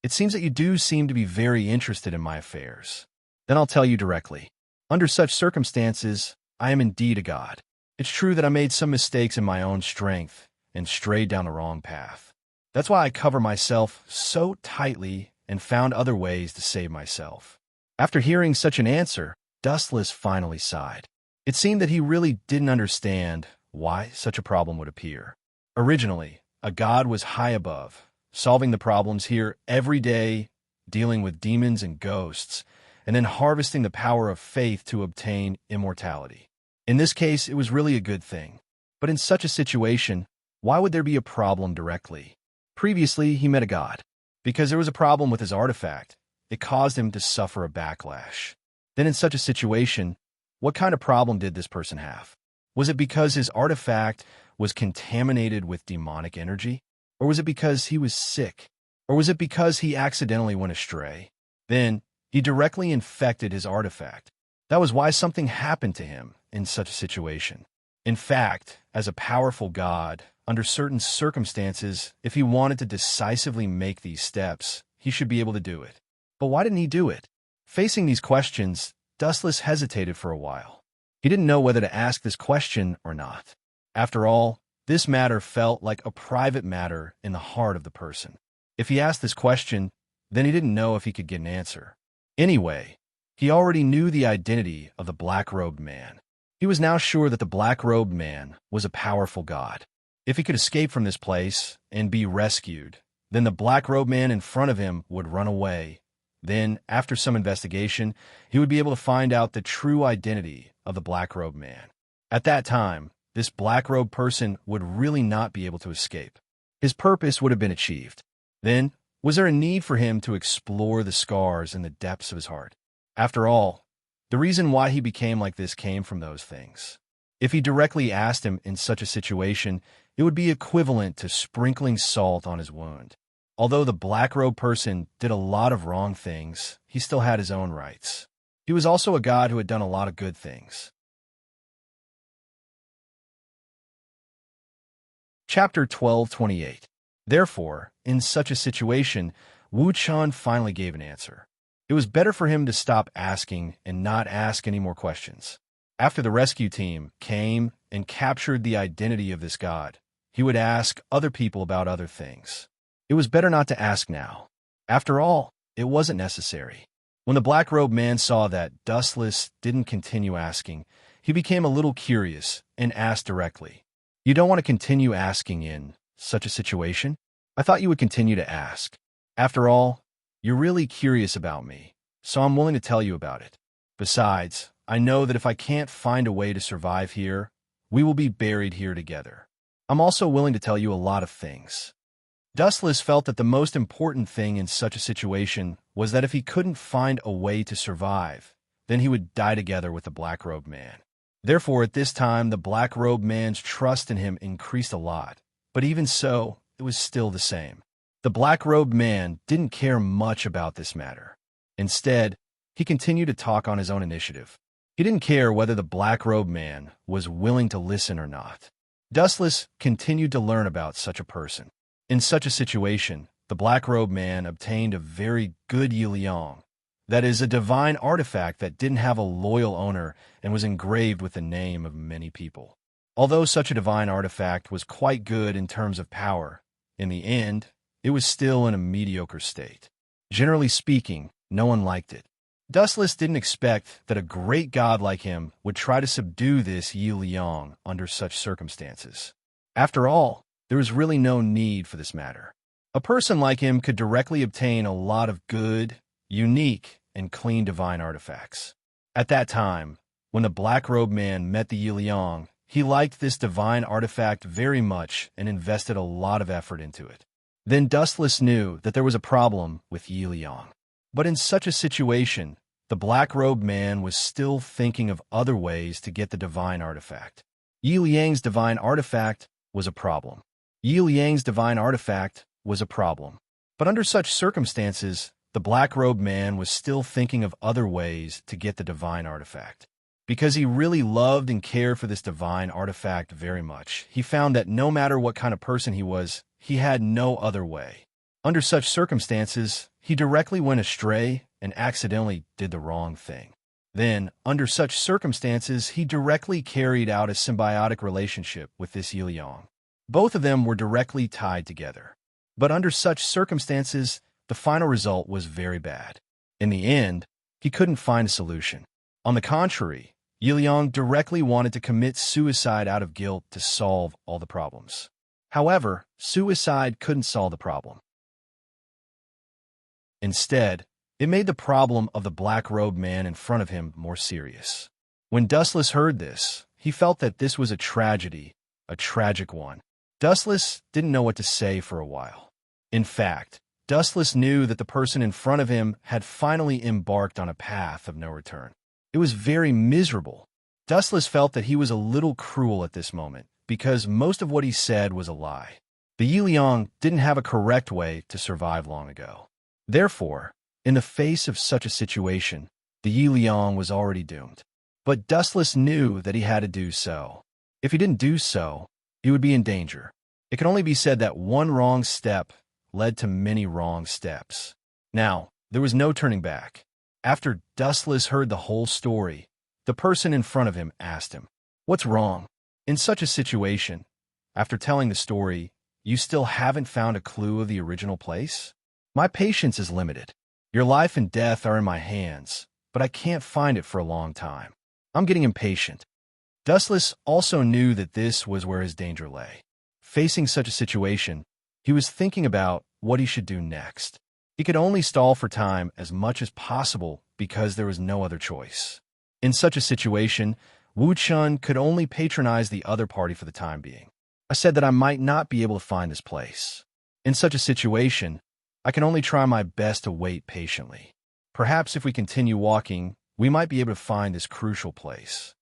"It seems that you do seem to be very interested in my affairs. Then I'll tell you directly. Under such circumstances, I am indeed a god. It's true that I made some mistakes in my own strength and strayed down the wrong path. That's why I cover myself so tightly and found other ways to save myself. After hearing such an answer, Dustless finally sighed. It seemed that he really didn't understand why such a problem would appear. Originally, a god was high above, solving the problems here every day, dealing with demons and ghosts, and then harvesting the power of faith to obtain immortality. In this case, it was really a good thing. But in such a situation, why would there be a problem directly? Previously, he met a god. Because there was a problem with his artifact, it caused him to suffer a backlash. Then in such a situation, what kind of problem did this person have? Was it because his artifact was contaminated with demonic energy? Or was it because he was sick? Or was it because he accidentally went astray? Then, he directly infected his artifact. That was why something happened to him in such a situation. In fact, as a powerful god, under certain circumstances, if he wanted to decisively make these steps, he should be able to do it. But why didn't he do it? Facing these questions, Dustless hesitated for a while. He didn't know whether to ask this question or not. After all, this matter felt like a private matter in the heart of the person. If he asked this question, then he didn't know if he could get an answer. Anyway, he already knew the identity of the black-robed man. He was now sure that the black-robed man was a powerful god. If he could escape from this place and be rescued, then the black-robed man in front of him would run away. Then, after some investigation, he would be able to find out the true identity of the black-robed man. At that time, this black-robed person would really not be able to escape. His purpose would have been achieved. Then, was there a need for him to explore the scars in the depths of his heart? After all, the reason why he became like this came from those things. If he directly asked him in such a situation, it would be equivalent to sprinkling salt on his wound. Although the black-robed person did a lot of wrong things, he still had his own rights. He was also a god who had done a lot of good things. Chapter 12:28. Therefore, in such a situation, Wu Chan finally gave an answer. It was better for him to stop asking and not ask any more questions. After the rescue team came and captured the identity of this god, he would ask other people about other things. It was better not to ask now. After all, it wasn't necessary. When the black-robed man saw that Dustless didn't continue asking, he became a little curious and asked directly. You don't want to continue asking in such a situation? I thought you would continue to ask. After all, you're really curious about me, so I'm willing to tell you about it. Besides, I know that if I can't find a way to survive here, we will be buried here together. I'm also willing to tell you a lot of things. Dustless felt that the most important thing in such a situation was that if he couldn't find a way to survive, then he would die together with the black-robed man. Therefore, at this time, the black-robed man's trust in him increased a lot. But even so, it was still the same. The black-robed man didn't care much about this matter. Instead, he continued to talk on his own initiative. He didn't care whether the black-robed man was willing to listen or not. Dustless continued to learn about such a person. In such a situation, the black-robed man obtained a very good Yiliang, that is, a divine artifact that didn't have a loyal owner and was engraved with the name of many people. Although such a divine artifact was quite good in terms of power, in the end, it was still in a mediocre state. Generally speaking, no one liked it. Dustless didn't expect that a great god like him would try to subdue this Yiliang under such circumstances. After all, there was really no need for this matter. A person like him could directly obtain a lot of good, unique, and clean divine artifacts. At that time, when the black-robed man met the Yiliang, he liked this divine artifact very much and invested a lot of effort into it. Then Dustless knew that there was a problem with Yiliang. But in such a situation, the black-robed man was still thinking of other ways to get the divine artifact. Yiliang's divine artifact was a problem. Yiliang's divine artifact was a problem. But under such circumstances, the black-robed man was still thinking of other ways to get the divine artifact. Because he really loved and cared for this divine artifact very much, he found that no matter what kind of person he was, he had no other way. Under such circumstances, he directly went astray and accidentally did the wrong thing. Then, under such circumstances, he directly carried out a symbiotic relationship with this Yiliang. Both of them were directly tied together. But under such circumstances, the final result was very bad. In the end, he couldn't find a solution. On the contrary, Yiliang directly wanted to commit suicide out of guilt to solve all the problems. However, suicide couldn't solve the problem. Instead, it made the problem of the black-robed man in front of him more serious. When Dustless heard this, he felt that this was a tragedy, a tragic one. Dustless didn't know what to say for a while. In fact, Dustless knew that the person in front of him had finally embarked on a path of no return. It was very miserable. Dustless felt that he was a little cruel at this moment, because most of what he said was a lie. The Yiliang didn't have a correct way to survive long ago. Therefore, in the face of such a situation, the Yiliang was already doomed. But Dustless knew that he had to do so. If he didn't do so, he would be in danger. It can only be said that one wrong step led to many wrong steps. Now, there was no turning back. After Dustless heard the whole story, the person in front of him asked him, "What's wrong?" In such a situation, after telling the story, you still haven't found a clue of the original place? My patience is limited. Your life and death are in my hands, but I can't find it for a long time. I'm getting impatient. Dustless also knew that this was where his danger lay. Facing such a situation, he was thinking about what he should do next. He could only stall for time as much as possible because there was no other choice. In such a situation, Wu Chun could only patronize the other party for the time being. I said that I might not be able to find this place. In such a situation, I can only try my best to wait patiently. Perhaps if we continue walking, we might be able to find this crucial place.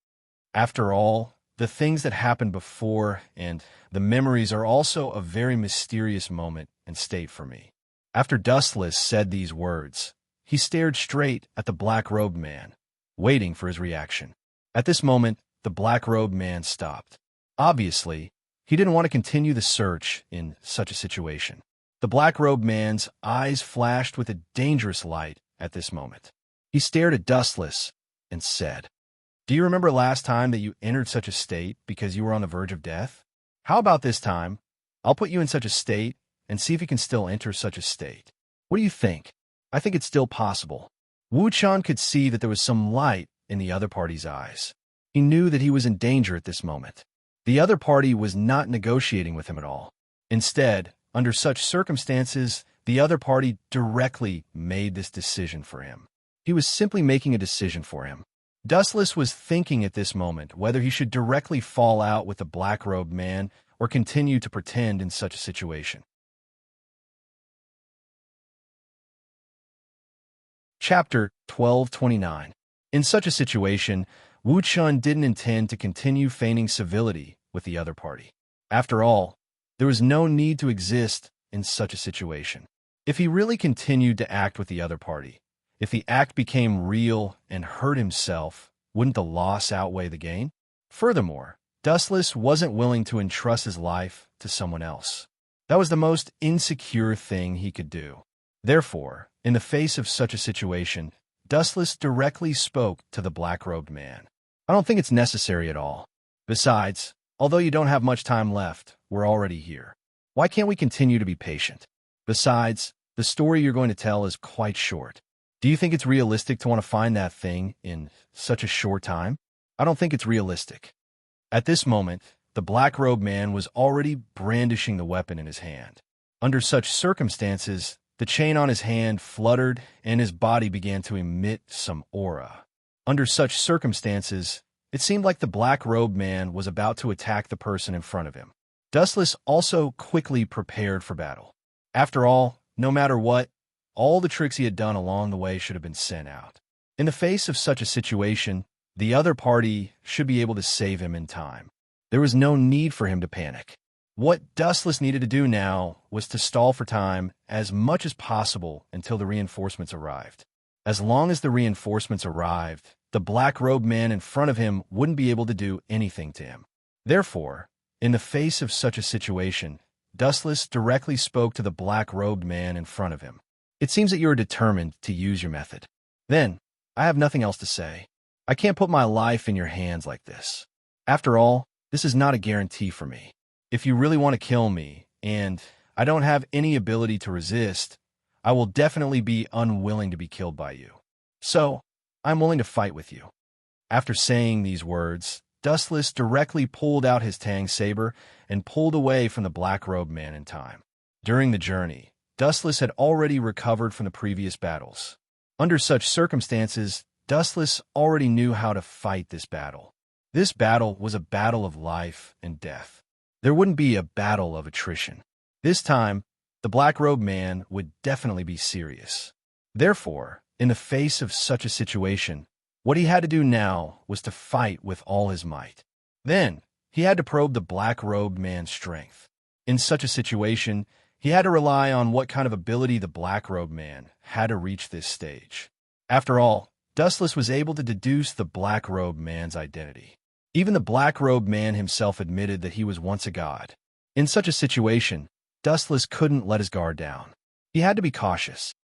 After all, the things that happened before and the memories are also a very mysterious moment and state for me. After Dustless said these words, he stared straight at the black-robed man, waiting for his reaction. At this moment, the black-robed man stopped. Obviously, he didn't want to continue the search in such a situation. The black-robed man's eyes flashed with a dangerous light at this moment. He stared at Dustless and said, "Do you remember last time that you entered such a state because you were on the verge of death? How about this time? I'll put you in such a state and see if you can still enter such a state. What do you think? I think it's still possible." Wu Chan could see that there was some light in the other party's eyes. He knew that he was in danger at this moment. The other party was not negotiating with him at all. Instead, under such circumstances, the other party directly made this decision for him. He was simply making a decision for him. Dustless was thinking at this moment whether he should directly fall out with the black-robed man or continue to pretend in such a situation. Chapter 1229. In such a situation, Wu Chun didn't intend to continue feigning civility with the other party. After all, there was no need to exist in such a situation. If he really continued to act with the other party, if the act became real and hurt himself, wouldn't the loss outweigh the gain? Furthermore, Dustless wasn't willing to entrust his life to someone else. That was the most insecure thing he could do. Therefore, in the face of such a situation, Dustless directly spoke to the black-robed man. "I don't think it's necessary at all. Besides, although you don't have much time left, we're already here. Why can't we continue to be patient? Besides, the story you're going to tell is quite short. Do you think it's realistic to want to find that thing in such a short time? I don't think it's realistic." At this moment, the black-robed man was already brandishing the weapon in his hand. Under such circumstances, the chain on his hand fluttered and his body began to emit some aura. Under such circumstances, it seemed like the black-robed man was about to attack the person in front of him. Dustless also quickly prepared for battle. After all, no matter what, all the tricks he had done along the way should have been sent out. In the face of such a situation, the other party should be able to save him in time. There was no need for him to panic. What Dustless needed to do now was to stall for time as much as possible until the reinforcements arrived. As long as the reinforcements arrived, the black-robed man in front of him wouldn't be able to do anything to him. Therefore, in the face of such a situation, Dustless directly spoke to the black-robed man in front of him. It seems that you are determined to use your method. Then, I have nothing else to say. I can't put my life in your hands like this. After all, this is not a guarantee for me. If you really want to kill me, and I don't have any ability to resist, I will definitely be unwilling to be killed by you. So, I'm willing to fight with you. After saying these words, Dustless directly pulled out his Tang saber and pulled away from the black-robed man in time. During the journey, Dustless had already recovered from the previous battles. Under such circumstances, Dustless already knew how to fight this battle. This battle was a battle of life and death. There wouldn't be a battle of attrition. This time, the black-robed man would definitely be serious. Therefore, in the face of such a situation, what he had to do now was to fight with all his might. Then, he had to probe the black-robed man's strength. In such a situation, he had to rely on what kind of ability the black-robed man had to reach this stage. After all, Dustless was able to deduce the black-robed man's identity. Even the black-robed man himself admitted that he was once a god. In such a situation, Dustless couldn't let his guard down. He had to be cautious.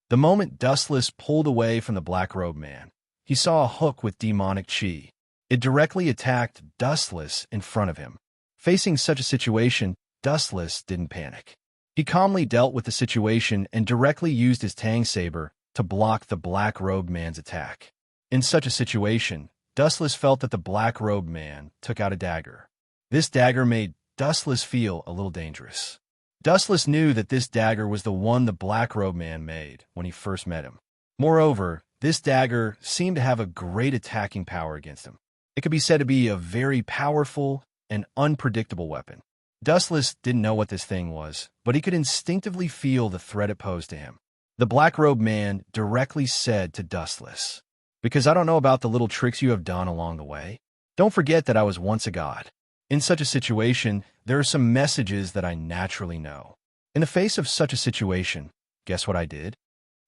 The moment Dustless pulled away from the black-robed man, he saw a hook with demonic chi. It directly attacked Dustless in front of him. Facing such a situation, Dustless didn't panic. He calmly dealt with the situation and directly used his Tang saber to block the black-robed man's attack. In such a situation, Dustless felt that the black-robed man took out a dagger. This dagger made Dustless feel a little dangerous. Dustless knew that this dagger was the one the black-robed man made when he first met him. Moreover, this dagger seemed to have a great attacking power against him. It could be said to be a very powerful and unpredictable weapon. Dustless didn't know what this thing was, but he could instinctively feel the threat it posed to him. The black-robed man directly said to Dustless, "Because I don't know about the little tricks you have done along the way. Don't forget that I was once a god. In such a situation, there are some messages that I naturally know. In the face of such a situation, guess what I did?"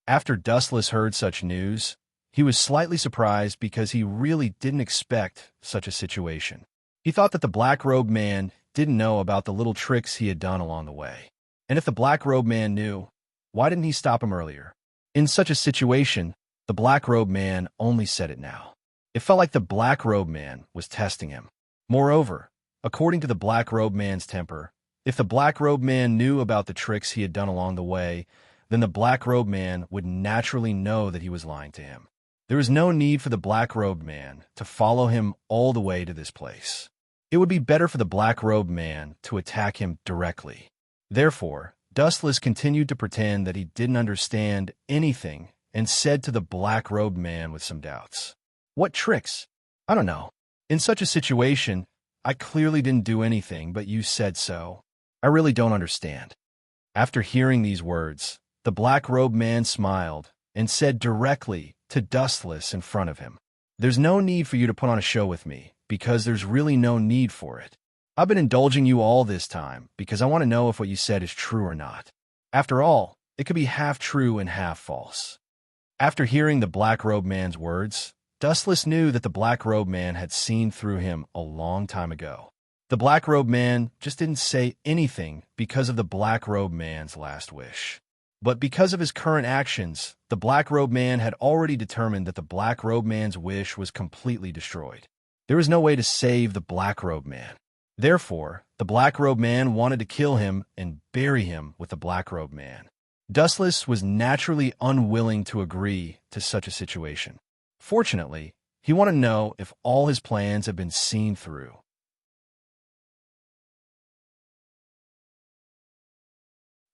After Dustless heard such news, he was slightly surprised because he really didn't expect such a situation. He thought that the black-robed man didn't know about the little tricks he had done along the way. And if the black-robed man knew, why didn't he stop him earlier? In such a situation, the black-robed man only said it now. It felt like the black-robed man was testing him. Moreover, according to the black-robed man's temper, if the black-robed man knew about the tricks he had done along the way, then the black-robed man would naturally know that he was lying to him. There was no need for the black-robed man to follow him all the way to this place. It would be better for the black-robed man to attack him directly. Therefore, Dustless continued to pretend that he didn't understand anything and said to the black-robed man with some doubts, "What tricks? I don't know. In such a situation, I clearly didn't do anything, but you said so. I really don't understand." After hearing these words, the black-robed man smiled and said directly to Dustless in front of him, "There's no need for you to put on a show with me, because there's really no need for it. I've been indulging you all this time because I want to know if what you said is true or not. After all, it could be half true and half false." After hearing the black-robed man's words, Dustless knew that the black-robed man had seen through him a long time ago. The black-robed man just didn't say anything because of the black-robed man's last wish. But because of his current actions, the black-robed man had already determined that the black-robed man's wish was completely destroyed. There was no way to save the black-robed man. Therefore, the black-robed man wanted to kill him and bury him with the black-robed man. Dustless was naturally unwilling to agree to such a situation. Fortunately, he wanted to know if all his plans had been seen through.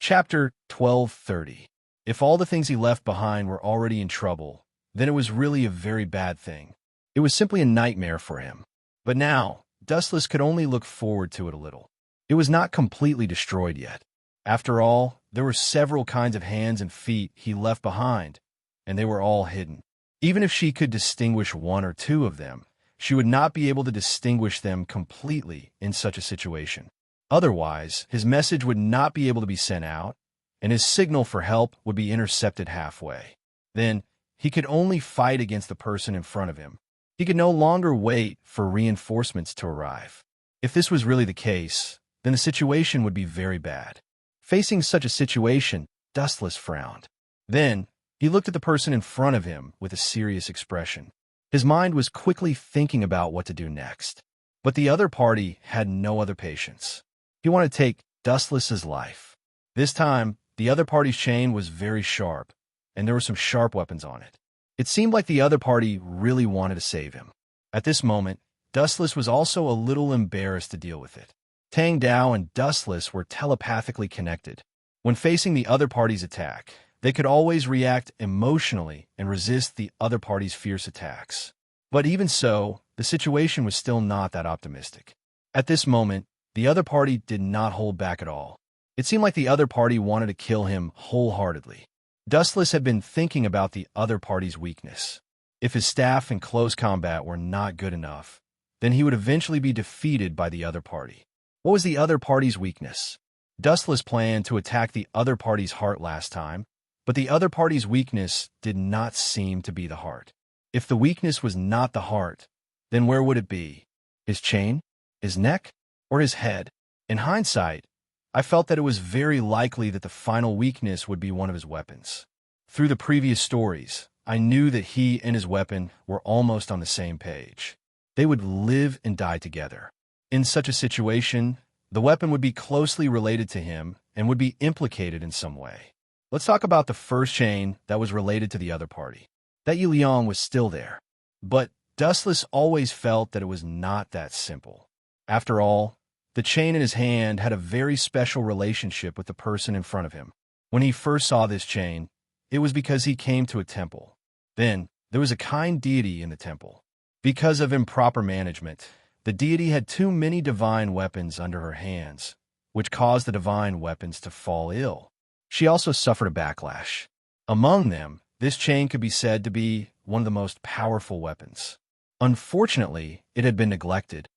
Chapter 12:30. If all the things he left behind were already in trouble, then it was really a very bad thing. It was simply a nightmare for him. But now, Dustless could only look forward to it a little. It was not completely destroyed yet. After all, there were several kinds of hands and feet he left behind, and they were all hidden. Even if she could distinguish one or two of them, she would not be able to distinguish them completely in such a situation. Otherwise, his message would not be able to be sent out, and his signal for help would be intercepted halfway. Then, he could only fight against the person in front of him. He could no longer wait for reinforcements to arrive. If this was really the case, then the situation would be very bad. Facing such a situation, Dustless frowned. Then, he looked at the person in front of him with a serious expression. His mind was quickly thinking about what to do next. But the other party had no other patience. He wanted to take Dustless's life. This time, the other party's chain was very sharp, and there were some sharp weapons on it. It seemed like the other party really wanted to save him. At this moment, Dustless was also a little embarrassed to deal with it. Tang Dao and Dustless were telepathically connected. When facing the other party's attack, they could always react emotionally and resist the other party's fierce attacks. But even so, the situation was still not that optimistic. At this moment, the other party did not hold back at all. It seemed like the other party wanted to kill him wholeheartedly. Dustless had been thinking about the other party's weakness. If his staff in close combat were not good enough, then he would eventually be defeated by the other party. What was the other party's weakness? Dustless planned to attack the other party's heart last time, but the other party's weakness did not seem to be the heart. If the weakness was not the heart, then where would it be? His chain? His neck? Or his head? In hindsight, I felt that it was very likely that the final weakness would be one of his weapons. Through the previous stories, I knew that he and his weapon were almost on the same page. They would live and die together. In such a situation, the weapon would be closely related to him and would be implicated in some way. Let's talk about the first chain that was related to the other party. That Yi Liang was still there. But Dustless always felt that it was not that simple. After all, the chain in his hand had a very special relationship with the person in front of him. When he first saw this chain, it was because he came to a temple. Then, there was a kind deity in the temple. Because of improper management, the deity had too many divine weapons under her hands, which caused the divine weapons to fall ill. She also suffered a backlash. Among them, this chain could be said to be one of the most powerful weapons. Unfortunately, it had been neglected.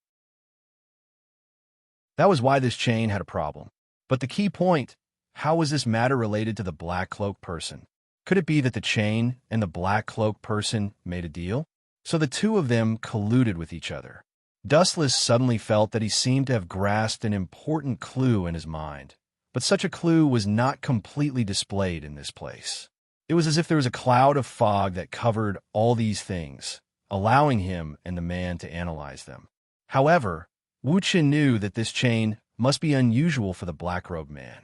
That was why this chain had a problem. But the key point, how was this matter related to the black cloak person? Could it be that the chain and the black cloak person made a deal? So the two of them colluded with each other. Dustless suddenly felt that he seemed to have grasped an important clue in his mind. But such a clue was not completely displayed in this place. It was as if there was a cloud of fog that covered all these things, allowing him and the man to analyze them. However, Wu Qin knew that this chain must be unusual for the black-robed man.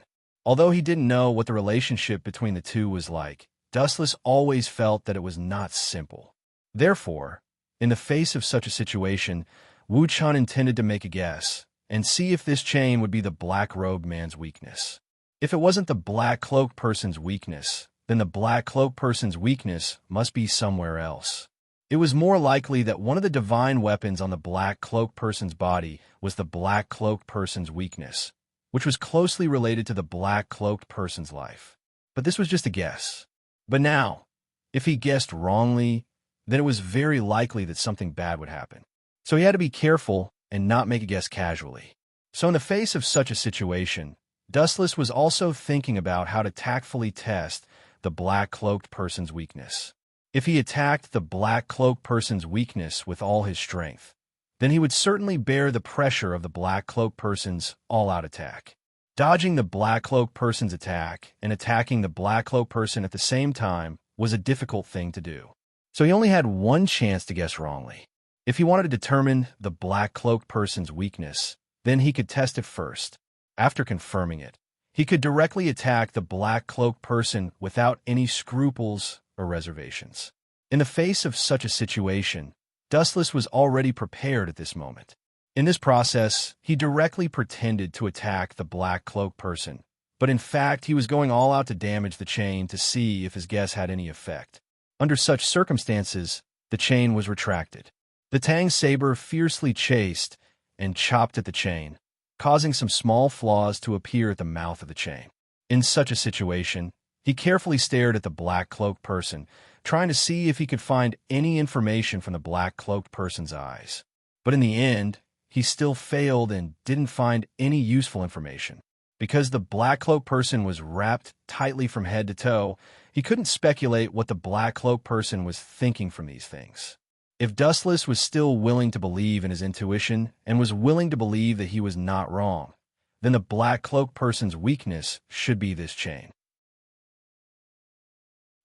Although he didn't know what the relationship between the two was like, Dustless always felt that it was not simple. Therefore, in the face of such a situation, Wu Qin intended to make a guess and see if this chain would be the black-robed man's weakness. If it wasn't the black-cloaked person's weakness, then the black-cloaked person's weakness must be somewhere else. It was more likely that one of the divine weapons on the black-cloaked person's body was the black-cloaked person's weakness, which was closely related to the black-cloaked person's life. But this was just a guess. But now, if he guessed wrongly, then it was very likely that something bad would happen. So he had to be careful and not make a guess casually. So in the face of such a situation, Dustless was also thinking about how to tactfully test the black-cloaked person's weakness. If he attacked the black-cloaked person's weakness with all his strength, then he would certainly bear the pressure of the black-cloaked person's all-out attack. Dodging the black-cloaked person's attack and attacking the black-cloaked person at the same time was a difficult thing to do. So he only had one chance to guess wrongly. If he wanted to determine the black-cloaked person's weakness, then he could test it first. After confirming it, he could directly attack the black-cloaked person without any scruples or reservations. In the face of such a situation, Dustless was already prepared at this moment. In this process, he directly pretended to attack the black-cloaked person, but in fact he was going all out to damage the chain to see if his guess had any effect. Under such circumstances, the chain was retracted. The Tang saber fiercely chased and chopped at the chain, causing some small flaws to appear at the mouth of the chain. In such a situation, he carefully stared at the black-cloaked person, trying to see if he could find any information from the black-cloaked person's eyes. But in the end, he still failed and didn't find any useful information. Because the black-cloaked person was wrapped tightly from head to toe, he couldn't speculate what the black-cloaked person was thinking from these things. If Dustless was still willing to believe in his intuition and was willing to believe that he was not wrong, then the black cloak person's weakness should be this chain.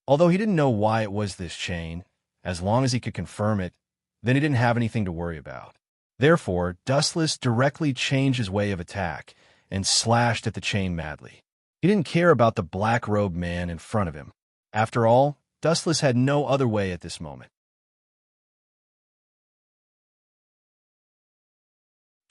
Although he didn't know why it was this chain, as long as he could confirm it, then he didn't have anything to worry about. Therefore, Dustless directly changed his way of attack and slashed at the chain madly. He didn't care about the black-robed man in front of him. After all, Dustless had no other way at this moment.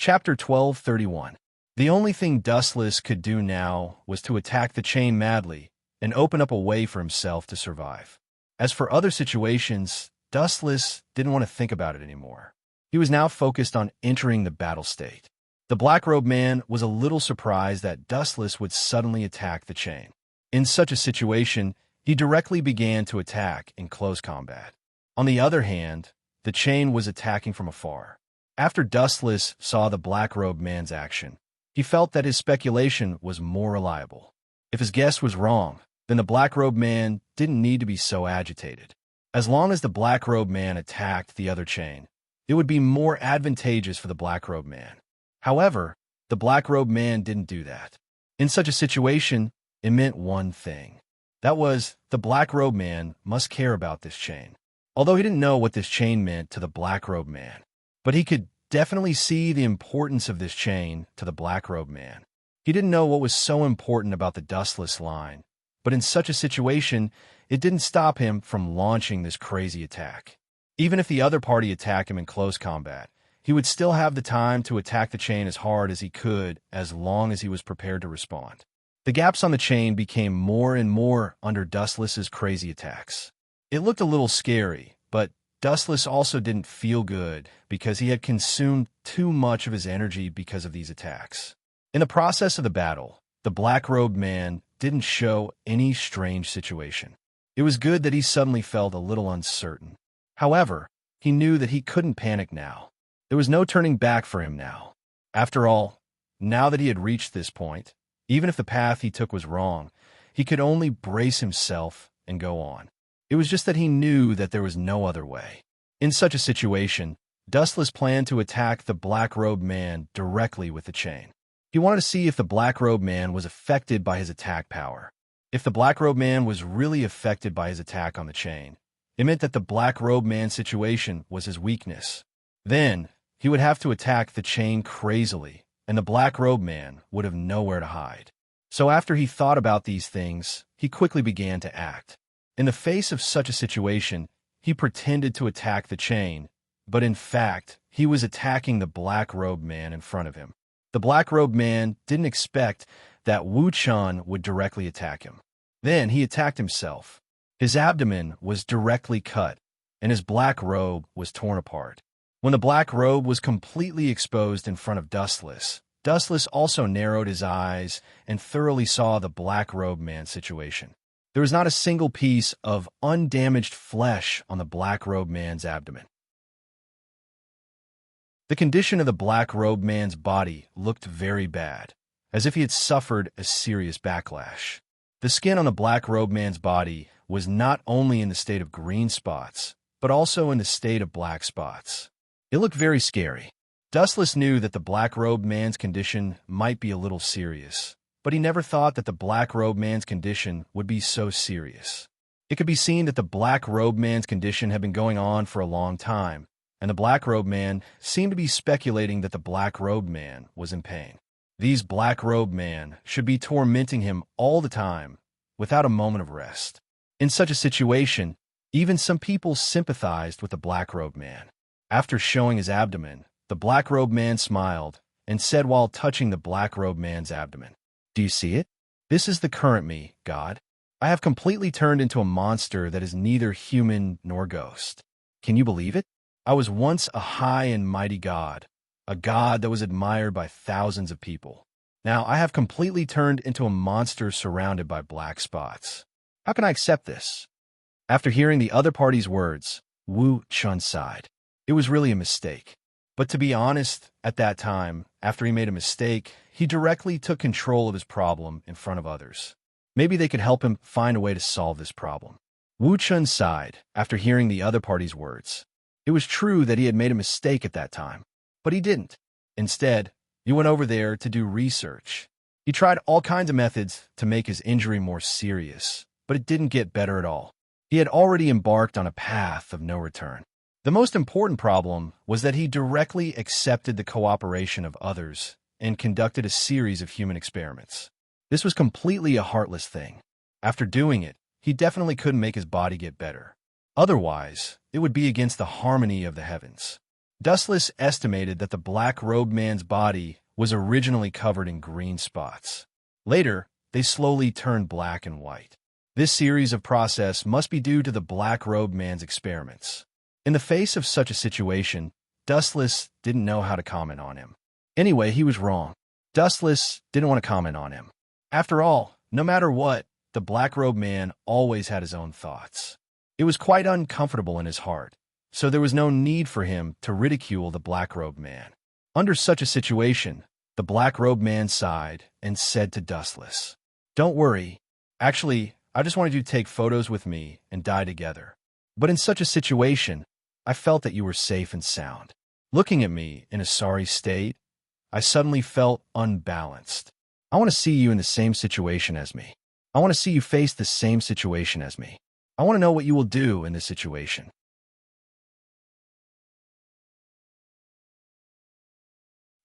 Chapter 12:31. The only thing Dustless could do now was to attack the chain madly and open up a way for himself to survive. As for other situations, Dustless didn't want to think about it anymore. He was now focused on entering the battle state. The black-robed man was a little surprised that Dustless would suddenly attack the chain. In such a situation, he directly began to attack in close combat. On the other hand, the chain was attacking from afar. After Dustless saw the black-robed man's action, he felt that his speculation was more reliable. If his guess was wrong, then the black-robed man didn't need to be so agitated. As long as the black-robed man attacked the other chain, it would be more advantageous for the black-robed man. However, the black-robed man didn't do that. In such a situation, it meant one thing. That was, the black-robed man must care about this chain. Although he didn't know what this chain meant to the black-robed man, but he could definitely see the importance of this chain to the black-robed man. He didn't know what was so important about the Dustless line, but in such a situation, it didn't stop him from launching this crazy attack. Even if the other party attacked him in close combat, he would still have the time to attack the chain as hard as he could as long as he was prepared to respond. The gaps on the chain became more and more under Dustless's crazy attacks. It looked a little scary, but Dustless also didn't feel good because he had consumed too much of his energy because of these attacks. In the process of the battle, the black-robed man didn't show any strange situation. It was good that he suddenly felt a little uncertain. However, he knew that he couldn't panic now. There was no turning back for him now. After all, now that he had reached this point, even if the path he took was wrong, he could only brace himself and go on. It was just that he knew that there was no other way. In such a situation, Dustless planned to attack the black-robed man directly with the chain. He wanted to see if the black-robed man was affected by his attack power. If the black-robed man was really affected by his attack on the chain, it meant that the black-robed man's situation was his weakness. Then, he would have to attack the chain crazily, and the black-robed man would have nowhere to hide. So after he thought about these things, he quickly began to act. In the face of such a situation, he pretended to attack the chain, but in fact, he was attacking the black-robed man in front of him. The black-robed man didn't expect that Wu Chun would directly attack him. Then he attacked himself. His abdomen was directly cut, and his black robe was torn apart. When the black robe was completely exposed in front of Dustless, Dustless also narrowed his eyes and thoroughly saw the black-robed man's situation. There was not a single piece of undamaged flesh on the black-robed man's abdomen. The condition of the black-robed man's body looked very bad, as if he had suffered a serious backlash. The skin on the black-robed man's body was not only in the state of green spots, but also in the state of black spots. It looked very scary. Dustless knew that the black-robed man's condition might be a little serious, but he never thought that the black-robed man's condition would be so serious. It could be seen that the black-robed man's condition had been going on for a long time, and the black-robed man seemed to be speculating that the black-robed man was in pain. These black-robed men should be tormenting him all the time, without a moment of rest. In such a situation, even some people sympathized with the black-robed man. After showing his abdomen, the black-robed man smiled and said while touching the black-robed man's abdomen, "Do you see it? This is the current me, God. I have completely turned into a monster that is neither human nor ghost. Can you believe it? I was once a high and mighty God, a God that was admired by thousands of people. Now I have completely turned into a monster surrounded by black spots. How can I accept this?" After hearing the other party's words, Wu Chun sighed. It was really a mistake. But to be honest, at that time, after he made a mistake, he directly took control of his problem in front of others. Maybe they could help him find a way to solve this problem. Wu Chun sighed after hearing the other party's words. It was true that he had made a mistake at that time, but he didn't. Instead, he went over there to do research. He tried all kinds of methods to make his injury more serious, but it didn't get better at all. He had already embarked on a path of no return. The most important problem was that he directly accepted the cooperation of others and conducted a series of human experiments. This was completely a heartless thing. After doing it, he definitely couldn't make his body get better. Otherwise, it would be against the harmony of the heavens. Dustless estimated that the black-robed man's body was originally covered in green spots. Later, they slowly turned black and white. This series of process must be due to the black-robed man's experiments. In the face of such a situation, Dustless didn't know how to comment on him. Anyway, he was wrong. Dustless didn't want to comment on him. After all, no matter what, the black-robed man always had his own thoughts. It was quite uncomfortable in his heart, so there was no need for him to ridicule the black-robed man. Under such a situation, the black-robed man sighed and said to Dustless, "Don't worry. Actually, I just wanted you to take photos with me and die together. But in such a situation, I felt that you were safe and sound. Looking at me in a sorry state, I suddenly felt unbalanced. I want to see you in the same situation as me. I want to see you face the same situation as me. I want to know what you will do in this situation."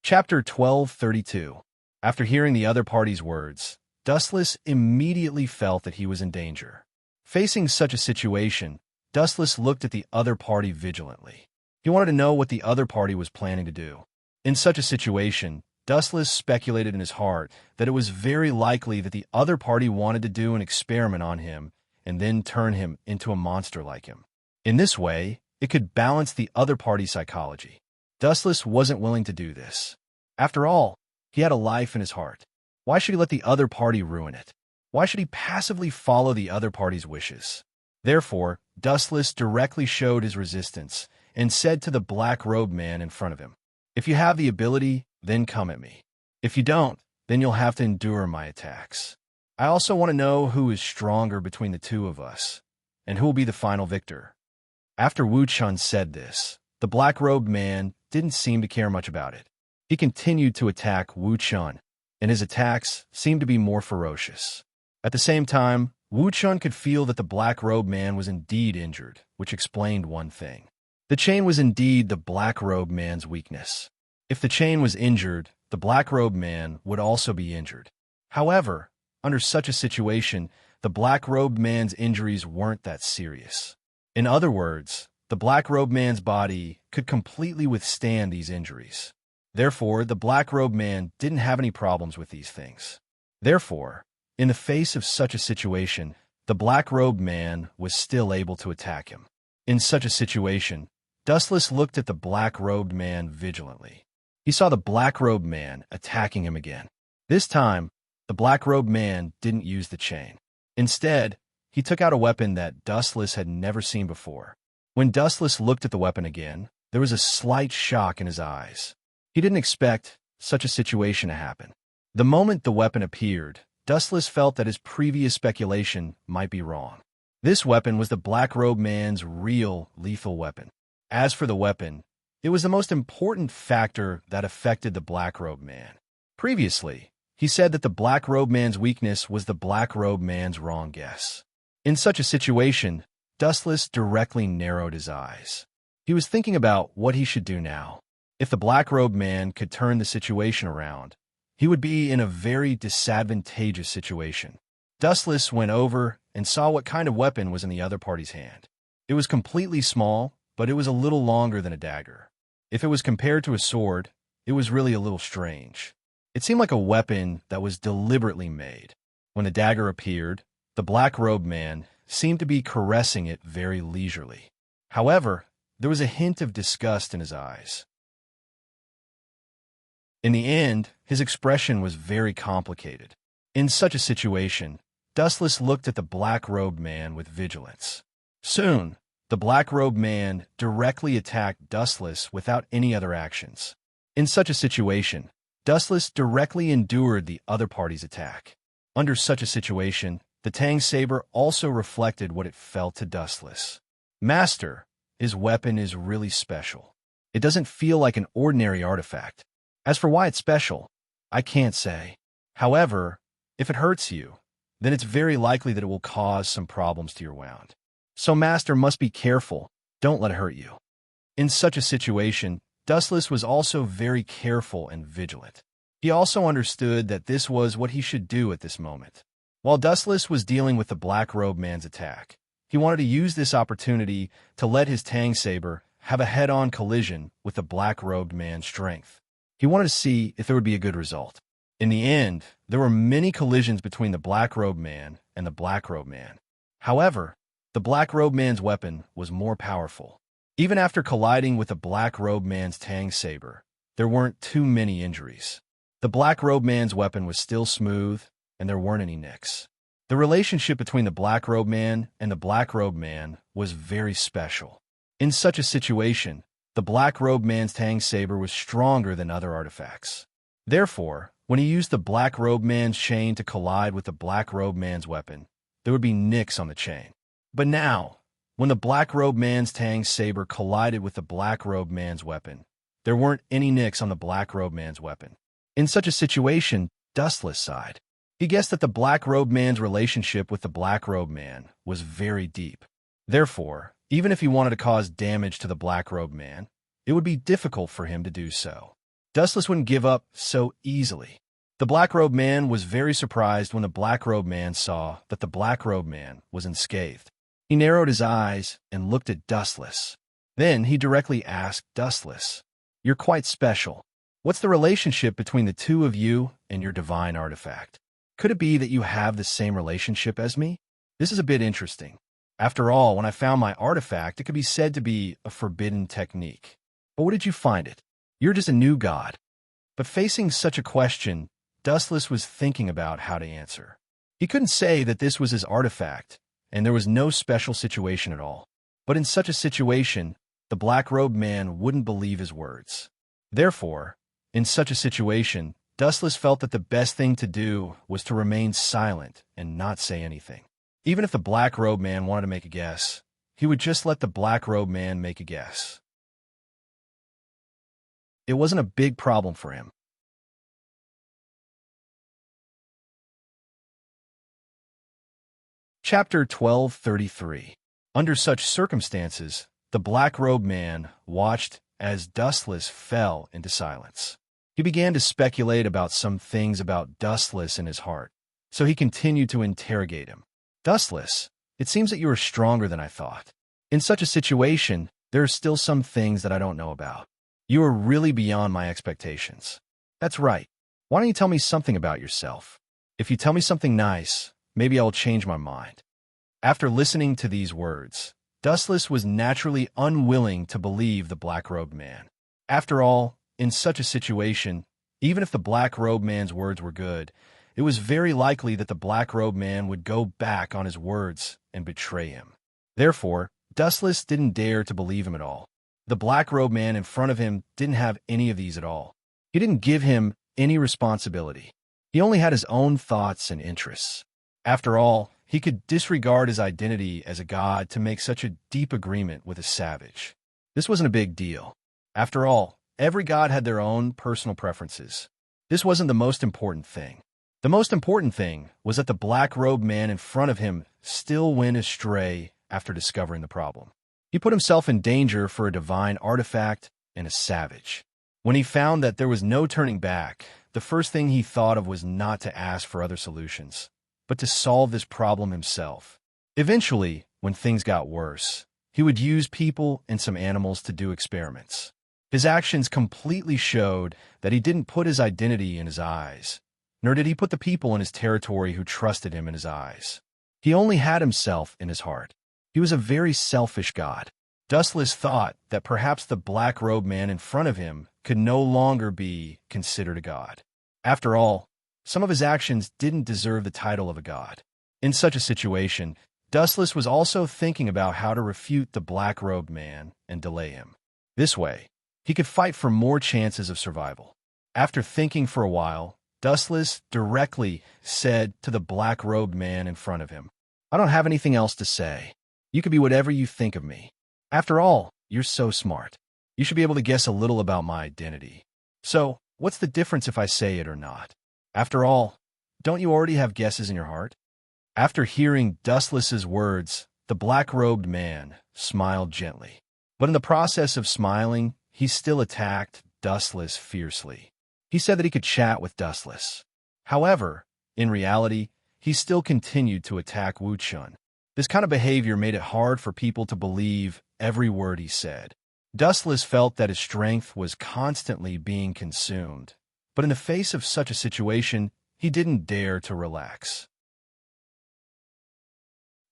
Chapter 12:32. After hearing the other party's words, Dustless immediately felt that he was in danger. Facing such a situation, Dustless looked at the other party vigilantly. He wanted to know what the other party was planning to do. In such a situation, Dustless speculated in his heart that it was very likely that the other party wanted to do an experiment on him and then turn him into a monster like him. In this way, it could balance the other party's psychology. Dustless wasn't willing to do this. After all, he had a life in his heart. Why should he let the other party ruin it? Why should he passively follow the other party's wishes? Therefore, Dustless directly showed his resistance and said to the black-robed man in front of him, "If you have the ability, then come at me. If you don't, then you'll have to endure my attacks. I also want to know who is stronger between the two of us, and who will be the final victor." After Wu Chun said this, the black-robed man didn't seem to care much about it. He continued to attack Wu Chun, and his attacks seemed to be more ferocious. At the same time, Wu Chun could feel that the black-robed man was indeed injured, which explained one thing. The chain was indeed the black-robed man's weakness. If the chain was injured, the black-robed man would also be injured. However, under such a situation, the black-robed man's injuries weren't that serious. In other words, the black-robed man's body could completely withstand these injuries. Therefore, the black-robed man didn't have any problems with these things. Therefore, in the face of such a situation, the black-robed man was still able to attack him. In such a situation, Dustless looked at the black-robed man vigilantly. He saw the black-robed man attacking him again. This time, the black-robed man didn't use the chain. Instead, he took out a weapon that Dustless had never seen before. When Dustless looked at the weapon again, there was a slight shock in his eyes. He didn't expect such a situation to happen. The moment the weapon appeared, Dustless felt that his previous speculation might be wrong. This weapon was the black-robed man's real lethal weapon. As for the weapon, it was the most important factor that affected the black-robed man. Previously, he said that the black-robed man's weakness was the black-robed man's wrong guess. In such a situation, Dustless directly narrowed his eyes. He was thinking about what he should do now. If the black-robed man could turn the situation around, he would be in a very disadvantageous situation. Dustless went over and saw what kind of weapon was in the other party's hand. It was completely small, but it was a little longer than a dagger. If it was compared to a sword, it was really a little strange. It seemed like a weapon that was deliberately made. When the dagger appeared, the black-robed man seemed to be caressing it very leisurely. However, there was a hint of disgust in his eyes. In the end, his expression was very complicated. In such a situation, Dustless looked at the black-robed man with vigilance. Soon, the black-robed man directly attacked Dustless without any other actions. In such a situation, Dustless directly endured the other party's attack. Under such a situation, the Tang saber also reflected what it felt to Dustless. "Master, his weapon is really special. It doesn't feel like an ordinary artifact. As for why it's special, I can't say. However, if it hurts you, then it's very likely that it will cause some problems to your wound. So Master must be careful. Don't let it hurt you. In such a situation, Dustless was also very careful and vigilant. He also understood that this was what he should do at this moment. While Dustless was dealing with the Black Robe Man's attack, he wanted to use this opportunity to let his Tang Saber have a head-on collision with the Black-Robed Man's strength. He wanted to see if there would be a good result. In the end, there were many collisions between the Black-Robed Man and the Black-Robed Man. However, the Black-Robed Man's weapon was more powerful. Even after colliding with the Black-Robed Man's Tang Saber, there weren't too many injuries. The Black-Robed Man's weapon was still smooth, and there weren't any nicks. The relationship between the Black-Robed Man and the Black-Robed Man was very special. In such a situation, the Black-Robed Man's Tang Saber was stronger than other artifacts. Therefore, when he used the Black-Robed Man's chain to collide with the Black-Robed Man's weapon, there would be nicks on the chain. But now, when the Black-Robed Man's Tang Saber collided with the Black-Robed Man's weapon, there weren't any nicks on the Black-Robed Man's weapon. In such a situation, Dustless sighed. He guessed that the Black-Robed Man's relationship with the Black-Robed Man was very deep. Therefore, even if he wanted to cause damage to the Black-Robed Man, it would be difficult for him to do so. Dustless wouldn't give up so easily. The Black-Robed Man was very surprised when the Black-Robed Man saw that the Black-Robed Man was unscathed. He narrowed his eyes and looked at Dustless. Then he directly asked Dustless, "You're quite special. What's the relationship between the two of you and your divine artifact? Could it be that you have the same relationship as me? This is a bit interesting. After all, when I found my artifact, it could be said to be a forbidden technique. But what did you find it? You're just a new god." But facing such a question, Dustless was thinking about how to answer. He couldn't say that this was his artifact, and there was no special situation at all. But in such a situation, the Black-Robed Man wouldn't believe his words. Therefore, in such a situation, Dustless felt that the best thing to do was to remain silent and not say anything. Even if the Black-Robed Man wanted to make a guess, he would just let the Black-Robed Man make a guess. It wasn't a big problem for him. Chapter 1233. Under such circumstances, the Black-Robed Man watched as Dustless fell into silence. He began to speculate about some things about Dustless in his heart, so he continued to interrogate him. "Dustless, it seems that you are stronger than I thought. In such a situation, there are still some things that I don't know about. You are really beyond my expectations." "That's right. Why don't you tell me something about yourself? If you tell me something nice, maybe I'll change my mind." After listening to these words, Dustless was naturally unwilling to believe the Black-Robed Man. After all, in such a situation, even if the Black-Robed Man's words were good, it was very likely that the Black-Robed Man would go back on his words and betray him. Therefore, Dustless didn't dare to believe him at all. The Black-Robed Man in front of him didn't have any of these at all. He didn't give him any responsibility. He only had his own thoughts and interests. After all, he could disregard his identity as a god to make such a deep agreement with a savage. This wasn't a big deal. After all, every god had their own personal preferences. This wasn't the most important thing. The most important thing was that the Black-Robed Man in front of him still went astray after discovering the problem. He put himself in danger for a divine artifact and a savage. When he found that there was no turning back, the first thing he thought of was not to ask for other solutions, but to solve this problem himself. Eventually, when things got worse, he would use people and some animals to do experiments. His actions completely showed that he didn't put his identity in his eyes, nor did he put the people in his territory who trusted him in his eyes. He only had himself in his heart. He was a very selfish god. Dustless thought that perhaps the Black-Robed Man in front of him could no longer be considered a god. After all, some of his actions didn't deserve the title of a god. In such a situation, Dustless was also thinking about how to refute the Black-Robed Man and delay him. This way, he could fight for more chances of survival. After thinking for a while, Dustless directly said to the Black-Robed Man in front of him, "I don't have anything else to say. You could be whatever you think of me. After all, you're so smart. You should be able to guess a little about my identity. So, what's the difference if I say it or not? After all, don't you already have guesses in your heart? After hearing Dustless's words, the black-robed man smiled gently. But in the process of smiling, he still attacked Dustless fiercely. He said that he could chat with Dustless. However, in reality, he still continued to attack Wuchun. This kind of behavior made it hard for people to believe every word he said. Dustless felt that his strength was constantly being consumed, but in the face of such a situation, he didn't dare to relax.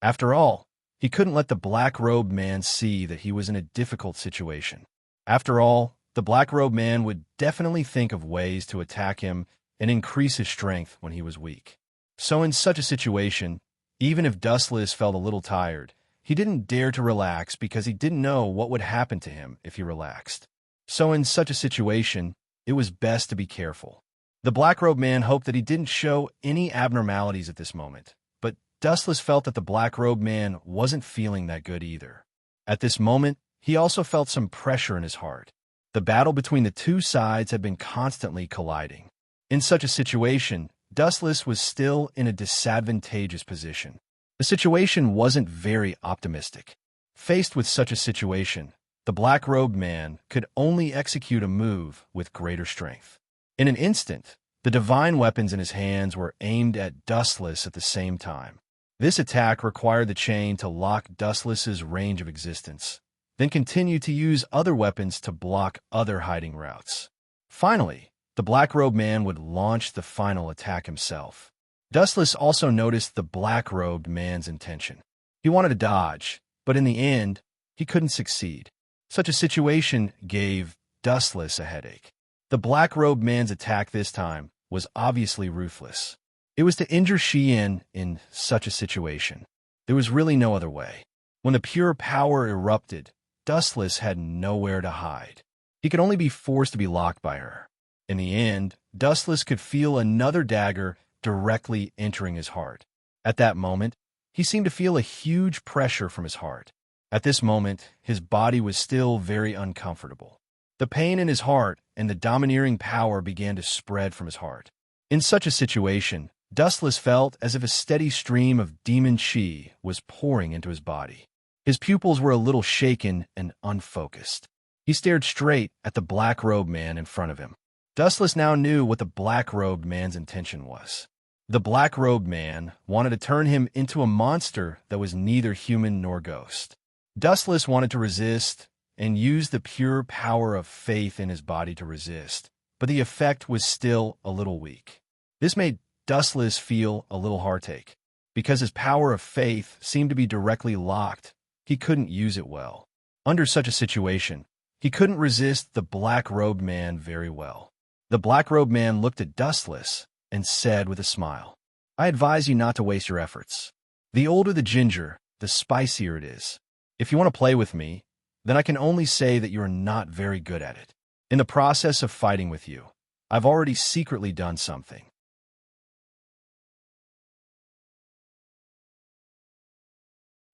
After all, he couldn't let the black-robed man see that he was in a difficult situation. After all, the black-robed man would definitely think of ways to attack him and increase his strength when he was weak. So in such a situation, even if Dustless felt a little tired, he didn't dare to relax because he didn't know what would happen to him if he relaxed. So in such a situation, it was best to be careful. The black-robed man hoped that he didn't show any abnormalities at this moment, but Dustless felt that the black-robed man wasn't feeling that good either. At this moment, he also felt some pressure in his heart. The battle between the two sides had been constantly colliding. In such a situation, Dustless was still in a disadvantageous position. The situation wasn't very optimistic. Faced with such a situation, the black-robed man could only execute a move with greater strength. In an instant, the divine weapons in his hands were aimed at Dustless at the same time. This attack required the chain to lock Dustless's range of existence, then continue to use other weapons to block other hiding routes. Finally, the black-robed man would launch the final attack himself. Dustless also noticed the black-robed man's intention. He wanted to dodge, but in the end, he couldn't succeed. Such a situation gave Dustless a headache. The black-robed man's attack this time was obviously ruthless. It was to injure Xian in such a situation. There was really no other way. When the pure power erupted, Dustless had nowhere to hide. He could only be forced to be locked by her. In the end, Dustless could feel another dagger directly entering his heart. At that moment, he seemed to feel a huge pressure from his heart. At this moment, his body was still very uncomfortable. The pain in his heart and the domineering power began to spread from his heart. In such a situation, Dustless felt as if a steady stream of demon chi was pouring into his body. His pupils were a little shaken and unfocused. He stared straight at the black-robed man in front of him. Dustless now knew what the black-robed man's intention was. The black-robed man wanted to turn him into a monster that was neither human nor ghost. Dustless wanted to resist and use the pure power of faith in his body to resist, but the effect was still a little weak. This made Dustless feel a little heartache. Because his power of faith seemed to be directly locked, he couldn't use it well. Under such a situation, he couldn't resist the black-robed man very well. The black-robed man looked at Dustless and said with a smile, "I advise you not to waste your efforts. The older the ginger, the spicier it is. If you want to play with me, then I can only say that you are not very good at it. In the process of fighting with you, I've already secretly done something."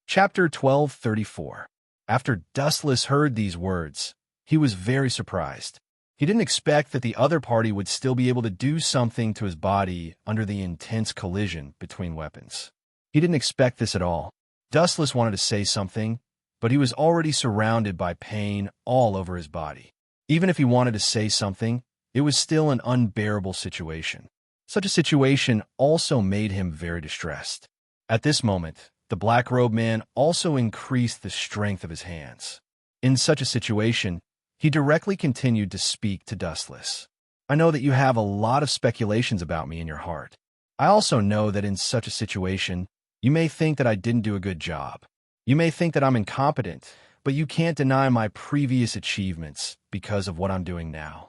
Chapter 1234. After Dustless heard these words, he was very surprised. He didn't expect that the other party would still be able to do something to his body under the intense collision between weapons. He didn't expect this at all. Dustless wanted to say something, but he was already surrounded by pain all over his body. Even if he wanted to say something, it was still an unbearable situation. Such a situation also made him very distressed. At this moment, the black-robed man also increased the strength of his hands. In such a situation, he directly continued to speak to Dustless. "I know that you have a lot of speculations about me in your heart. I also know that in such a situation, you may think that I didn't do a good job. You may think that I'm incompetent, but you can't deny my previous achievements because of what I'm doing now."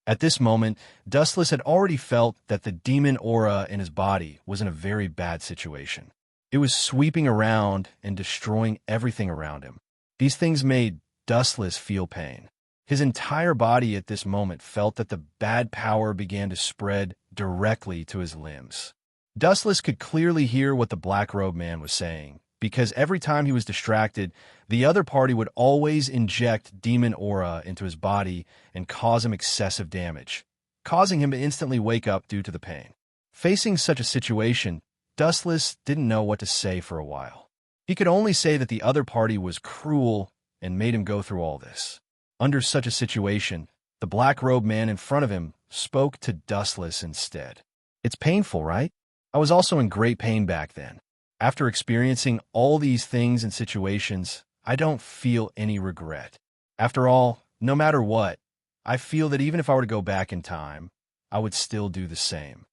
At this moment, Dustless had already felt that the demon aura in his body was in a very bad situation. It was sweeping around and destroying everything around him. These things made Dustless feel pain. His entire body at this moment felt that the bad power began to spread directly to his limbs. Dustless could clearly hear what the black-robed man was saying, because every time he was distracted, the other party would always inject demon aura into his body and cause him excessive damage, causing him to instantly wake up due to the pain. Facing such a situation, Dustless didn't know what to say for a while. He could only say that the other party was cruel and made him go through all this. Under such a situation, the black-robed man in front of him spoke to Dustless instead. "It's painful, right? I was also in great pain back then. After experiencing all these things and situations, I don't feel any regret. After all, no matter what, I feel that even if I were to go back in time, I would still do the same."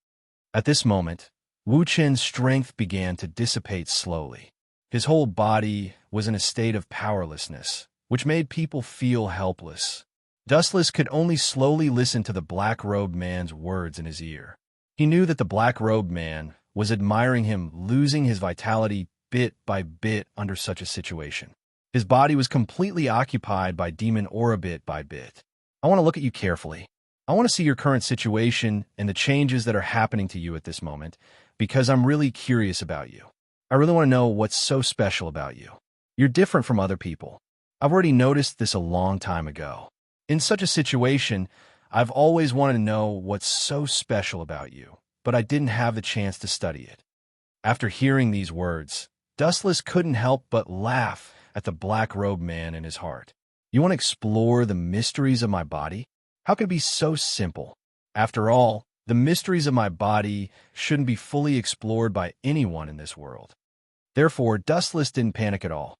At this moment, Wu Chen's strength began to dissipate slowly. His whole body was in a state of powerlessness, which made people feel helpless. Dustless could only slowly listen to the black-robed man's words in his ear. He knew that the black-robed man was admiring him losing his vitality bit by bit under such a situation. His body was completely occupied by demon aura bit by bit. "I want to look at you carefully. I want to see your current situation and the changes that are happening to you at this moment, because I'm really curious about you. I really want to know what's so special about you. You're different from other people. I've already noticed this a long time ago. In such a situation, I've always wanted to know what's so special about you, but I didn't have the chance to study it." After hearing these words, Dustless couldn't help but laugh at the black-robed man in his heart. "You want to explore the mysteries of my body? How could it be so simple? After all, the mysteries of my body shouldn't be fully explored by anyone in this world." Therefore, Dustless didn't panic at all.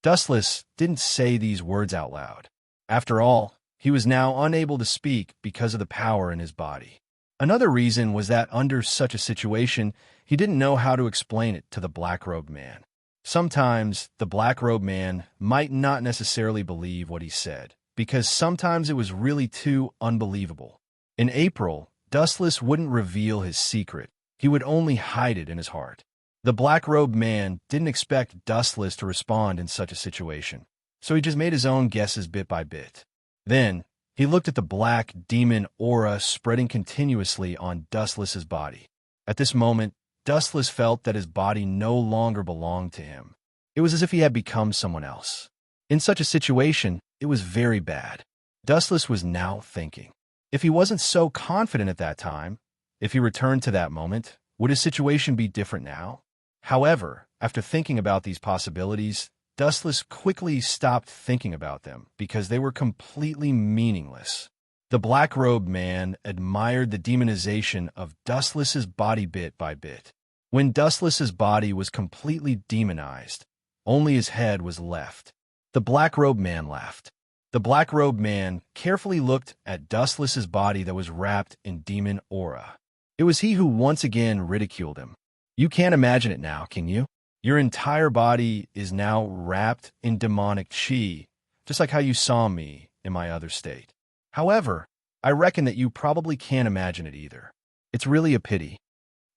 Dustless didn't say these words out loud. After all, he was now unable to speak because of the power in his body. Another reason was that under such a situation, he didn't know how to explain it to the black-robed man. Sometimes the black-robed man might not necessarily believe what he said, because sometimes it was really too unbelievable. In April, Dustless wouldn't reveal his secret. He would only hide it in his heart. The black-robed man didn't expect Dustless to respond in such a situation, so he just made his own guesses bit by bit. Then, he looked at the black demon aura spreading continuously on Dustless's body. At this moment, Dustless felt that his body no longer belonged to him. It was as if he had become someone else. In such a situation, it was very bad. Dustless was now thinking, if he wasn't so confident at that time, if he returned to that moment, would his situation be different now? However, after thinking about these possibilities, Dustless quickly stopped thinking about them because they were completely meaningless. The black-robed man admired the demonization of Dustless's body bit by bit. When Dustless's body was completely demonized, only his head was left. The black-robed man laughed. The black-robed man carefully looked at Dustless's body that was wrapped in demon aura. It was he who once again ridiculed him. "You can't imagine it now, can you? Your entire body is now wrapped in demonic chi, just like how you saw me in my other state. However, I reckon that you probably can't imagine it either. It's really a pity."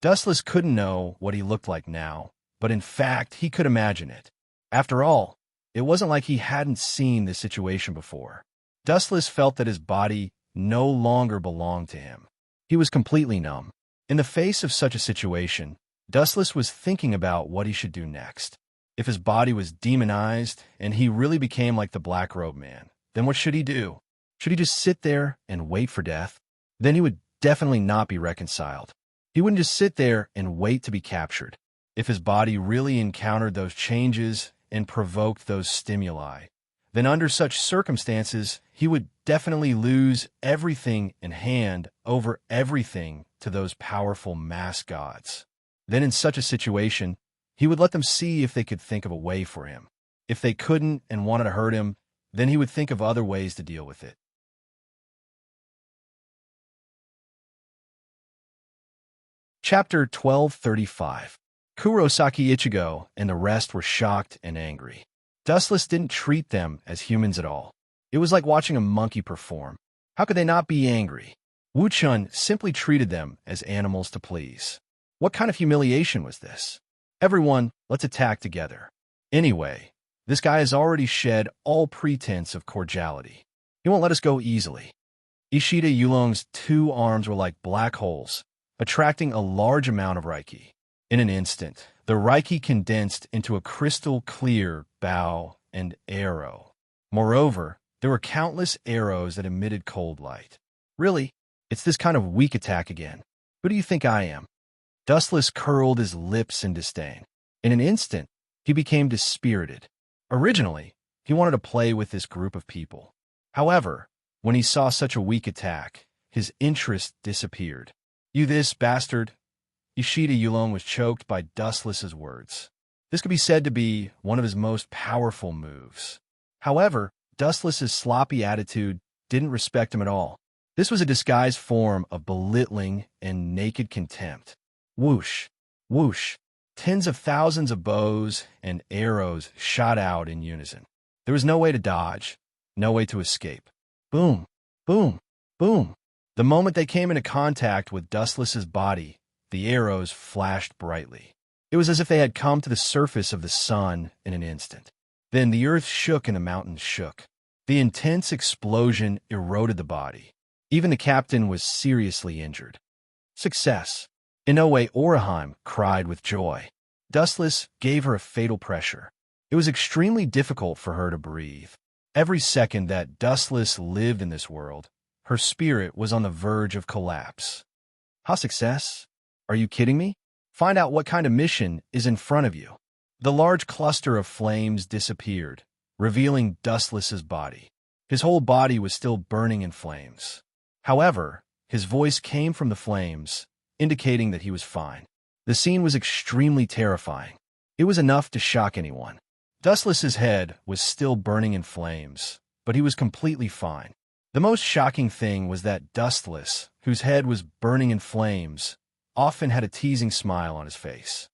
Dustless couldn't know what he looked like now, but in fact, he could imagine it. After all, it wasn't like he hadn't seen this situation before. Dustless felt that his body no longer belonged to him. He was completely numb. In the face of such a situation, Dustless was thinking about what he should do next. If his body was demonized and he really became like the black-robed man, then what should he do? Should he just sit there and wait for death? Then he would definitely not be reconciled. He wouldn't just sit there and wait to be captured. If his body really encountered those changes and provoked those stimuli, then under such circumstances, he would definitely lose everything and hand over everything to those powerful mass gods. Then in such a situation, he would let them see if they could think of a way for him. If they couldn't and wanted to hurt him, then he would think of other ways to deal with it. Chapter 1235. Kurosaki Ichigo and the rest were shocked and angry. Dustless didn't treat them as humans at all. It was like watching a monkey perform. How could they not be angry? Wu Chun simply treated them as animals to please. What kind of humiliation was this? "Everyone, let's attack together. Anyway, this guy has already shed all pretense of cordiality. He won't let us go easily." Ishida Yulong's two arms were like black holes, attracting a large amount of Reiki. In an instant, the Reiki condensed into a crystal-clear bow and arrow. Moreover, there were countless arrows that emitted cold light. Really? It's this kind of weak attack again. Who do you think I am? Dustless curled his lips in disdain. In an instant, he became dispirited. Originally, he wanted to play with this group of people. However, when he saw such a weak attack, his interest disappeared. You this bastard? Ishida Yulong was choked by Dustless's words. This could be said to be one of his most powerful moves. However, Dustless's sloppy attitude didn't respect him at all. This was a disguised form of belittling and naked contempt. Whoosh, whoosh. Tens of thousands of bows and arrows shot out in unison. There was no way to dodge, no way to escape. Boom, boom, boom. The moment they came into contact with Dustless's body, the arrows flashed brightly. It was as if they had come to the surface of the sun in an instant. Then the earth shook and the mountains shook. The intense explosion eroded the body. Even the captain was seriously injured. Success. Inoue Oraheim cried with joy. Dustless gave her a fatal pressure. It was extremely difficult for her to breathe. Every second that Dustless lived in this world, her spirit was on the verge of collapse. How success? Are you kidding me? Find out what kind of mission is in front of you. The large cluster of flames disappeared, revealing Dustless's body. His whole body was still burning in flames. However, his voice came from the flames, indicating that he was fine. The scene was extremely terrifying. It was enough to shock anyone. Dustless's head was still burning in flames, but he was completely fine. The most shocking thing was that Dustless, whose head was burning in flames, often had a teasing smile on his face.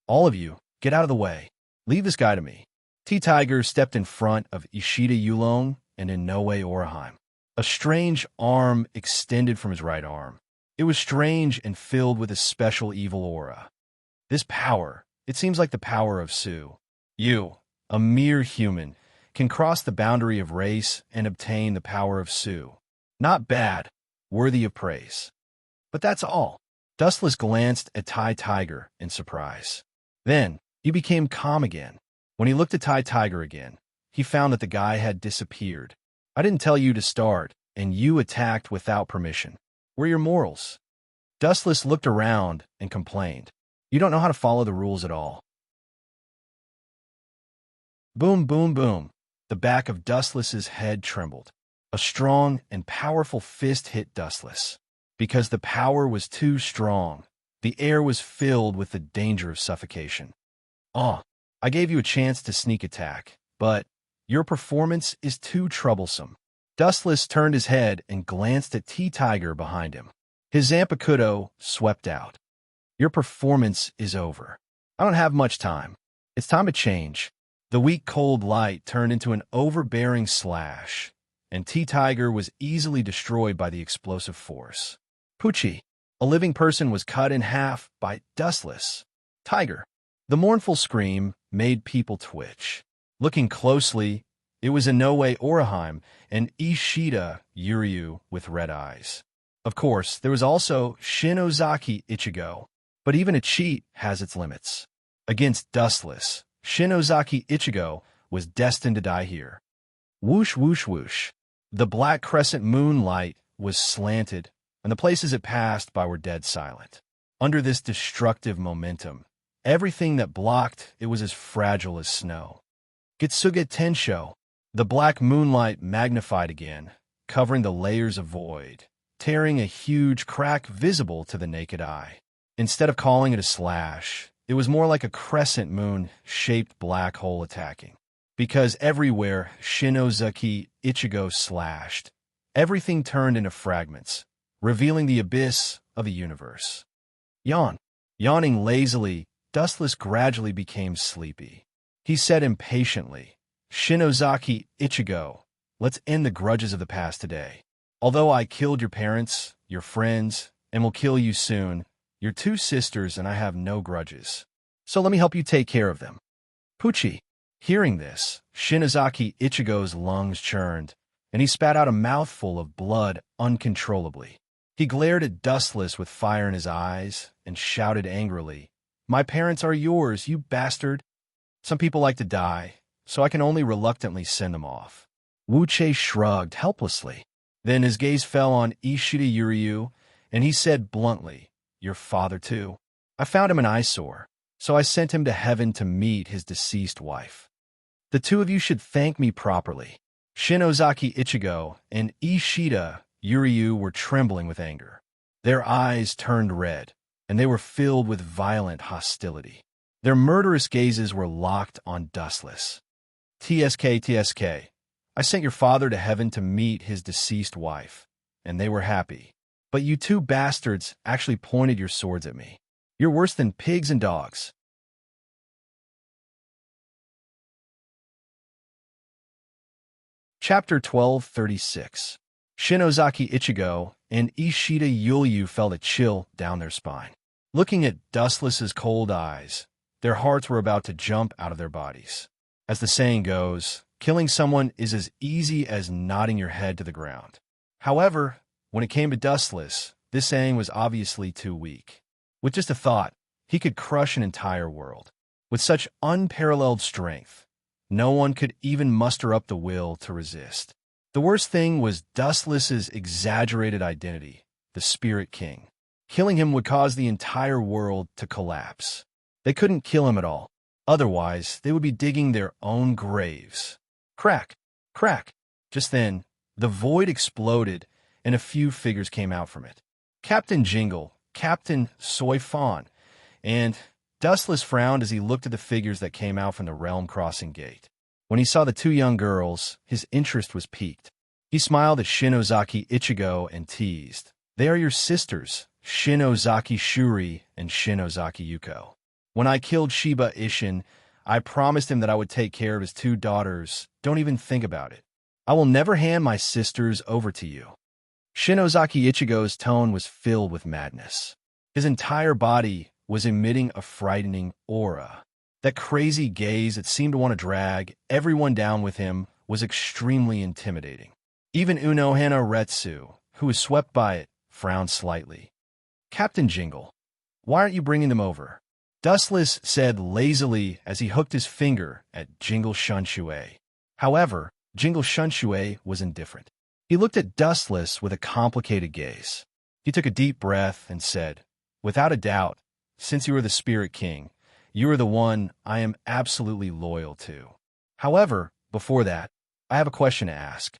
All of you, get out of the way. Leave this guy to me. T-Tiger stepped in front of Ishida Yulong and Inoue Oraheim. A strange arm extended from his right arm. It was strange and filled with a special evil aura. This power, it seems like the power of Su. You, a mere human, can cross the boundary of race and obtain the power of Su. Not bad, worthy of praise. But that's all. Dustless glanced at Tiger in surprise. Then, he became calm again. When he looked at Tiger again, he found that the guy had disappeared. I didn't tell you to start, and you attacked without permission. Where are your morals? Dustless looked around and complained. You don't know how to follow the rules at all. Boom, boom, boom. The back of Dustless's head trembled. A strong and powerful fist hit Dustless. Because the power was too strong, the air was filled with the danger of suffocation. I gave you a chance to sneak attack, but your performance is too troublesome. Dustless turned his head and glanced at T-Tiger behind him. His Zanpakuto swept out. Your performance is over. I don't have much time. It's time to change. The weak cold light turned into an overbearing slash, and T-Tiger was easily destroyed by the explosive force. Pucci, a living person, was cut in half by Dustless. Tiger. The mournful scream made people twitch. Looking closely, it was Inoue Oraheim and Ishida Yuryu with red eyes. Of course, there was also Shinozaki Ichigo, but even a cheat has its limits. Against Dustless, Shinozaki Ichigo was destined to die here. Whoosh, whoosh, whoosh. The black crescent moonlight was slanted, and the places it passed by were dead silent. Under this destructive momentum, everything that blocked it was as fragile as snow. Gitsuga Tensho. The black moonlight magnified again, covering the layers of void, tearing a huge crack visible to the naked eye. Instead of calling it a slash, it was more like a crescent moon-shaped black hole attacking. Because everywhere Shinozaki Ichigo slashed, everything turned into fragments, revealing the abyss of the universe. Yawn. Yawning lazily, Dustless gradually became sleepy. He said impatiently, Shinozaki Ichigo, let's end the grudges of the past today. Although I killed your parents, your friends, and will kill you soon, you're two sisters and I have no grudges. So let me help you take care of them. Pucci. Hearing this, Shinozaki Ichigo's lungs churned, and he spat out a mouthful of blood uncontrollably. He glared at Dustless with fire in his eyes and shouted angrily, "My parents are yours, you bastard! Some people like to die, so I can only reluctantly send them off." Wu Che shrugged helplessly. Then his gaze fell on Ishida Yuryu, and he said bluntly, "Your father, too. I found him an eyesore, so I sent him to heaven to meet his deceased wife. The two of you should thank me properly." Shinozaki Ichigo and Ishida Yuryu were trembling with anger. Their eyes turned red, and they were filled with violent hostility. Their murderous gazes were locked on Dustless. TSK, I sent your father to heaven to meet his deceased wife, and they were happy. But you two bastards actually pointed your swords at me. You're worse than pigs and dogs. Chapter 1236. Shinozaki Ichigo and Ishida Yuryu felt a chill down their spine. Looking at Dustless's cold eyes, their hearts were about to jump out of their bodies. As the saying goes, killing someone is as easy as nodding your head to the ground. However, when it came to Dustless, this saying was obviously too weak. With just a thought, he could crush an entire world. With such unparalleled strength, no one could even muster up the will to resist. The worst thing was Dustless's exaggerated identity, the Spirit King. Killing him would cause the entire world to collapse. They couldn't kill him at all. Otherwise, they would be digging their own graves. Crack, crack. Just then, the void exploded, and a few figures came out from it. Captain Jingle, Captain Soy Fawn, and Dustless frowned as he looked at the figures that came out from the realm crossing gate. When he saw the two young girls, his interest was piqued. He smiled at Shinozaki Ichigo and teased, "They are your sisters, Shinozaki Shuri and Shinozaki Yuko. When I killed Shiba Ishin, I promised him that I would take care of his two daughters. Don't even think about it. I will never hand my sisters over to you." Shinozaki Ichigo's tone was filled with madness. His entire body was emitting a frightening aura. That crazy gaze that seemed to want to drag everyone down with him was extremely intimidating. Even Unohana Retsu, who was swept by it, frowned slightly. "Captain Jingle, why aren't you bringing them over?" Dustless said lazily as he hooked his finger at Jingle Shunshui. However, Jingle Shunshui was indifferent. He looked at Dustless with a complicated gaze. He took a deep breath and said, "Without a doubt, since you are the Spirit King, you are the one I am absolutely loyal to. However, before that, I have a question to ask.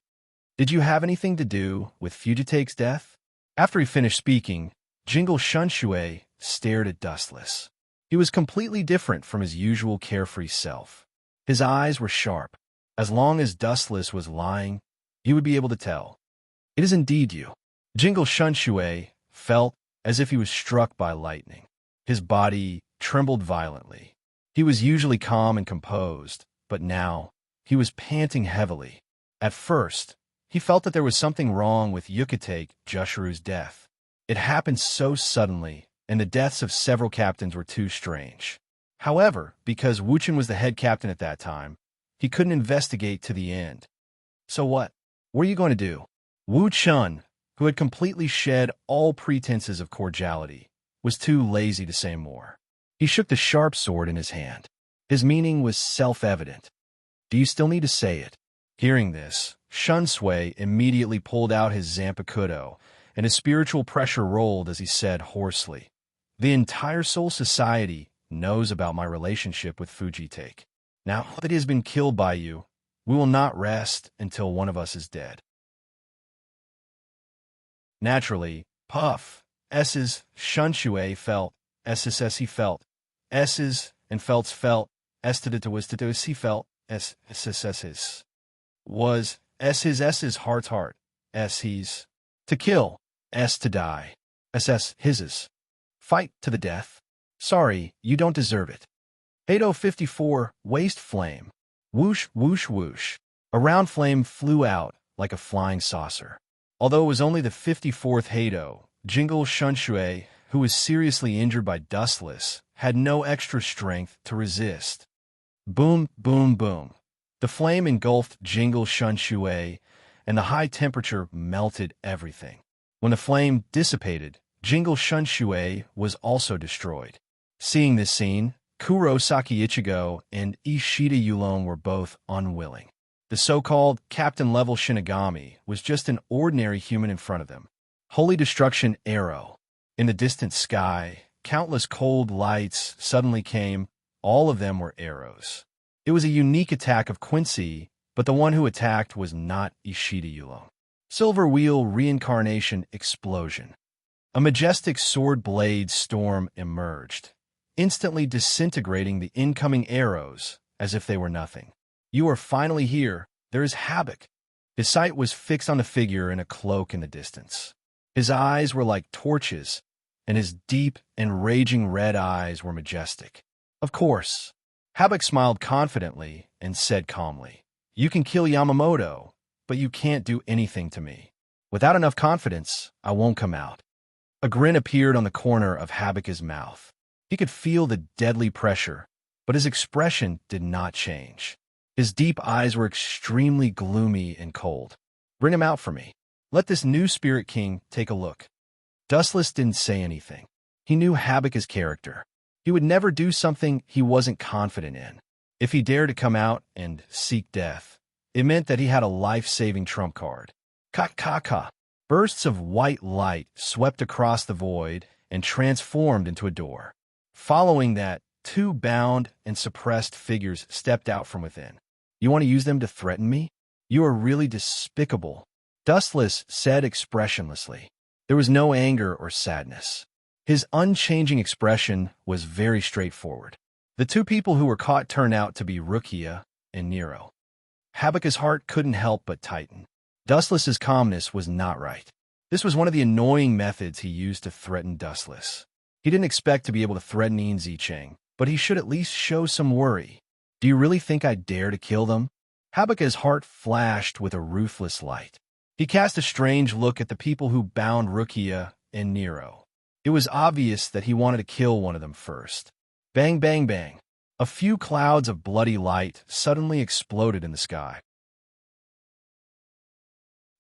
Did you have anything to do with Fujitake's death?" After he finished speaking, Jingle Shunshui stared at Dustless. He was completely different from his usual carefree self. His eyes were sharp. As long as Dustless was lying, he would be able to tell. "It is indeed you." Jingle Shunshui felt as if he was struck by lightning. His body trembled violently. He was usually calm and composed, but now he was panting heavily. At first, he felt that there was something wrong with Yukitake Jushiru's death. It happened so suddenly, and the deaths of several captains were too strange. However, because Wuchen was the head captain at that time, he couldn't investigate to the end. So what were you going to do? Wu Chun, who had completely shed all pretenses of cordiality, was too lazy to say more. He shook the sharp sword in his hand. His meaning was self-evident. "Do you still need to say it?" Hearing this, Shunsui immediately pulled out his Zanpakuto, and his spiritual pressure rolled as he said hoarsely, "The entire Soul Society knows about my relationship with Fujitake. Now that he has been killed by you, we will not rest until one of us is dead." Naturally, Puff, S's, Shunshui felt, S's he felt, S's, and Felt's felt, Estiditawistitawis he felt, S's, was S's heart's heart, S he's, to kill, S to die, SS his's, fight to the death. Sorry, you don't deserve it. 8054, waste flame. Whoosh, whoosh, whoosh. A round flame flew out like a flying saucer. Although it was only the 54th Hado, Jingle Shunshui, who was seriously injured by Dustless, had no extra strength to resist. Boom, boom, boom. The flame engulfed Jingle Shunshui, and the high temperature melted everything. When the flame dissipated, Jingle Shunshui was also destroyed. Seeing this scene, Kurosaki Ichigo and Ishida Yulon were both unwilling. The so-called captain-level Shinigami was just an ordinary human in front of them. Holy Destruction Arrow. In the distant sky, countless cold lights suddenly came. All of them were arrows. It was a unique attack of Quincy, but the one who attacked was not Ishida Yulon. Silver Wheel Reincarnation Explosion. A majestic sword blade storm emerged, instantly disintegrating the incoming arrows as if they were nothing. You are finally here. There is Havoc. His sight was fixed on the figure in a cloak in the distance. His eyes were like torches, and his deep and raging red eyes were majestic. Of course. Havoc smiled confidently and said calmly, "You can kill Yamamoto, but you can't do anything to me. Without enough confidence, I won't come out." A grin appeared on the corner of Havoc's mouth. He could feel the deadly pressure, but his expression did not change. His deep eyes were extremely gloomy and cold. "Bring him out for me. Let this new Spirit King take a look." Dustless didn't say anything. He knew Havoc's character. He would never do something he wasn't confident in. If he dared to come out and seek death, it meant that he had a life-saving trump card. Ka-ka-ka. Bursts of white light swept across the void and transformed into a door. Following that, two bound and suppressed figures stepped out from within. "You want to use them to threaten me? You are really despicable," Dustless said expressionlessly. There was no anger or sadness. His unchanging expression was very straightforward. The two people who were caught turned out to be Rukia and Nero. Havoc's heart couldn't help but tighten. Dustless's calmness was not right. This was one of the annoying methods he used to threaten Dustless. He didn't expect to be able to threaten Ian Zicheng, but he should at least show some worry. "Do you really think I'd dare to kill them?" Havoc's heart flashed with a ruthless light. He cast a strange look at the people who bound Rukia and Nero. It was obvious that he wanted to kill one of them first. Bang, bang, bang. A few clouds of bloody light suddenly exploded in the sky.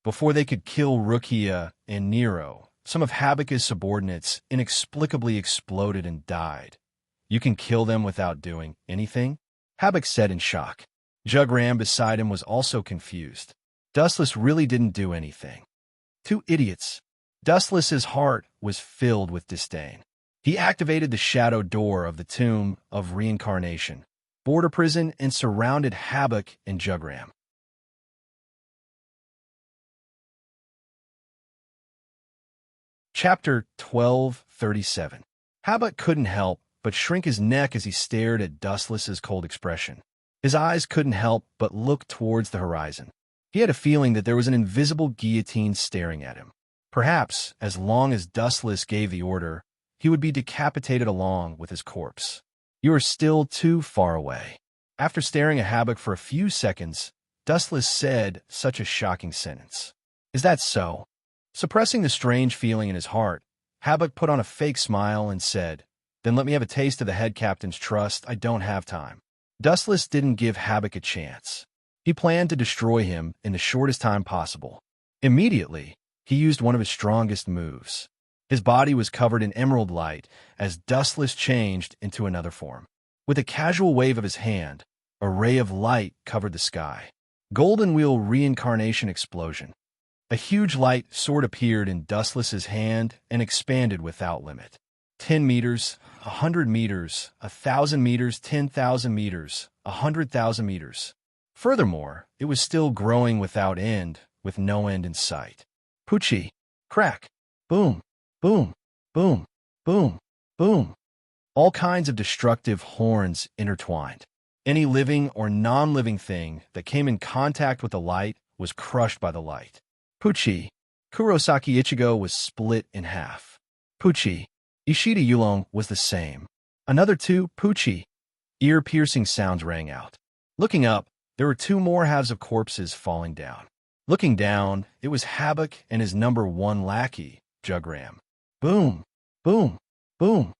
Before they could kill Rukia and Nero, some of Havoc's subordinates inexplicably exploded and died. "You can kill them without doing anything?" Havoc said in shock. Jugram beside him was also confused. Dustless really didn't do anything. Two idiots. Dustless's heart was filled with disdain. He activated the shadow door of the Tomb of Reincarnation, border prison, and surrounded Havoc and Jugram. Chapter 1237. Havoc couldn't help but shrink his neck as he stared at Dustless's cold expression. His eyes couldn't help but look towards the horizon. He had a feeling that there was an invisible guillotine staring at him. Perhaps, as long as Dustless gave the order, he would be decapitated along with his corpse. "You are still too far away." After staring at Havoc for a few seconds, Dustless said such a shocking sentence. "Is that so?" Suppressing the strange feeling in his heart, Havoc put on a fake smile and said, "Then let me have a taste of the head captain's trust. I don't have time." Dustless didn't give Havoc a chance. He planned to destroy him in the shortest time possible. Immediately, he used one of his strongest moves. His body was covered in emerald light as Dustless changed into another form. With a casual wave of his hand, a ray of light covered the sky. Golden Wheel Reincarnation Explosion. A huge light sword appeared in Dustless's hand and expanded without limit. 10 meters, 100 meters, 1,000 meters, 10,000 meters, 100,000 meters. Furthermore, it was still growing without end, with no end in sight. Poochie. Crack. Boom. Boom. Boom. Boom. Boom. All kinds of destructive horns intertwined. Any living or non-living thing that came in contact with the light was crushed by the light. Poochie. Kurosaki Ichigo was split in half. Poochie. Ishida Yulon was the same. Another two, Poochie. Ear-piercing sounds rang out. Looking up, there were two more halves of corpses falling down. Looking down, it was Havoc and his number one lackey, Jugram. Boom, boom, boom.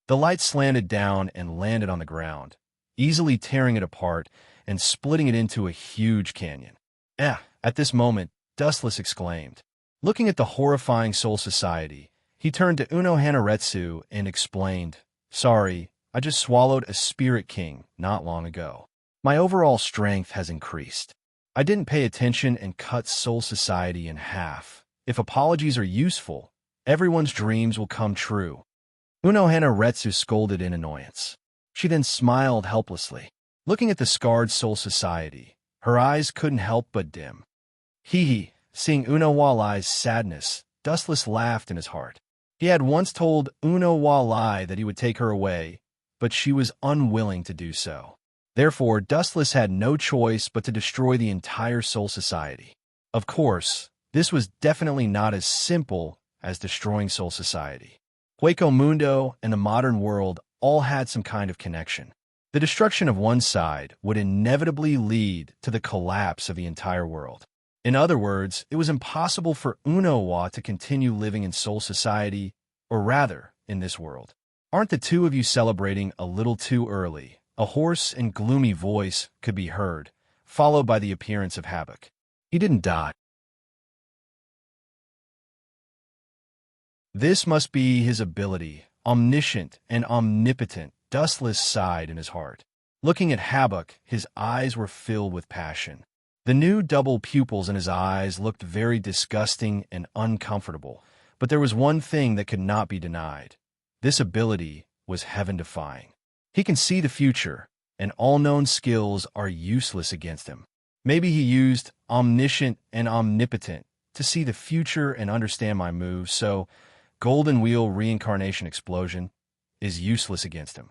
The light slanted down and landed on the ground, easily tearing it apart and splitting it into a huge canyon. At this moment, Dustless exclaimed. Looking at the horrifying Soul Society, he turned to Uno Hanaretsu and explained, "Sorry, I just swallowed a spirit king not long ago. My overall strength has increased. I didn't pay attention and cut Soul Society in half. If apologies are useful, everyone's dreams will come true." Uno Hanaretsu scolded in annoyance. She then smiled helplessly. Looking at the scarred Soul Society, her eyes couldn't help but dim. Hee. Seeing Uno Wallai's sadness, Dustless laughed in his heart. He had once told Uno Wallai that he would take her away, but she was unwilling to do so. Therefore, Dustless had no choice but to destroy the entire Soul Society. Of course, this was definitely not as simple as destroying Soul Society. Hueco Mundo and the modern world all had some kind of connection. The destruction of one side would inevitably lead to the collapse of the entire world. In other words, it was impossible for Unowa to continue living in Soul Society, or rather, in this world. "Aren't the two of you celebrating a little too early?" A hoarse and gloomy voice could be heard, followed by the appearance of Havoc. He didn't die. This must be his ability, omniscient and omnipotent. Dustless sighed in his heart. Looking at Havoc, his eyes were filled with passion. The new double pupils in his eyes looked very disgusting and uncomfortable, but there was one thing that could not be denied. This ability was heaven-defying. He can see the future, and all known skills are useless against him. Maybe he used omniscient and omnipotent to see the future and understand my moves, so Golden Wheel Reincarnation Explosion is useless against him.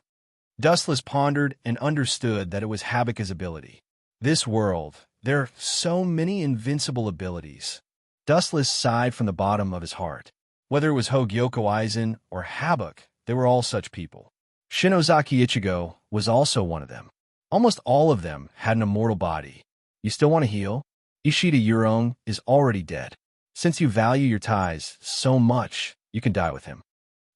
Dustless pondered and understood that it was Havoc's ability. This world, there are so many invincible abilities. Dustless sighed from the bottom of his heart. Whether it was Hogyoko Aizen or Havoc, they were all such people. Shinozaki Ichigo was also one of them. Almost all of them had an immortal body. You still want to heal? Ishida Yurong is already dead. Since you value your ties so much, you can die with him.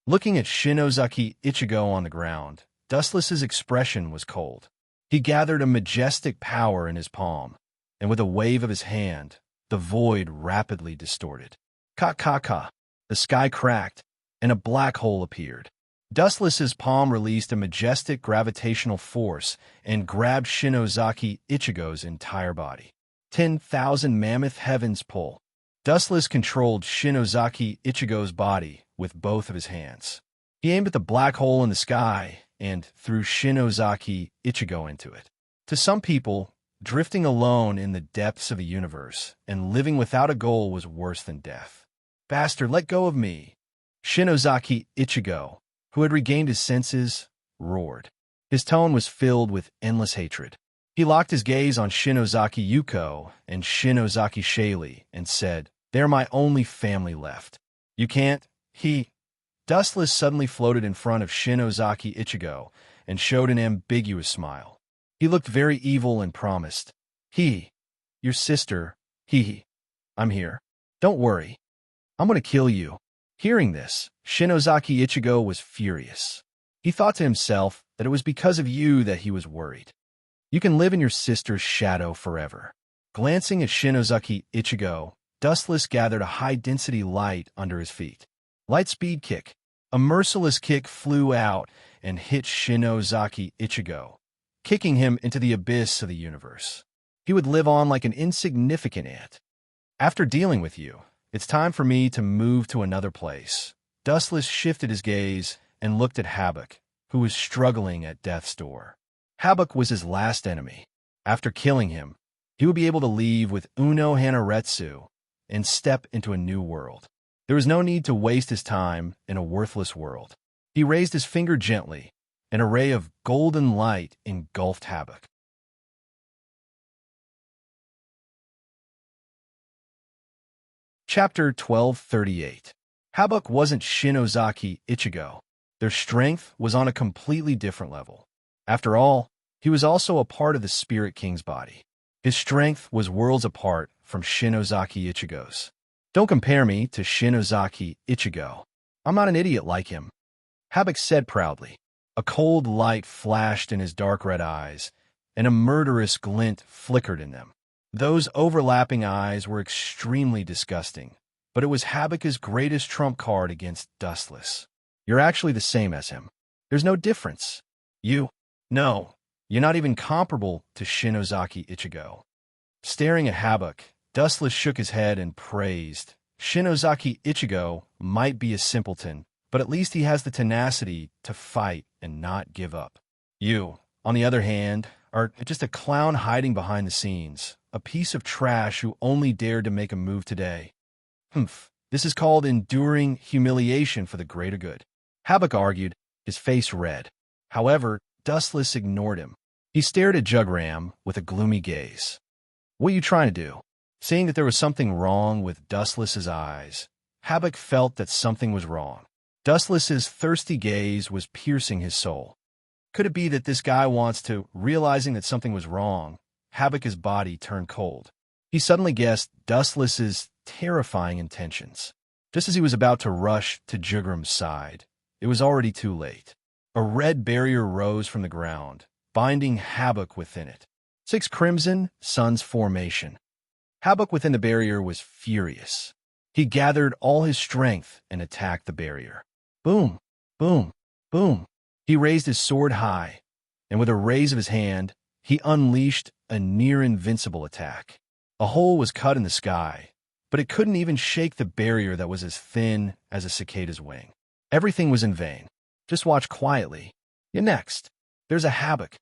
Looking at Shinozaki Ichigo on the ground, Dustless's expression was cold. He gathered a majestic power in his palm, and with a wave of his hand, the void rapidly distorted. Ka. The sky cracked, and a black hole appeared. Dustless's palm released a majestic gravitational force and grabbed Shinozaki Ichigo's entire body. 10,000 mammoth heavens pull. Dustless controlled Shinozaki Ichigo's body with both of his hands. He aimed at the black hole in the sky and threw Shinozaki Ichigo into it. To some people, drifting alone in the depths of a universe and living without a goal was worse than death. "Bastard, let go of me!" Shinozaki Ichigo, who had regained his senses, roared. His tone was filled with endless hatred. He locked his gaze on Shinozaki Yuko and Shinozaki Shaylee and said, "They are my only family left. You can't." Dustless suddenly floated in front of Shinozaki Ichigo and showed an ambiguous smile. He looked very evil and promised, "Your sister, I'm here. Don't worry. I'm going to kill you." Hearing this, Shinozaki Ichigo was furious. He thought to himself that it was because of you that he was worried. You can live in your sister's shadow forever. Glancing at Shinozaki Ichigo, Dustless gathered a high-density light under his feet. Light speed kick. A merciless kick flew out and hit Shinozaki Ichigo, kicking him into the abyss of the universe. He would live on like an insignificant ant. "After dealing with you, it's time for me to move to another place." Dustless shifted his gaze and looked at Havoc, who was struggling at death's door. Havoc was his last enemy. After killing him, he would be able to leave with Uno Hanaretsu and step into a new world. There was no need to waste his time in a worthless world. He raised his finger gently. An array of golden light engulfed Havoc. Chapter 1238. Havoc wasn't Shinozaki Ichigo. Their strength was on a completely different level. After all, he was also a part of the Spirit King's body. His strength was worlds apart from Shinozaki Ichigo's. "Don't compare me to Shinozaki Ichigo. I'm not an idiot like him," Havoc said proudly. A cold light flashed in his dark red eyes, and a murderous glint flickered in them. Those overlapping eyes were extremely disgusting, but it was Habakkuk's greatest trump card against Dustless. You're actually the same as him. There's no difference. No, you're not even comparable to Shinozaki Ichigo. Staring at Habakkuk, Dustless shook his head and praised. Shinozaki Ichigo might be a simpleton, but at least he has the tenacity to fight and not give up. You, on the other hand, are just a clown hiding behind the scenes, a piece of trash who only dared to make a move today. Humph, this is called enduring humiliation for the greater good. Habakkuk argued, his face red. However, Dustless ignored him. He stared at Jugram with a gloomy gaze. What are you trying to do? Seeing that there was something wrong with Dustless's eyes, Habakkuk felt that something was wrong. Dustless's thirsty gaze was piercing his soul. Could it be that this guy wants to, realizing that something was wrong, Habakkuk's body turned cold. He suddenly guessed Dustless's terrifying intentions. Just as he was about to rush to Jugram's side, it was already too late. A red barrier rose from the ground, binding Habakkuk within it. 6 Crimson Suns formation. Habakkuk within the barrier was furious. He gathered all his strength and attacked the barrier. Boom, boom, boom. He raised his sword high, and with a raise of his hand, he unleashed a near-invincible attack. A hole was cut in the sky, but it couldn't even shake the barrier that was as thin as a cicada's wing. Everything was in vain. Just watch quietly. You're next. There's a Habakkuk.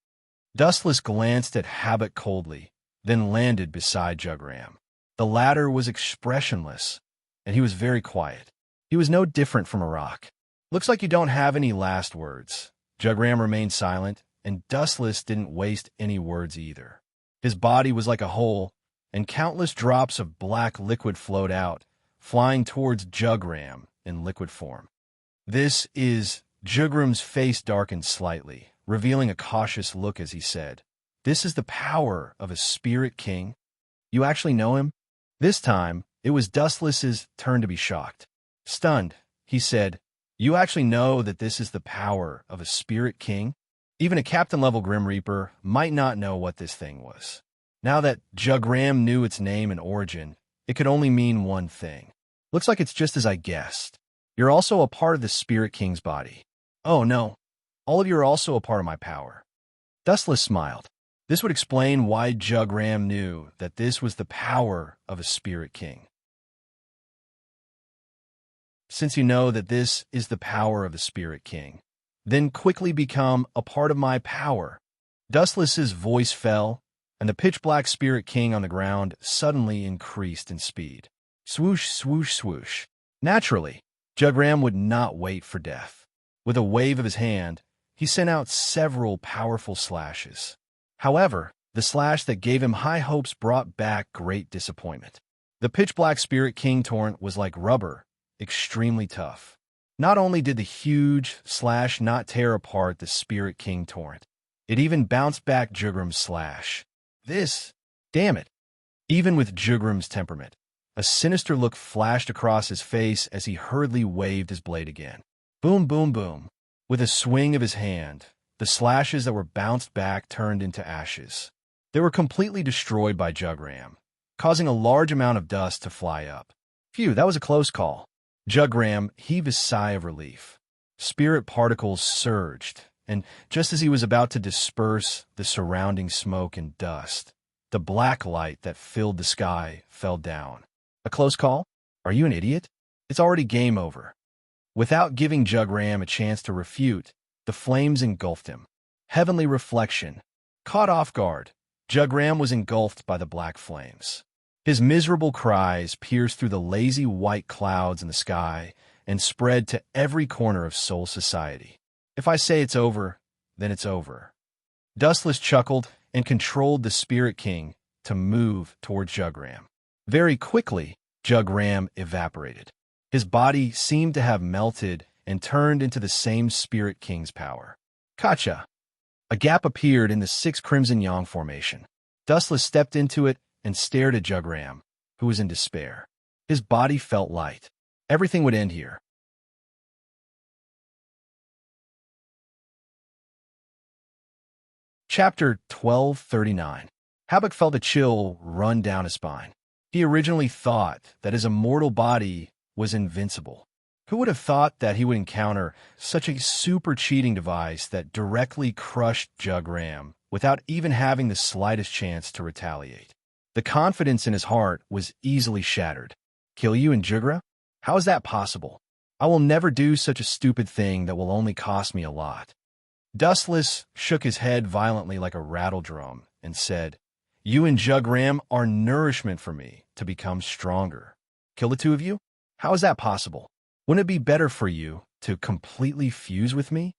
Dustless glanced at Habakkuk coldly, then landed beside Jugram. The latter was expressionless, and he was very quiet. He was no different from a rock. Looks like you don't have any last words. Jugram remained silent, and Dustless didn't waste any words either. His body was like a hole, and countless drops of black liquid flowed out, flying towards Jugram in liquid form. This is... Jugram's face darkened slightly, revealing a cautious look as he said, "This is the power of a spirit king? You actually know him?" This time, it was Dustless's turn to be shocked. Stunned, he said, "You actually know that this is the power of a spirit king?" Even a captain-level Grim Reaper might not know what this thing was. Now that Jugram knew its name and origin, it could only mean one thing. Looks like it's just as I guessed. You're also a part of the Spirit King's body. Oh no, all of you are also a part of my power. Dustless smiled. This would explain why Jugram knew that this was the power of a Spirit King. Since you know that this is the power of the Spirit King, then quickly become a part of my power. Dustless's voice fell, and the pitch-black Spirit King on the ground suddenly increased in speed. Swoosh, swoosh, swoosh. Naturally, Jugram would not wait for death. With a wave of his hand, he sent out several powerful slashes. However, the slash that gave him high hopes brought back great disappointment. The pitch-black Spirit King torrent was like rubber, extremely tough. Not only did the huge slash not tear apart the Spirit King torrent, it even bounced back Jugram's slash. Damn it. Even with Jugram's temperament, a sinister look flashed across his face as he hurriedly waved his blade again. Boom, boom, boom. With a swing of his hand, the slashes that were bounced back turned into ashes. They were completely destroyed by Jugram, causing a large amount of dust to fly up. Phew, that was a close call. Jugram heaved a sigh of relief. Spirit particles surged, and just as he was about to disperse the surrounding smoke and dust, the black light that filled the sky fell down. A close call? Are you an idiot? It's already game over. Without giving Jugram a chance to refute, the flames engulfed him. Heavenly reflection. Caught off guard, Jugram was engulfed by the black flames. His miserable cries pierced through the lazy white clouds in the sky and spread to every corner of Soul Society. If I say it's over, then it's over. Dustless chuckled and controlled the Spirit King to move towards Jugram. Very quickly, Jugram evaporated. His body seemed to have melted and turned into the same Spirit King's power. Gotcha! A gap appeared in the 6 Crimson Yang formation. Dustless stepped into it and stared at Jugram, who was in despair. His body felt light. Everything would end here. Chapter 1239. Habakkuk felt a chill run down his spine. He originally thought that his immortal body was invincible. Who would have thought that he would encounter such a super cheating device that directly crushed Jugram without even having the slightest chance to retaliate? The confidence in his heart was easily shattered. Kill you and Jugra? How is that possible? I will never do such a stupid thing that will only cost me a lot. Dustless shook his head violently like a rattle drum and said, You and Jugram are nourishment for me to become stronger. Kill the two of you? How is that possible? Wouldn't it be better for you to completely fuse with me?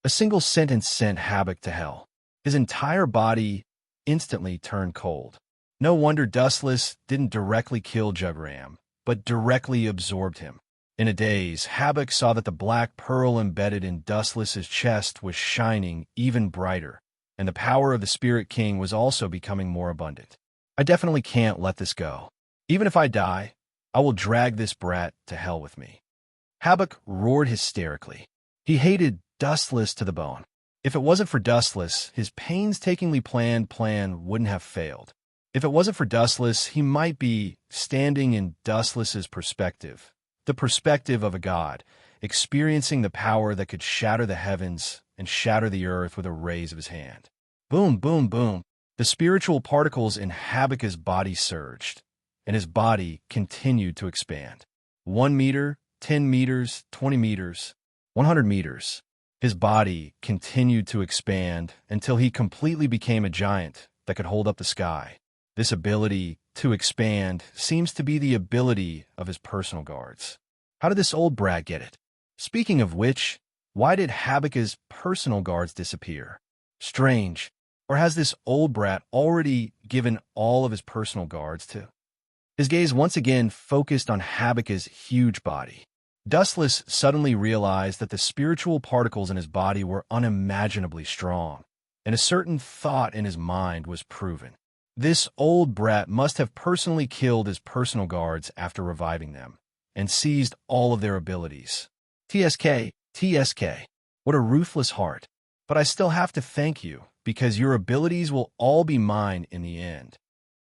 A single sentence sent Havoc to hell. His entire body instantly turned cold. No wonder Dustless didn't directly kill Jugram, but directly absorbed him. In a daze, Havoc saw that the black pearl embedded in Dustless's chest was shining even brighter, and the power of the Spirit King was also becoming more abundant. I definitely can't let this go. Even if I die, I will drag this brat to hell with me. Havoc roared hysterically. He hated Dustless to the bone. If it wasn't for Dustless, his painstakingly planned plan wouldn't have failed. If it wasn't for Dustless, he might be standing in Dustless's perspective, the perspective of a god, experiencing the power that could shatter the heavens and shatter the earth with a raise of his hand. Boom, boom, boom. The spiritual particles in Havoc's body surged, and his body continued to expand. 1 meter, 10 meters, 20 meters, 100 meters. His body continued to expand until he completely became a giant that could hold up the sky. This ability to expand seems to be the ability of his personal guards. How did this old brat get it? Speaking of which, why did Havoc's personal guards disappear? Strange. Or has this old brat already given all of his personal guards to? His gaze once again focused on Havoc's huge body. Dustless suddenly realized that the spiritual particles in his body were unimaginably strong, and a certain thought in his mind was proven. This old brat must have personally killed his personal guards after reviving them, and seized all of their abilities. TSK, TSK, what a ruthless heart. But I still have to thank you, because your abilities will all be mine in the end.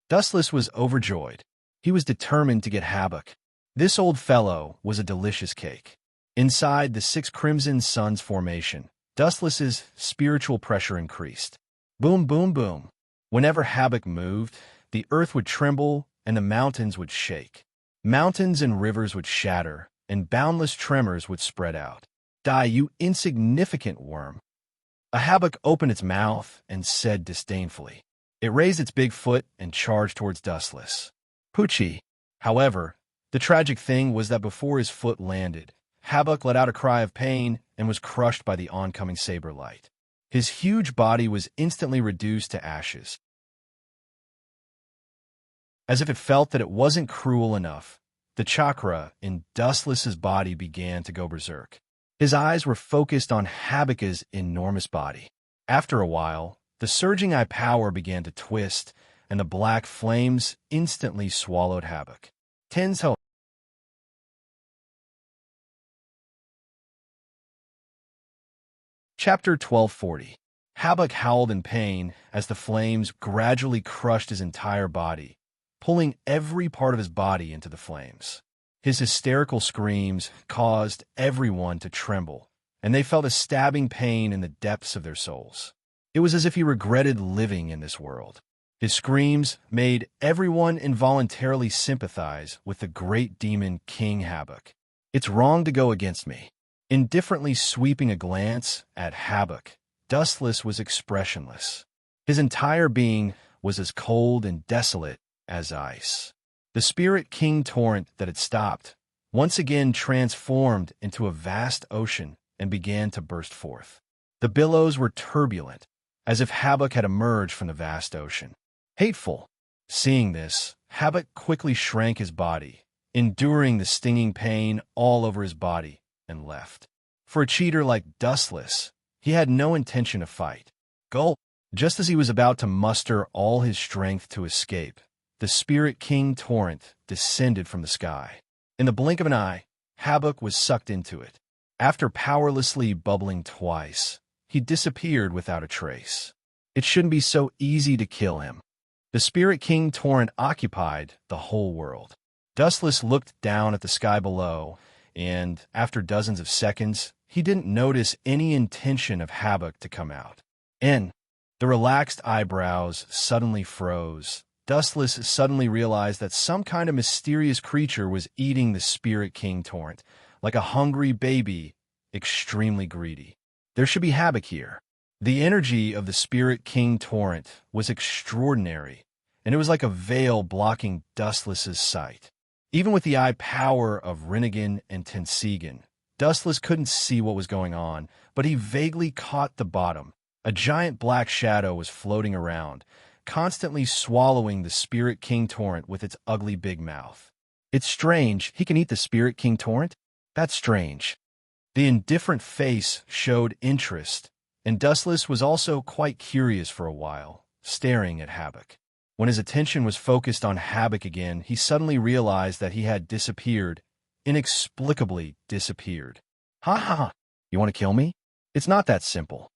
Dustless was overjoyed. He was determined to get Havoc. This old fellow was a delicious cake. Inside the 6 Crimson Suns formation, Dustless's spiritual pressure increased. Boom, boom, boom. Whenever Havoc moved, the earth would tremble and the mountains would shake. Mountains and rivers would shatter, and boundless tremors would spread out. Die, you insignificant worm. A Havoc opened its mouth and said disdainfully. It raised its big foot and charged towards Dustless. Poochie. However, the tragic thing was that before his foot landed, Havoc let out a cry of pain and was crushed by the oncoming saber light. His huge body was instantly reduced to ashes. As if it felt that it wasn't cruel enough, the chakra in Dustless's body began to go berserk. His eyes were focused on Havoc's enormous body. After a while, the surging eye power began to twist, and the black flames instantly swallowed Havoc. Tenzo. Chapter 1240. Havoc howled in pain as the flames gradually crushed his entire body, pulling every part of his body into the flames. His hysterical screams caused everyone to tremble, and they felt a stabbing pain in the depths of their souls. It was as if he regretted living in this world. His screams made everyone involuntarily sympathize with the great demon King Havoc. It's wrong to go against me. Indifferently sweeping a glance at Havoc, Dustless was expressionless. His entire being was as cold and desolate as ice. The Spirit King torrent that had stopped once again transformed into a vast ocean and began to burst forth. The billows were turbulent, as if Havoc had emerged from the vast ocean. Hateful. Seeing this, Havoc quickly shrank his body, enduring the stinging pain all over his body, and left. For a cheater like Dustless, he had no intention to fight. Gulp! Just as he was about to muster all his strength to escape, the Spirit King torrent descended from the sky. In the blink of an eye, Havoc was sucked into it. After powerlessly bubbling twice, he disappeared without a trace. It shouldn't be so easy to kill him. The Spirit King torrent occupied the whole world. Dustless looked down at the sky below, and after dozens of seconds, he didn't notice any intention of havoc to come out. The relaxed eyebrows suddenly froze. Dustless suddenly realized that some kind of mysterious creature was eating the Spirit King torrent, like a hungry baby, extremely greedy. There should be havoc here. The energy of the Spirit King torrent was extraordinary, and it was like a veil blocking Dustless's sight. Even with the eye power of Rinnegan and Tensigan, Dustless couldn't see what was going on, but he vaguely caught the bottom. A giant black shadow was floating around, constantly swallowing the Spirit King torrent with its ugly big mouth. It's strange, he can eat the Spirit King torrent? That's strange. The indifferent face showed interest, and Dustless was also quite curious for a while, staring at Havoc. When his attention was focused on Havoc again, he suddenly realized that he had disappeared, inexplicably disappeared. Ha ha! You want to kill me? It's not that simple.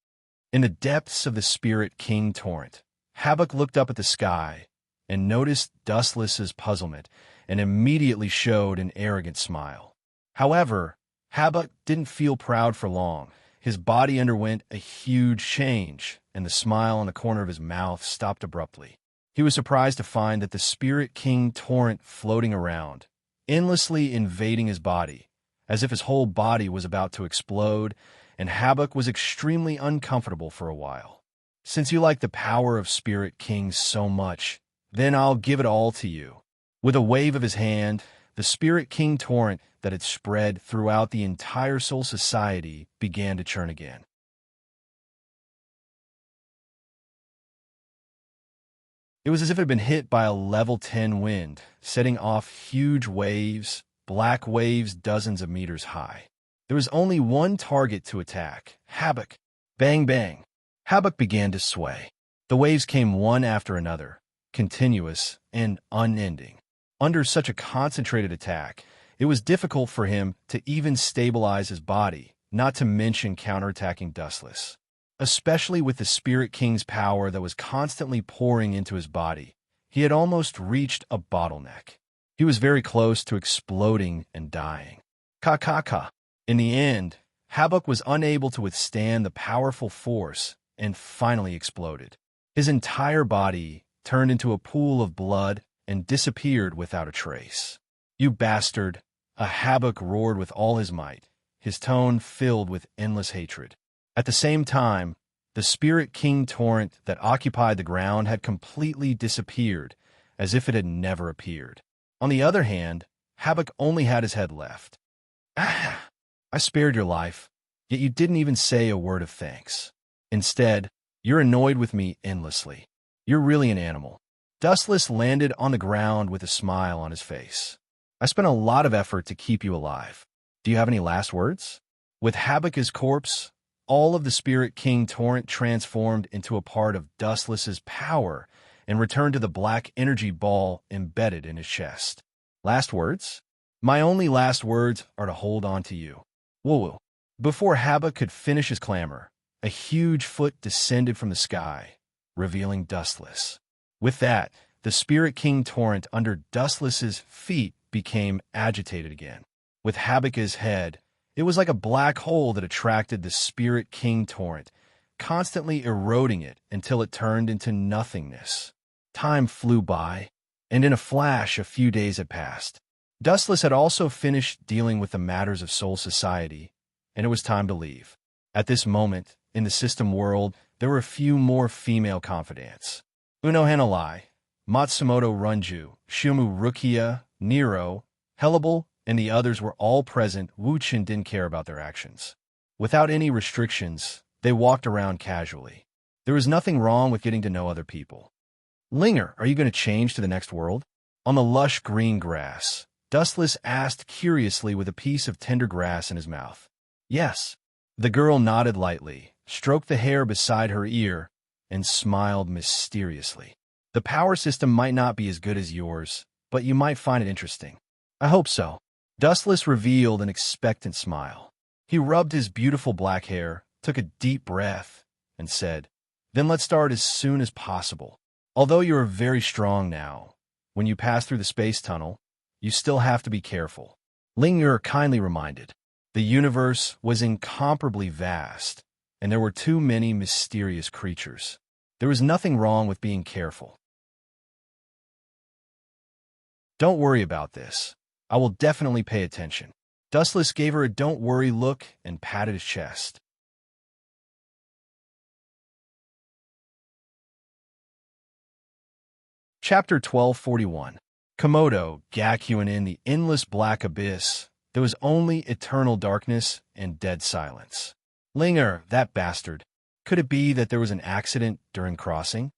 In the depths of the Spirit King torrent, Havoc looked up at the sky and noticed Dustless's puzzlement and immediately showed an arrogant smile. However, Havoc didn't feel proud for long. His body underwent a huge change, and the smile on the corner of his mouth stopped abruptly. He was surprised to find that the Spirit King torrent floating around, endlessly invading his body, as if his whole body was about to explode, and Havoc was extremely uncomfortable for a while. Since you like the power of Spirit Kings so much, then I'll give it all to you. With a wave of his hand, the Spirit King torrent that had spread throughout the entire Soul Society began to churn again. It was as if it had been hit by a level 10 wind, setting off huge waves, black waves dozens of meters high. There was only one target to attack, Havoc. Bang, bang. Havoc began to sway. The waves came one after another, continuous and unending. Under such a concentrated attack, it was difficult for him to even stabilize his body, not to mention counterattacking Dustless. Especially with the Spirit King's power that was constantly pouring into his body, he had almost reached a bottleneck. He was very close to exploding and dying. Ka. In the end, Havoc was unable to withstand the powerful force and finally exploded. His entire body turned into a pool of blood and disappeared without a trace. You bastard! A Havoc roared with all his might, his tone filled with endless hatred. At the same time, the Spirit King torrent that occupied the ground had completely disappeared, as if it had never appeared. On the other hand, Havoc only had his head left. Ah! I spared your life, yet you didn't even say a word of thanks. Instead, you're annoyed with me endlessly. You're really an animal. Dustless landed on the ground with a smile on his face. I spent a lot of effort to keep you alive. Do you have any last words? With Havoc as corpse, all of the Spirit King torrent transformed into a part of Dustless's power and returned to the black energy ball embedded in his chest. Last words? My only last words are to hold on to you. Woo-woo. Before Havoc could finish his clamor, a huge foot descended from the sky, revealing Dustless. With that, the Spirit King torrent under Dustless's feet became agitated again. With Havoc as head, it was like a black hole that attracted the Spirit King torrent, constantly eroding it until it turned into nothingness. Time flew by, and in a flash a few days had passed. Dustless had also finished dealing with the matters of Soul Society, and it was time to leave. At this moment, in the system world, there were a few more female confidants. Uno Hanalai, Matsumoto Runju, Shumu Rukia, Nero, Hellable, and the others were all present. Wuchen didn't care about their actions. Without any restrictions, they walked around casually. There was nothing wrong with getting to know other people. Linger, are you going to change to the next world? On the lush green grass, Dustless asked curiously with a piece of tender grass in his mouth. Yes. The girl nodded lightly, stroked the hair beside her ear, and smiled mysteriously. The power system might not be as good as yours, but you might find it interesting. I hope so. Dustless revealed an expectant smile. He rubbed his beautiful black hair, took a deep breath, and said, Then let's start as soon as possible. Although you are very strong now, when you pass through the space tunnel, you still have to be careful. Ling Er kindly reminded. The universe was incomparably vast, and there were too many mysterious creatures. There was nothing wrong with being careful. Don't worry about this. I will definitely pay attention. Dustless gave her a don't worry look and patted his chest. Chapter 1241. Komodo, Gakuin in the endless black abyss. There was only eternal darkness and dead silence. Linger, that bastard. Could it be that there was an accident during crossing?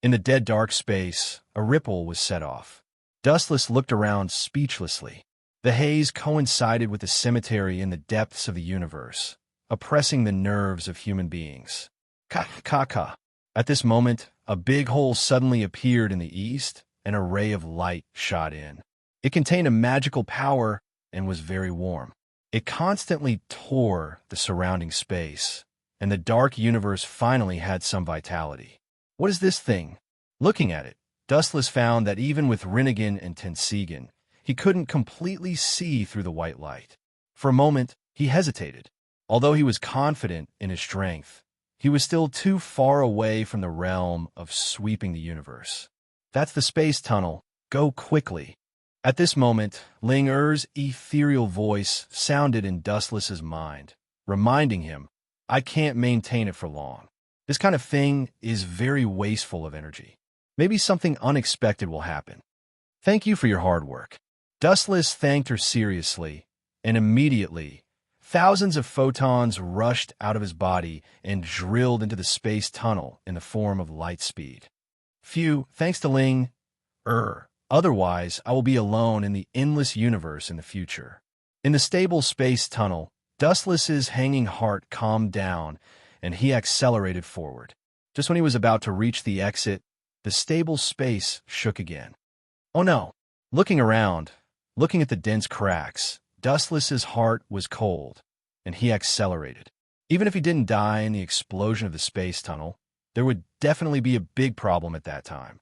In the dead dark space, a ripple was set off. Dustless looked around speechlessly. The haze coincided with the cemetery in the depths of the universe, oppressing the nerves of human beings. Ka-ka-ka. At this moment, a big hole suddenly appeared in the east, and a ray of light shot in. It contained a magical power and was very warm. It constantly tore the surrounding space, and the dark universe finally had some vitality. What is this thing? Looking at it, Dustless found that even with Rinnegan and Tensigan, he couldn't completely see through the white light. For a moment, he hesitated. Although he was confident in his strength, he was still too far away from the realm of sweeping the universe. That's the space tunnel. Go quickly. At this moment, Ling Er's ethereal voice sounded in Dustless's mind, reminding him, I can't maintain it for long. This kind of thing is very wasteful of energy. Maybe something unexpected will happen. Thank you for your hard work. Dustless thanked her seriously, and immediately, thousands of photons rushed out of his body and drilled into the space tunnel in the form of light speed. Phew, thanks to Ling Er. Otherwise, I will be alone in the endless universe in the future. In the stable space tunnel, Dustless's hanging heart calmed down, and he accelerated forward. Just when he was about to reach the exit, the stable space shook again. Oh no! Looking around, looking at the dense cracks, Dustless's heart was cold, and he accelerated. Even if he didn't die in the explosion of the space tunnel, there would definitely be a big problem at that time.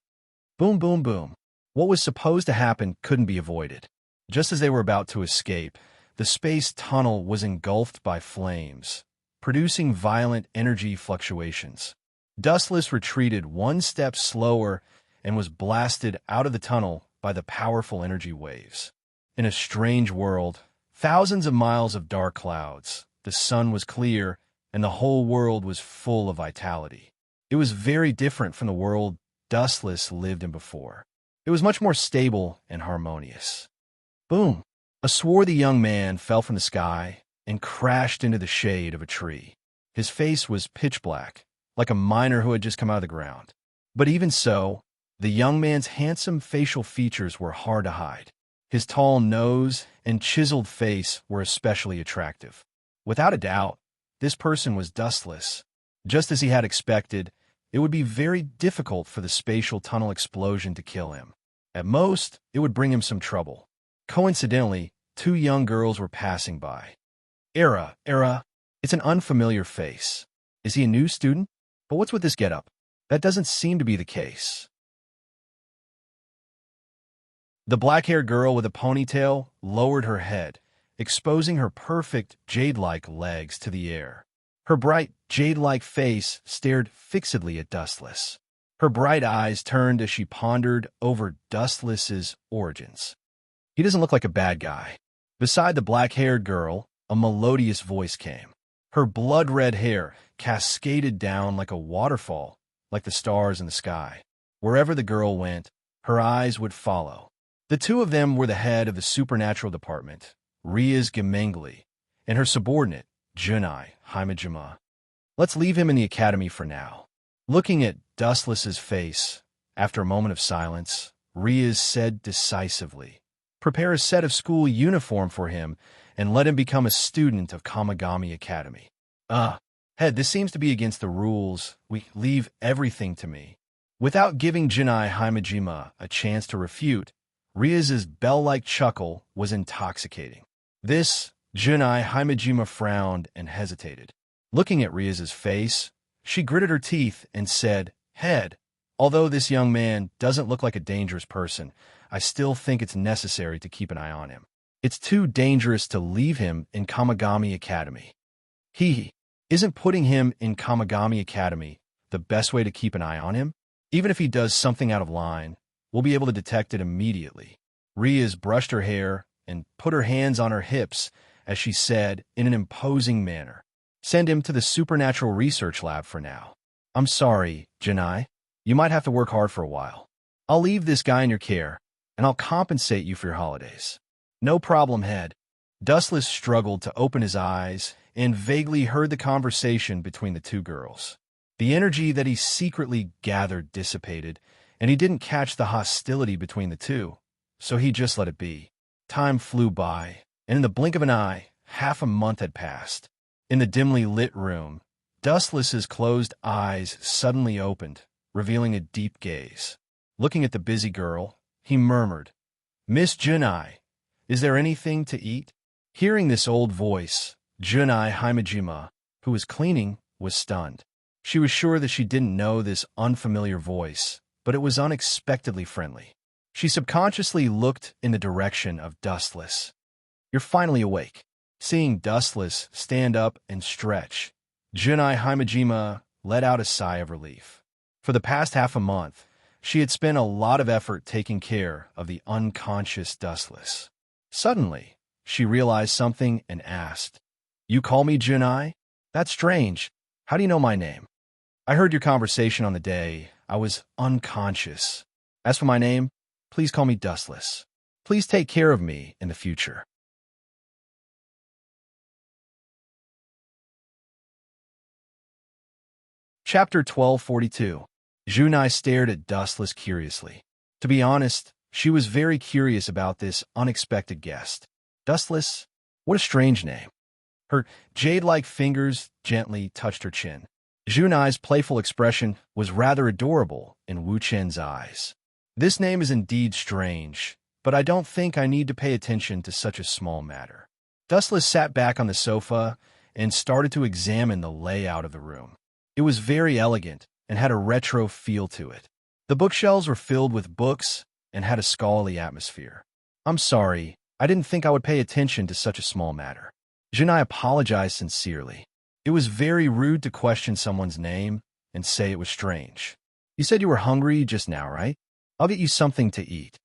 Boom, boom, boom. What was supposed to happen couldn't be avoided. Just as they were about to escape, the space tunnel was engulfed by flames, producing violent energy fluctuations. Dustless retreated one step slower and was blasted out of the tunnel by the powerful energy waves. In a strange world, thousands of miles of dark clouds, the sun was clear, and the whole world was full of vitality. It was very different from the world Dustless lived in before. It was much more stable and harmonious. Boom! A swarthy young man fell from the sky and crashed into the shade of a tree. His face was pitch black, like a miner who had just come out of the ground. But even so, the young man's handsome facial features were hard to hide. His tall nose and chiseled face were especially attractive. Without a doubt, this person was Dustless. Just as he had expected, it would be very difficult for the spatial tunnel explosion to kill him. At most, it would bring him some trouble. Coincidentally, two young girls were passing by. Era, it's an unfamiliar face. Is he a new student? But what's with this getup? That doesn't seem to be the case. The black-haired girl with a ponytail lowered her head, exposing her perfect jade-like legs to the air. Her bright, jade-like face stared fixedly at Dustless. Her bright eyes turned as she pondered over Dustless's origins. He doesn't look like a bad guy. Beside the black-haired girl, a melodious voice came. Her blood-red hair cascaded down like a waterfall, like the stars in the sky. Wherever the girl went, her eyes would follow. The two of them were the head of the supernatural department, Riaz Gemengli, and her subordinate, Junai Himejima. Let's leave him in the academy for now. Looking at Dustless's face, after a moment of silence, Riaz said decisively, prepare a set of school uniform for him and let him become a student of Kamigami Academy. Head, this seems to be against the rules. We leave everything to me. Without giving Junai Himejima a chance to refute, Riaz's bell-like chuckle was intoxicating. This, Junai Himejima frowned and hesitated. Looking at Riaz's face, she gritted her teeth and said, Head, Although this young man doesn't look like a dangerous person, I still think it's necessary to keep an eye on him. It's too dangerous to leave him in Kamigami Academy. Isn't putting him in Kamigami Academy the best way to keep an eye on him? Even if he does something out of line, we'll be able to detect it immediately. Riaz brushed her hair and put her hands on her hips as she said in an imposing manner, "Send him to the Supernatural Research Lab for now. I'm sorry, Janai. You might have to work hard for a while. I'll leave this guy in your care, and I'll compensate you for your holidays." "No problem, Head." Dustless struggled to open his eyes and vaguely heard the conversation between the two girls. The energy that he secretly gathered dissipated, and he didn't catch the hostility between the two, so he just let it be. Time flew by, and in the blink of an eye, half a month had passed. In the dimly lit room, Dustless's closed eyes suddenly opened, revealing a deep gaze. Looking at the busy girl, he murmured, "Miss Junai, is there anything to eat?" Hearing this old voice, Junai Himejima, who was cleaning, was stunned. She was sure that she didn't know this unfamiliar voice, but it was unexpectedly friendly. She subconsciously looked in the direction of Dustless. "You're finally awake." Seeing Dustless stand up and stretch, Junai Himejima let out a sigh of relief. For the past half a month, she had spent a lot of effort taking care of the unconscious Dustless. Suddenly, she realized something and asked, "You call me Junai? That's strange. How do you know my name?" "I heard your conversation on the day I was unconscious. As for my name, please call me Dustless. Please take care of me in the future." Chapter 1242. Junai stared at Dustless curiously. To be honest, she was very curious about this unexpected guest. Dustless? What a strange name. Her jade-like fingers gently touched her chin. Junai's playful expression was rather adorable in Wu Chen's eyes. "This name is indeed strange, but I don't think I need to pay attention to such a small matter." Dustless sat back on the sofa and started to examine the layout of the room. It was very elegant and had a retro feel to it. The bookshelves were filled with books and had a scholarly atmosphere. "I'm sorry, I didn't think I would pay attention to such a small matter." Junai apologized sincerely. It was very rude to question someone's name and say it was strange. "You said you were hungry just now, right? I'll get you something to eat."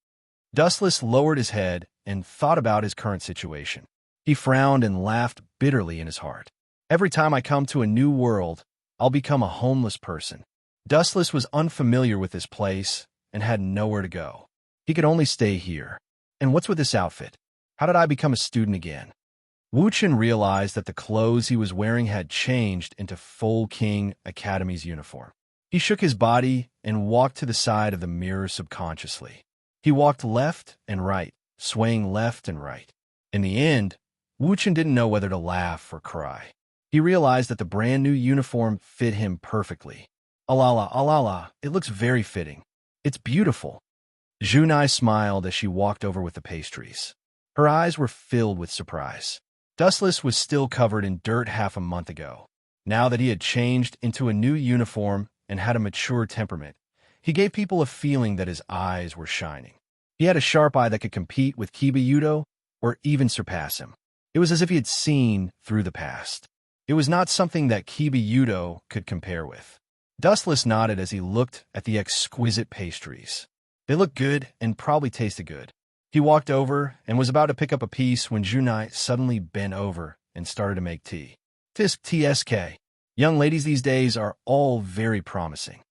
Dustless lowered his head and thought about his current situation. He frowned and laughed bitterly in his heart. "Every time I come to a new world, I'll become a homeless person." Dustless was unfamiliar with this place and had nowhere to go. He could only stay here. "And what's with this outfit? How did I become a student again?" Wu Chen realized that the clothes he was wearing had changed into full King Academy's uniform. He shook his body and walked to the side of the mirror subconsciously. He walked left and right, swaying left and right. In the end, Wu Chen didn't know whether to laugh or cry. He realized that the brand new uniform fit him perfectly. Alala, it looks very fitting. It's beautiful." Junai smiled as she walked over with the pastries. Her eyes were filled with surprise. Dustless was still covered in dirt half a month ago. Now that he had changed into a new uniform and had a mature temperament, he gave people a feeling that his eyes were shining. He had a sharp eye that could compete with Kiba or even surpass him. It was as if he had seen through the past. It was not something that Kiba could compare with. Dustless nodded as he looked at the exquisite pastries. They looked good and probably tasted good. He walked over and was about to pick up a piece when Junai suddenly bent over and started to make tea. "TSK. Young ladies these days are all very promising."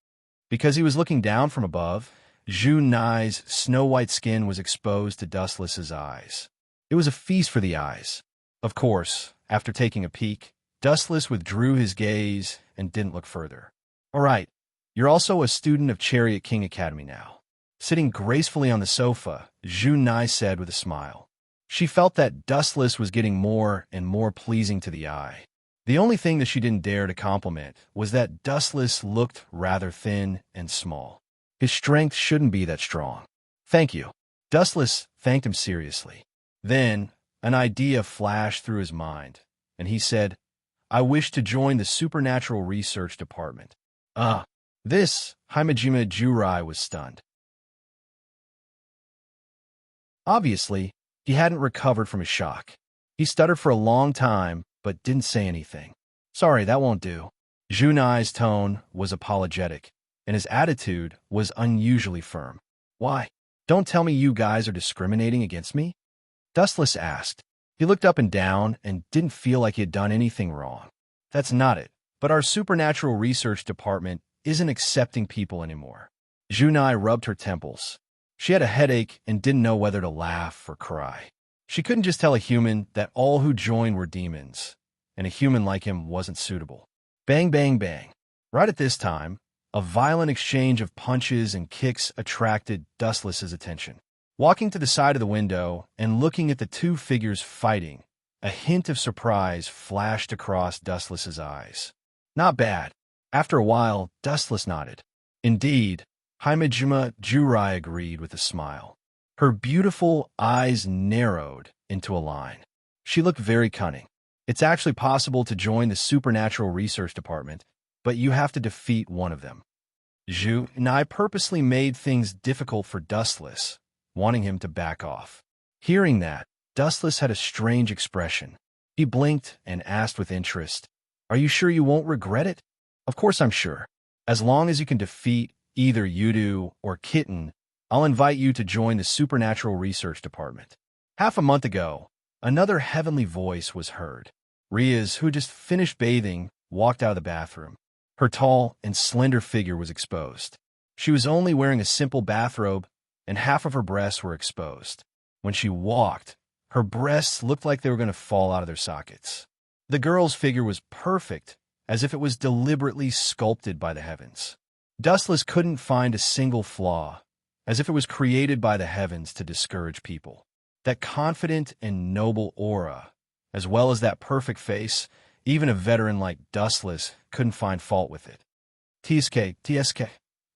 Because he was looking down from above, Junai's snow-white skin was exposed to Dustless's eyes. It was a feast for the eyes. Of course, after taking a peek, Dustless withdrew his gaze and didn't look further. "All right, you're also a student of Chariot King Academy now." Sitting gracefully on the sofa, Junai said with a smile. She felt that Dustless was getting more and more pleasing to the eye. The only thing that she didn't dare to compliment was that Dustless looked rather thin and small. His strength shouldn't be that strong. "Thank you." Dustless thanked him seriously. Then, an idea flashed through his mind, and he said, "I wish to join the Supernatural Research Department." This, Himejima Jurai was stunned. Obviously, he hadn't recovered from his shock. He stuttered for a long time, but didn't say anything. Sorry, that won't do. Junai's tone was apologetic, and his attitude was unusually firm. Why? Don't tell me you guys are discriminating against me? Dustless asked. He looked up and down and didn't feel like he had done anything wrong. That's not it, but our supernatural research department isn't accepting people anymore. Junai rubbed her temples. She had a headache and didn't know whether to laugh or cry. She couldn't just tell a human that all who joined were demons, and a human like him wasn't suitable. Bang, bang, bang. Right at this time, a violent exchange of punches and kicks attracted Dustless's attention. Walking to the side of the window and looking at the two figures fighting, a hint of surprise flashed across Dustless's eyes. Not bad. After a while, Dustless nodded. Indeed, Himejima Jurai agreed with a smile. Her beautiful eyes narrowed into a line. She looked very cunning. It's actually possible to join the Supernatural Research Department, but you have to defeat one of them. Zhu and I purposely made things difficult for Dustless, wanting him to back off. Hearing that, Dustless had a strange expression. He blinked and asked with interest, "Are you sure you won't regret it?" "Of course I'm sure. As long as you can defeat either Yudu or Kitten, I'll invite you to join the Supernatural Research Department." Half a month ago, another heavenly voice was heard. Riaz, who just finished bathing, walked out of the bathroom. Her tall and slender figure was exposed. She was only wearing a simple bathrobe, and half of her breasts were exposed. When she walked, her breasts looked like they were going to fall out of their sockets. The girl's figure was perfect, as if it was deliberately sculpted by the heavens. Dustless couldn't find a single flaw, as if it was created by the heavens to discourage people. That confident and noble aura, as well as that perfect face, even a veteran like Dustless couldn't find fault with it. TSK.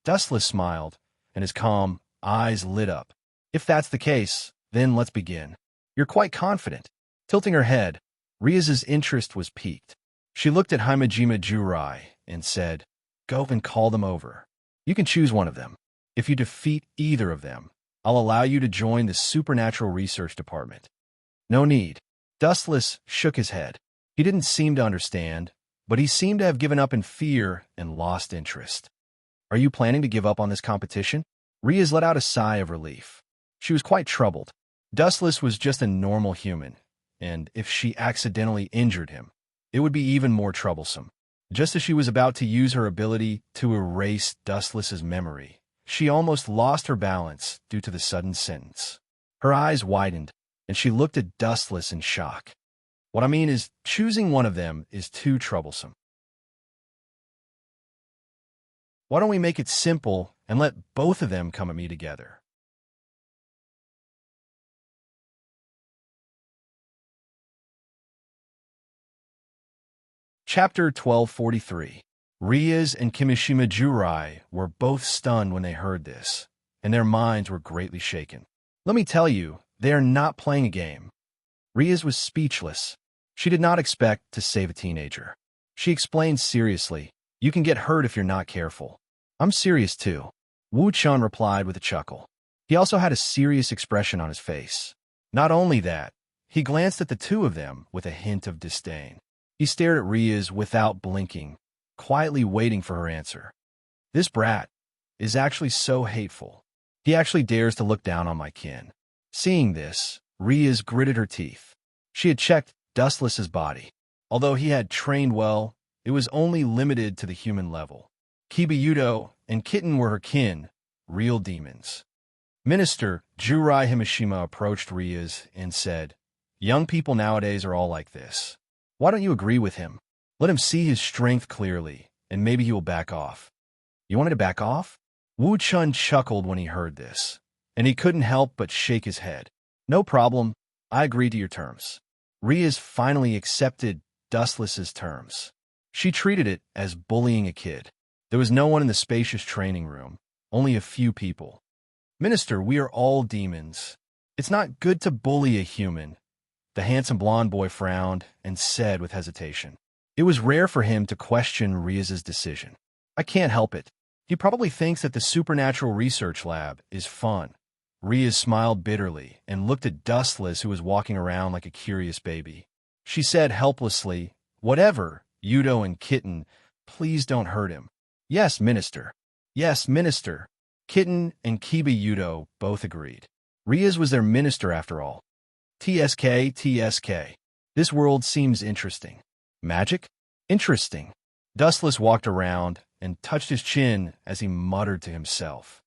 Dustless smiled, and his calm eyes lit up. If that's the case, then let's begin. You're quite confident. Tilting her head, Riaz's interest was piqued. She looked at Himejima Jurai and said, "Go and call them over. You can choose one of them. If you defeat either of them, I'll allow you to join the Supernatural Research Department." "No need." Dustless shook his head. He didn't seem to understand, but he seemed to have given up in fear and lost interest. "Are you planning to give up on this competition?" Riaz let out a sigh of relief. She was quite troubled. Dustless was just a normal human, and if she accidentally injured him, it would be even more troublesome. Just as she was about to use her ability to erase Dustless's memory, she almost lost her balance due to the sudden sentence. Her eyes widened, and she looked at Dustless in shock. "What I mean is, choosing one of them is too troublesome. Why don't we make it simple and let both of them come at me together?" Chapter 1243. Riaz and Kimishima Jurai were both stunned when they heard this, and their minds were greatly shaken. Let me tell you, they are not playing a game. Riaz was speechless. She did not expect to save a teenager. She explained seriously, "You can get hurt if you're not careful." "I'm serious too," Wu Chun replied with a chuckle. He also had a serious expression on his face. Not only that, he glanced at the two of them with a hint of disdain. He stared at Riaz without blinking, quietly waiting for her answer. "This brat is actually so hateful. He actually dares to look down on my kin." Seeing this, Riaz gritted her teeth. She had checked Dustless's body. Although he had trained well, it was only limited to the human level. Kibayudo and Kitten were her kin, real demons. Minister Jurai Himeshima approached Riaz and said, "Young people nowadays are all like this. Why don't you agree with him? Let him see his strength clearly, and maybe he will back off." "You want me to back off?" Wu Chun chuckled when he heard this, and he couldn't help but shake his head. "No problem. I agree to your terms." Riaz finally accepted Dustless's terms. She treated it as bullying a kid. There was no one in the spacious training room, only a few people. "Minister, we are all demons. It's not good to bully a human." The handsome blonde boy frowned and said with hesitation. It was rare for him to question Riaz's decision. "I can't help it. He probably thinks that the supernatural research lab is fun. Rhea smiled bitterly and looked at Dustless, who was walking around like a curious baby. She said helplessly, "Whatever, Yudo and Kitten, please don't hurt him." "Yes, Minister. Yes, Minister." Kitten and Kiba Yudo both agreed. Rhea's was their minister after all. TSK, TSK. This world seems interesting. Magic? Interesting. Dustless walked around and touched his chin as he muttered to himself.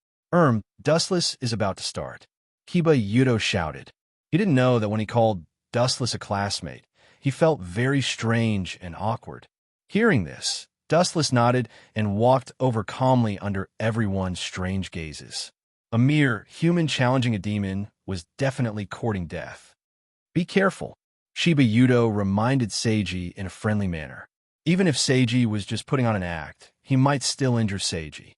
Dustless is about to start. Kiba Yudo shouted. He didn't know that when he called Dustless a classmate, he felt very strange and awkward. Hearing this, Dustless nodded and walked over calmly under everyone's strange gazes. A mere human challenging a demon was definitely courting death. Be careful, Shiba Yudo reminded Seiji in a friendly manner. Even if Seiji was just putting on an act, he might still injure Seiji.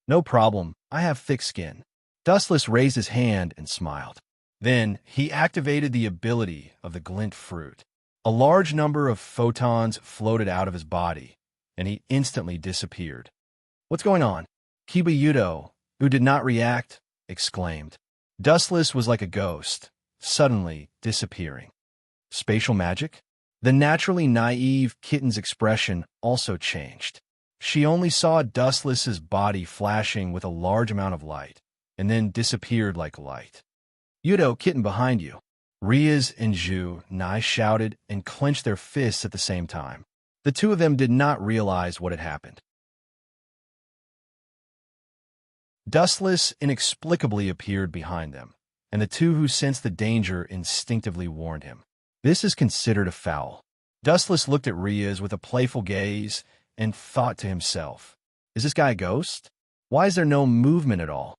No problem, I have thick skin. Dustless raised his hand and smiled. Then he activated the ability of the glint fruit. A large number of photons floated out of his body, and he instantly disappeared. What's going on? Kiba Yudo, who did not react, exclaimed. Dustless was like a ghost, suddenly disappearing. Spatial magic? The naturally naive Kitten's expression also changed. She only saw Dustless's body flashing with a large amount of light, and then disappeared like light. Yudo, Kitten behind you. Riaz and Zhu Nai shouted and clenched their fists at the same time. The two of them did not realize what had happened. Dustless inexplicably appeared behind them, and the two who sensed the danger instinctively warned him. This is considered a foul. Dustless looked at Riaz with a playful gaze and thought to himself, is this guy a ghost? Why is there no movement at all?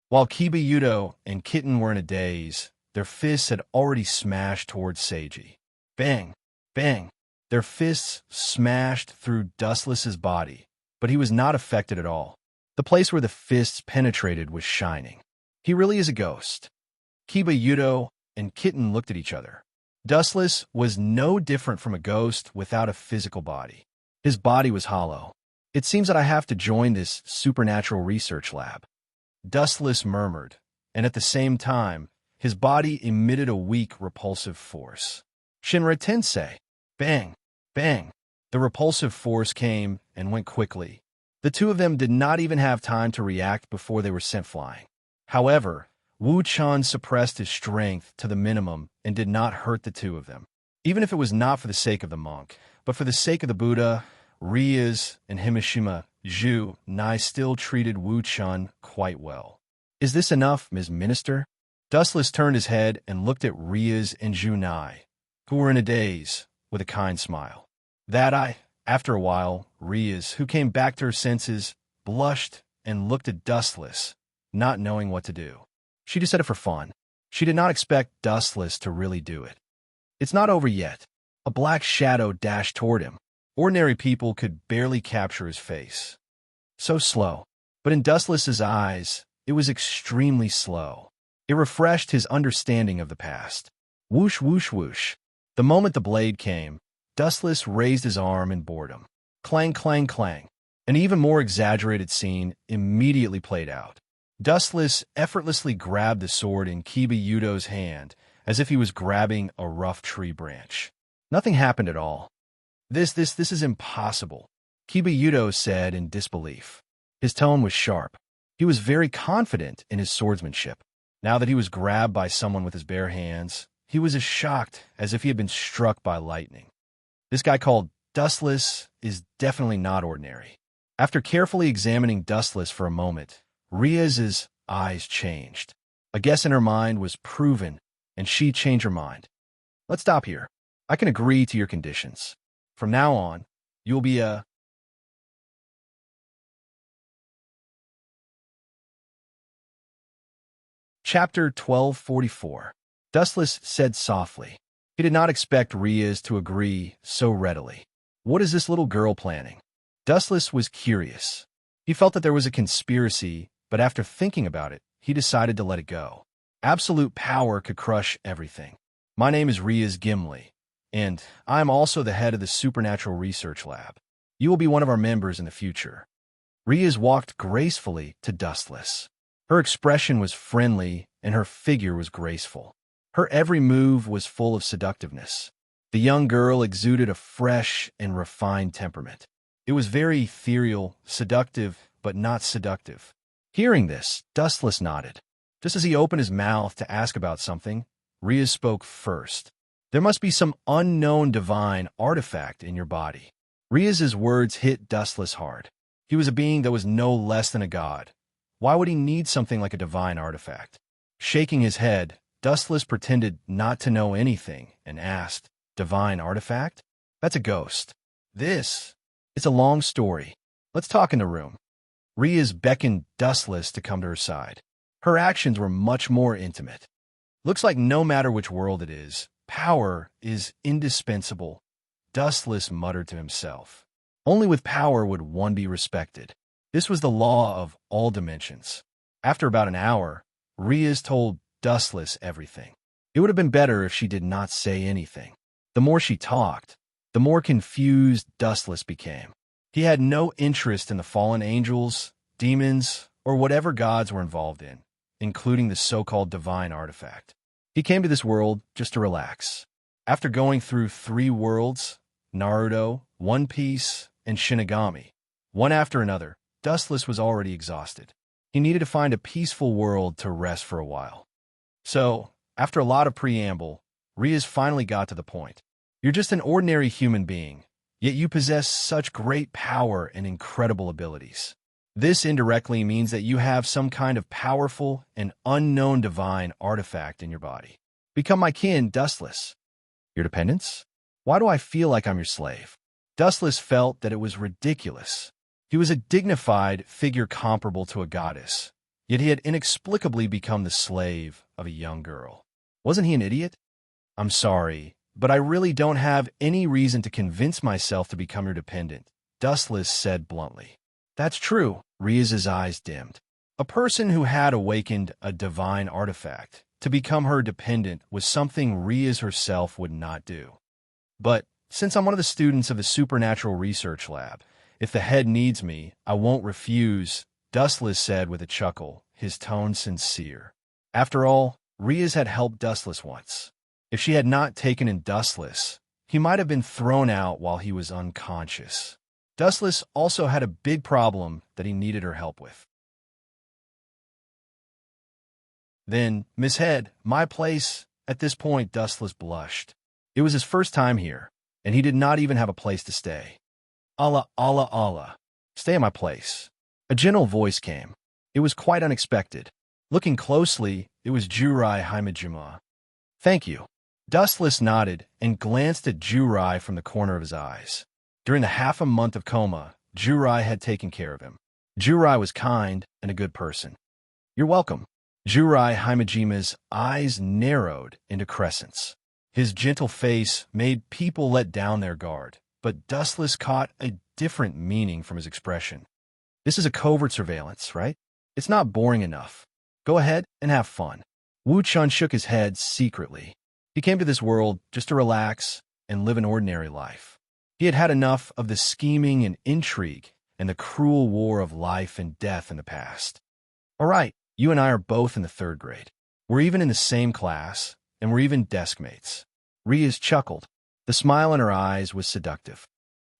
While Kiba Yudo and Kitten were in a daze, their fists had already smashed towards Seiji. Bang! Bang! Their fists smashed through Dustless's body, but he was not affected at all. The place where the fists penetrated was shining. He really is a ghost. Kiba Yudo and Kitten looked at each other. Dustless was no different from a ghost without a physical body. His body was hollow. It seems that I have to join this supernatural research lab. Dustless murmured, and at the same time, his body emitted a weak, repulsive force. Shinra Tensei! Bang! Bang! The repulsive force came and went quickly. The two of them did not even have time to react before they were sent flying. However, Wu Chan suppressed his strength to the minimum and did not hurt the two of them. Even if it was not for the sake of the monk, but for the sake of the Buddha, Riaz and Himishima Zhu Nai still treated Wu Chan quite well. Is this enough, Ms. Minister? Dustless turned his head and looked at Riaz and Zhu Nai, who were in a daze, with a kind smile. After a while, Riaz, who came back to her senses, blushed and looked at Dustless, not knowing what to do. She just said it for fun. She did not expect Dustless to really do it. It's not over yet. A black shadow dashed toward him. Ordinary people could barely capture his face. So slow. But in Dustless's eyes, it was extremely slow. It refreshed his understanding of the past. Whoosh, whoosh, whoosh. The moment the blade came, Dustless raised his arm in boredom. Clang, clang, clang. An even more exaggerated scene immediately played out. Dustless effortlessly grabbed the sword in Kiba Yudo's hand as if he was grabbing a rough tree branch. Nothing happened at all. This is impossible, Kiba Yudo said in disbelief. His tone was sharp. He was very confident in his swordsmanship. Now that he was grabbed by someone with his bare hands, he was as shocked as if he had been struck by lightning. This guy called Dustless is definitely not ordinary. After carefully examining Dustless for a moment, Riaz's eyes changed. A guess in her mind was proven, and she changed her mind. Let's stop here. I can agree to your conditions. From now on, you'll be a... Chapter 1244. Dustless said softly. He did not expect Riaz to agree so readily. What is this little girl planning? Dustless was curious. He felt that there was a conspiracy, but after thinking about it, he decided to let it go. Absolute power could crush everything. My name is Riaz Gimli, and I am also the head of the Supernatural Research Lab. You will be one of our members in the future. Riaz walked gracefully to Dustless. Her expression was friendly and her figure was graceful. Her every move was full of seductiveness. The young girl exuded a fresh and refined temperament. It was very ethereal, seductive, but not seductive. Hearing this, Dustless nodded. Just as he opened his mouth to ask about something, Riaz spoke first. There must be some unknown divine artifact in your body. Riaz's words hit Dustless hard. He was a being that was no less than a god. Why would he need something like a divine artifact? Shaking his head, Dustless pretended not to know anything and asked, "Divine artifact? That's a ghost. It's a long story. Let's talk in the room." Riaz beckoned Dustless to come to her side. Her actions were much more intimate. Looks like no matter which world it is, power is indispensable, Dustless muttered to himself. Only with power would one be respected. This was the law of all dimensions. After about an hour, Riaz told Dustless everything. It would have been better if she did not say anything. The more she talked, the more confused Dustless became. He had no interest in the fallen angels, demons, or whatever gods were involved in, including the so-called divine artifact. He came to this world just to relax. After going through 3 worlds, Naruto, One Piece, and Shinigami, one after another, Dustless was already exhausted. He needed to find a peaceful world to rest for a while. So, after a lot of preamble, Riaz finally got to the point. You're just an ordinary human being, yet you possess such great power and incredible abilities. This indirectly means that you have some kind of powerful and unknown divine artifact in your body. Become my kin, Dustless. Your dependents? Why do I feel like I'm your slave? Dustless felt that it was ridiculous. He was a dignified figure comparable to a goddess, yet he had inexplicably become the slave of a young girl. Wasn't he an idiot? I'm sorry, but I really don't have any reason to convince myself to become your dependent, Dustless said bluntly. That's true, Riaz's eyes dimmed. A person who had awakened a divine artifact to become her dependent was something Riaz herself would not do. But since I'm one of the students of the Supernatural Research Lab, if the head needs me, I won't refuse, Dustless said with a chuckle, his tone sincere. After all, Riaz had helped Dustless once. If she had not taken in Dustless, he might have been thrown out while he was unconscious. Dustless also had a big problem that he needed her help with. Then, Miss Head, my place. At this point, Dustless blushed. It was his first time here, and he did not even have a place to stay. Allah, Allah, Allah. Stay at my place. A gentle voice came. It was quite unexpected. Looking closely, it was Jurai Himejima. Thank you. Dustless nodded and glanced at Jurai from the corner of his eyes. During the half a month of coma, Jurai had taken care of him. Jurai was kind and a good person. You're welcome. Jurai Himejima's eyes narrowed into crescents. His gentle face made people let down their guard, but Dustless caught a different meaning from his expression. This is a covert surveillance, right? It's not boring enough. Go ahead and have fun. Wu Chun shook his head secretly. He came to this world just to relax and live an ordinary life. He had had enough of the scheming and intrigue and the cruel war of life and death in the past. All right, you and I are both in the 3rd grade. We're even in the same class, and we're even desk mates. Riaz chuckled. The smile in her eyes was seductive.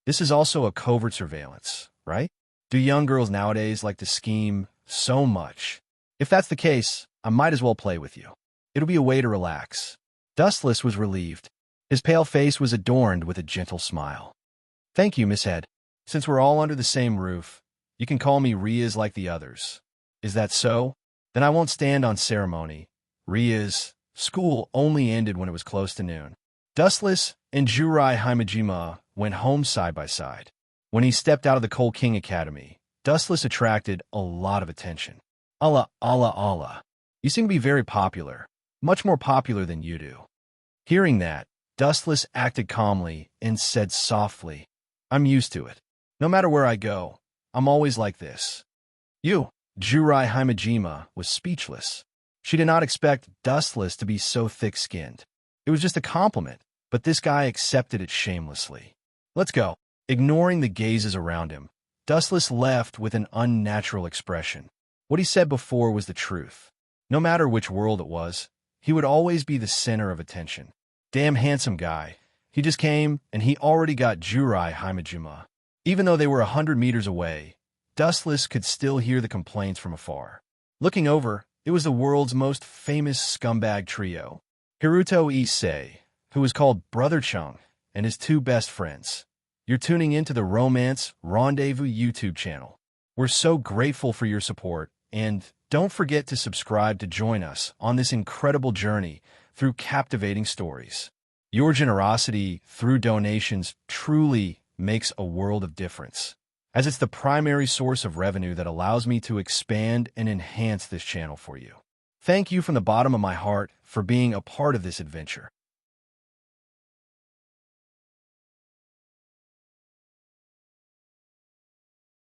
This is also a covert surveillance, right? Do young girls nowadays like to scheme so much? If that's the case, I might as well play with you. It'll be a way to relax. Dustless was relieved. His pale face was adorned with a gentle smile. Thank you, Miss Head. Since we're all under the same roof, you can call me Riaz like the others. Is that so? Then I won't stand on ceremony. Riaz, school only ended when it was close to noon. Dustless and Jurai Himejima went home side by side. When he stepped out of the Coal King Academy, Dustless attracted a lot of attention. Allah, Allah, Allah. You seem to be very popular, much more popular than you do. Hearing that, Dustless acted calmly and said softly, I'm used to it. No matter where I go, I'm always like this. You, Jurai Himejima, was speechless. She did not expect Dustless to be so thick-skinned. It was just a compliment, but this guy accepted it shamelessly. Let's go. Ignoring the gazes around him, Dustless left with an unnatural expression. What he said before was the truth. No matter which world it was, he would always be the center of attention. Damn handsome guy. He just came, and he already got Jurai Himajima. Even though they were 100 meters away, Dustless could still hear the complaints from afar. Looking over, it was the world's most famous scumbag trio. Hiruto Issei, who was called Brother Chung, and his two best friends. You're tuning into the Romance Rendezvous YouTube channel. We're so grateful for your support, and don't forget to subscribe to join us on this incredible journey through captivating stories. Your generosity through donations truly makes a world of difference, as it's the primary source of revenue that allows me to expand and enhance this channel for you. Thank you from the bottom of my heart for being a part of this adventure.